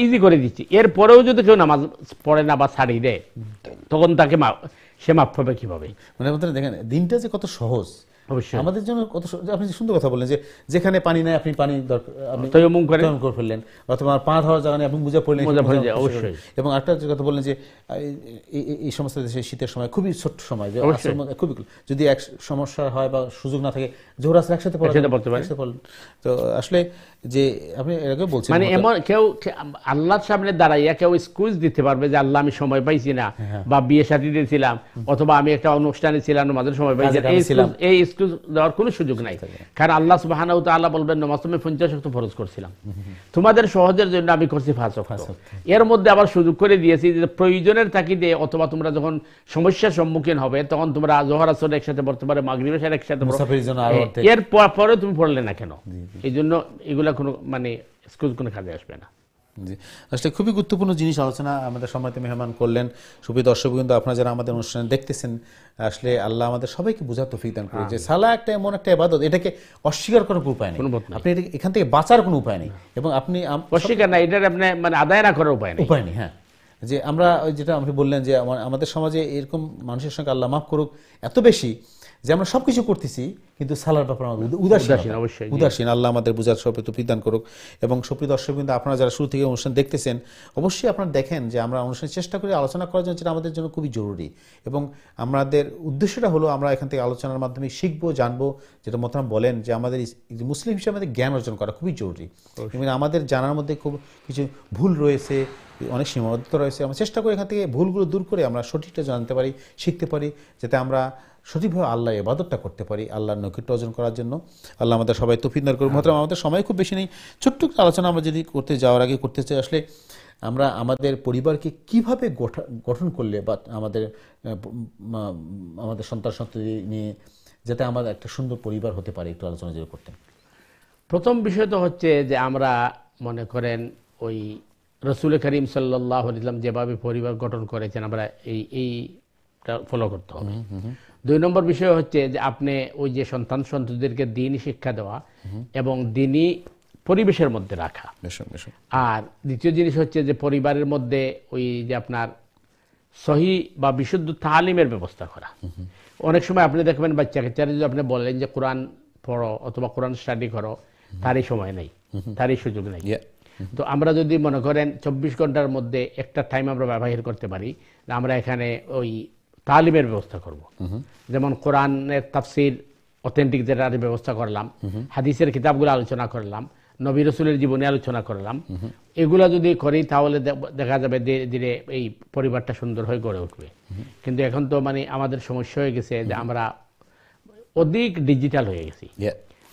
ইজি করে দিচ্ছি। এরপরেও যদি কেউ নামাজ পড়ে না বা ছাড়িয়ে দেয়, তখন তাকে সে মাফ পাবে কিভাবে? মানে দেখেন দিনটা যে কত সহজ আমাদের জন্য, কত আপনি সুন্দর কথা বললেন যে যেখানে পানি নাই আপনি পানি তয়াম্মুম করে ফেললেন, অথবা পা ধোয়ার জায়গা নেই আপনি মুজা পড়লেন। এবং আরেকটা কথা বললেন যে এই সমস্ত দেশে শীতের সময় খুবই ছোট্ট সময়, খুবই যদি এক সমস্যা হয় বা সুযোগ না থাকে, জোহর আসর একসাথে পড়লেন। তো আসলে যে আপনি এটাকে বলছেন, মানে এমন কেউ আল্লাহর সামনে দাঁড়াইয়া কেউ এক্সকিউজ দিতে পারবে যে আল্লাহ আমি সময় পাইছি না, বা বিয়ে শাদী দিয়েছিলাম, অথবা আমি একটা অনুষ্ঠানে ছিলাম, আমাদের সময় পাইছি, এই এক্সকিউজ দেওয়ার কোনো সুযোগ নাই। কারণ আল্লাহ সুবহানাহু ওয়া তাআলা বলবেন নামাজ তুমি 50 ওয়াক্ত ফরজ করছিলাম, তোমাদের সহজের জন্য আমি করছি 5 ওয়াক্ত। এর মধ্যে আবার সুযোগ করে দিয়েছি যে প্রয়োজনের তাগিদে, অথবা তোমরা যখন সমস্যার সম্মুখীন হবে তখন তোমরা জোহর আসর একসাথে পড়তে পারো, মাগরিব এশার একসাথে পড়ো, এর পরে তুমি পড়লে না কেন? এই জন্য এগুলা কোনো মানে এক্সকিউজ কোনো কাজে আসবে না। জি, আসলে খুবই গুরুত্বপূর্ণ জিনিস আলোচনা আমাদের সম্মানিত মেহমান করলেন। সুপ্রিয় দর্শকবৃন্দ, আপনারা যারা আমাদের অনুষ্ঠানে দেখতেছেন, আসলে আল্লাহ আমাদের সবাইকে বোঝার তৌফিক দান করে যে সালাহ একটা এমন একটা ইবাদত, এটাকে অস্বীকার করার উপায় নেই, আপনি এখান থেকে বাঁচার কোনো উপায় নেই, এবং আপনি অস্বীকার না, এটা আপনি মানে আদায় না করার উপায় নেই। হ্যাঁ, যে আমরা ওই যেটা আপনি বললেন যে আমাদের সমাজে এরকম মানুষের সঙ্গে আল্লাহ মাফ করুক এত বেশি যে আমরা সবকিছু করতেছি কিন্তু সালার ব্যাপারে উদাসীন। আল্লাহ আমাদের বুঝার সর্বে তৌফিক দান করুক। এবং সুপ্রিয় দর্শক কিন্তু আপনারা যারা শুরু থেকে অনুষ্ঠান দেখতেছেন অবশ্যই আপনারা দেখেন যে আমরা অনুষ্ঠানের চেষ্টা করি আলোচনা করার জন্য, যেটা আমাদের জন্য খুবই জরুরি। এবং আমাদের উদ্দেশ্যটা হলো আমরা এখান থেকে আলোচনার মাধ্যমে শিখবো, জানবো, যেটা মোহতারাম বলেন যে আমাদের মুসলিম হিসেবে আমাদের জ্ঞান অর্জন করা খুবই জরুরি। এবং আমাদের জানার মধ্যে খুব কিছু ভুল রয়েছে, অনেক সীমাবদ্ধতা রয়েছে। আমরা চেষ্টা করি এখান থেকে ভুলগুলো দূর করে আমরা সঠিকটা জানতে পারি, শিখতে পারি, যাতে আমরা সঠিকভাবে আল্লাহ ইবাদতটা করতে পারি, আল্লাহর নৈকট্য অর্জন করার জন্য। আল্লাহ আমাদের সবাই তৌফিক দান করুন। মোহতারাম আমাদের সময় খুব বেশি নেই, ছোট্ট একটা আলোচনা আমরা যদি করতে যাওয়ার আগে করতে চাই, আসলে আমরা আমাদের পরিবারকে কিভাবে গঠন করলে বা আমাদের সন্তান সন্ততি নিয়ে যাতে আমাদের একটা সুন্দর পরিবার হতে পারে, একটু আলোচনা যদি করতেন। প্রথম বিষয় তো হচ্ছে যে আমরা মনে করেন ওই রসুল করিম সাল্লাল্লাহু আলাইহি ওয়াসাল্লাম যেভাবে পরিবার গঠন করেছেন আমরা এইটা ফলো করতে হবে। 2 নম্বর বিষয় হচ্ছে যে আপনি ওই যে সন্তান সন্ততিদেরকে দ্বীনি শিক্ষা দেওয়া এবং দ্বীনি পরিবেশের মধ্যে রাখা। আর দ্বিতীয় জিনিস হচ্ছে যে পরিবারের মধ্যে ওই যে আপনার সহি বা বিশুদ্ধ তালিমের ব্যবস্থা করা। অনেক সময় আপনি দেখবেন বাচ্চাকে যদি আপনি বলেন যে কোরআন পড়ো অথবা কোরআন স্টাডি করো, তারই সময় নেই, তারই সুযোগ নেই। তো আমরা যদি মনে করেন 24 ঘন্টার মধ্যে একটা টাইম আমরা ব্যবহার করতে পারি, আমরা এখানে ওই তালিমের ব্যবস্থা করব। যেমন কোরআনের তাফসির অথেন্টিক যেটার ব্যবস্থা করলাম, হাদিসের কিতাবগুলো আলোচনা করলাম, নবী রাসূলের জীবনে আলোচনা করলাম, এগুলা যদি করি তাহলে দেখা যাবে ধীরে ধীরে এই পরিবারটা সুন্দর হয়ে গড়ে উঠবে। কিন্তু এখন তো মানে আমাদের সমস্যা হয়ে গেছে যে আমরা অধিক ডিজিটাল হয়ে গেছি।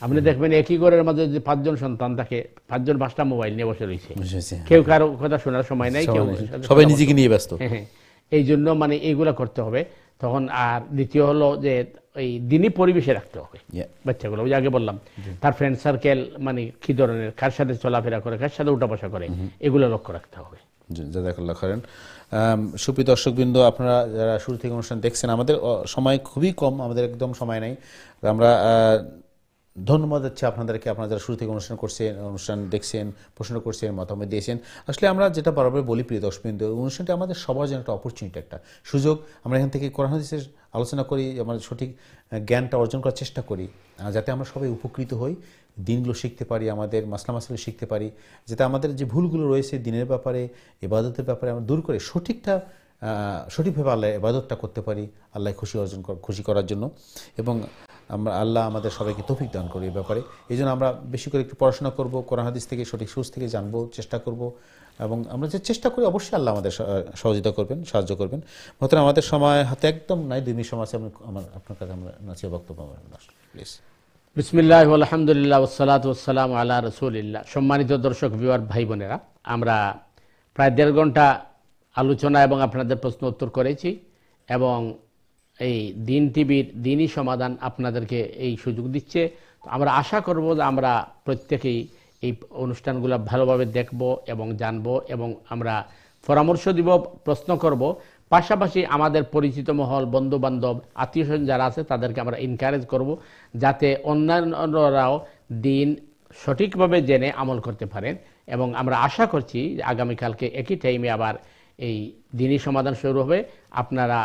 আপনি দেখবেন একই ঘরের মাঝে যে 5 জন সন্তান থাকে, 5 জন 5টা মোবাইল নিয়ে বসে রয়েছে, কেউ কারো কথা শোনার সময় নাই, কেউ সবাই নিজেকে নিয়ে ব্যস্ত। এই জন্য মানে এইগুলা করতে হবে তখন। আর দ্বিতীয় হলো যে এই দিনই পরিবেশে রাখতে হবে বাচ্চাগুলো। ওই আগে বললাম তার ফ্রেন্ড সার্কেল মানে কি ধরনের, কার সাথে চলাফেরা করে, কার সাথে উঠা বসা করে, এগুলো লক্ষ্য রাখতে হবে। জাযাকাল্লাহ খাইরান। সুপ্রিয় দর্শকবৃন্দ, আপনারা যারা শুরু থেকে অনুষ্ঠান দেখছেন, আমাদের সময় খুবই কম, আমাদের একদম সময় নাই। আমরা ধন্যবাদ দিচ্ছি আপনাদেরকে, আপনারা যারা শুরু থেকে অনুষ্ঠান দেখছেন, প্রশ্ন করছেন, মতামত দিয়েছেন। আসলে আমরা যেটা বরাবর বলি প্রিয় দর্শকবৃন্দ, অনুষ্ঠানটি আমাদের সবার জন্য একটা অপরচুনিটি, একটা সুযোগ। আমরা এখান থেকে কোরআন হাদিসের আলোচনা করি, আমাদের সঠিক জ্ঞানটা অর্জন করার চেষ্টা করি, যাতে আমরা সবাই উপকৃত হই, দিনগুলো শিখতে পারি, আমাদের মাসলা মাসালা শিখতে পারি, যাতে আমাদের যে ভুলগুলো রয়েছে দিনের ব্যাপারে, ইবাদতের ব্যাপারে আমরা দূর করে সঠিকভাবে আল্লাহ ইবাদতটা করতে পারি, আল্লাহ খুশি করার জন্য। এবং আমরা আল্লাহ আমাদের সবাইকে তৌফিক দান করি এই ব্যাপারে। এই জন্য আমরা বেশি করে একটু পড়াশোনা করব, কোরআন হাদিস থেকে সঠিক সোর্স থেকে জানবো, চেষ্টা করব। এবং আমরা যে চেষ্টা করি অবশ্যই আল্লাহ আমাদের সহযোগিতা করবেন, সাহায্য করবেন। মতন আমাদের সময় হাতে একদম নাই, 2 মিনিট সময় আছে। আপনার কাছে আমরা নাচিয়ে বক্তব্য প্লিজ। বিসমিল্লাহ আলহামদুলিল্লাহ ওয়াসসালাতু ওয়াসসালামু আলা রাসূলিল্লাহ। সম্মানিত দর্শক ভিউয়ার ভাই বোনেরা, আমরা প্রায় 1.5 ঘন্টা আলোচনা এবং আপনাদের প্রশ্ন উত্তর করেছি এবং এই দিন টিভির দিনই সমাধান আপনাদেরকে এই সুযোগ দিচ্ছে। আমরা আশা করব যে আমরা প্রত্যেকেই এই অনুষ্ঠানগুলো ভালোভাবে দেখব এবং জানব এবং আমরা পরামর্শ দিব, প্রশ্ন করব। পাশাপাশি আমাদের পরিচিত মহল, বন্ধু বান্ধব, আত্মীয়স্বজন যারা আছে তাদেরকে আমরা এনকারেজ করব যাতে অন্যান্যরাও দিন সঠিকভাবে জেনে আমল করতে পারেন। এবং আমরা আশা করছি যে আগামীকালকে একই টাইমে আবার এই দিনই সমাধান শুরু হবে। আপনারা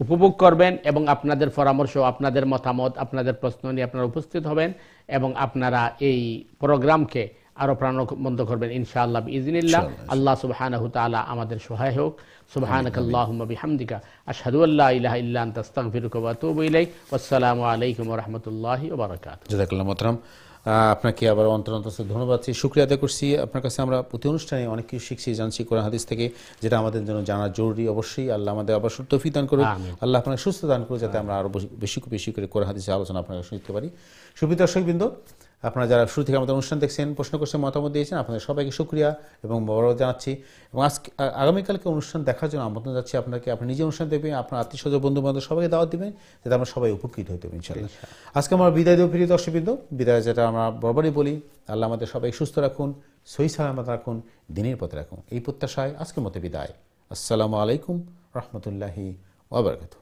উপভোগ করবেন এবং আপনাদের পরামর্শ, আপনাদের মতামত, আপনাদের প্রশ্ন নিয়ে আপনারা উপস্থিত হবেন এবং আপনারা এই প্রোগ্রামকে আরো প্রাণবন্ত করবেন ইনশাআল্লাহ বিইজনিল্লাহ। আল্লাহ সুবহানাহু ওয়া তাআলা আমাদের সহায় হোক। সুবহানাকাল্লাহুম্মা বিহামদিকা আশহাদু আল্লা ইলাহা ইল্লা আনতা আস্তাগফিরুকা ওয়া আতুবু ইলাইক। ওয়াসসালামু আলাইকুম ওয়া রাহমাতুল্লাহি ওয়া বারাকাতুহু। জাযাকাল্লাহু মোহতারাম, আপনাকে আবার অন্তর শুকরিয়া আদায় করছি। আপনার কাছে আমরা প্রতি অনুষ্ঠানে অনেক কিছু শিখছি, জানছি কোরআন হাদিস থেকে, যেটা আমাদের জন্য জানা জরুরি। অবশ্যই আল্লাহ আমাদের আবার তৌফিক দান করুন, আল্লাহ আপনাকে সুস্থ দান করুন, যাতে আমরা আরো বেশি করে কোরআন হাদিসের আলোচনা আপনারা শুনতে পারি। সুপ্রিয় দর্শকবৃন্দ, আপনারা যারা শুরু থেকে আমাদের অনুষ্ঠান দেখছেন, প্রশ্ন করছেন, মতামত দিয়েছেন, আপনাদের সবাইকে শুকরিয়া এবং বড় জানাচ্ছি। এবং আগামীকালকে অনুষ্ঠান দেখার জন্য আমন্ত্রণ যাচ্ছি আপনাকে। আপনি নিজে অনুষ্ঠান দেখবেন, আপনার আত্মীয় স্বজন, বন্ধু বান্ধব সবাইকে দাওয়াত দিবেন, যাতে আমরা সবাই উপকৃত হইতে পারি ইনশাআল্লাহ। আজকে আমরা বিদায় দেব প্রিয় দর্শকবৃন্দ। বিদায় যেটা আমরা বরাবরই বলি, আল্লাহ আমাদের সবাই সুস্থ রাখুন, সহি সালামত রাখুন, দিনের পথে রাখুন, এই প্রত্যাশায় আজকের মতো বিদায়। আসসালামু আলাইকুম রহমতুল্লাহি ওয়া বারাকাতুহু।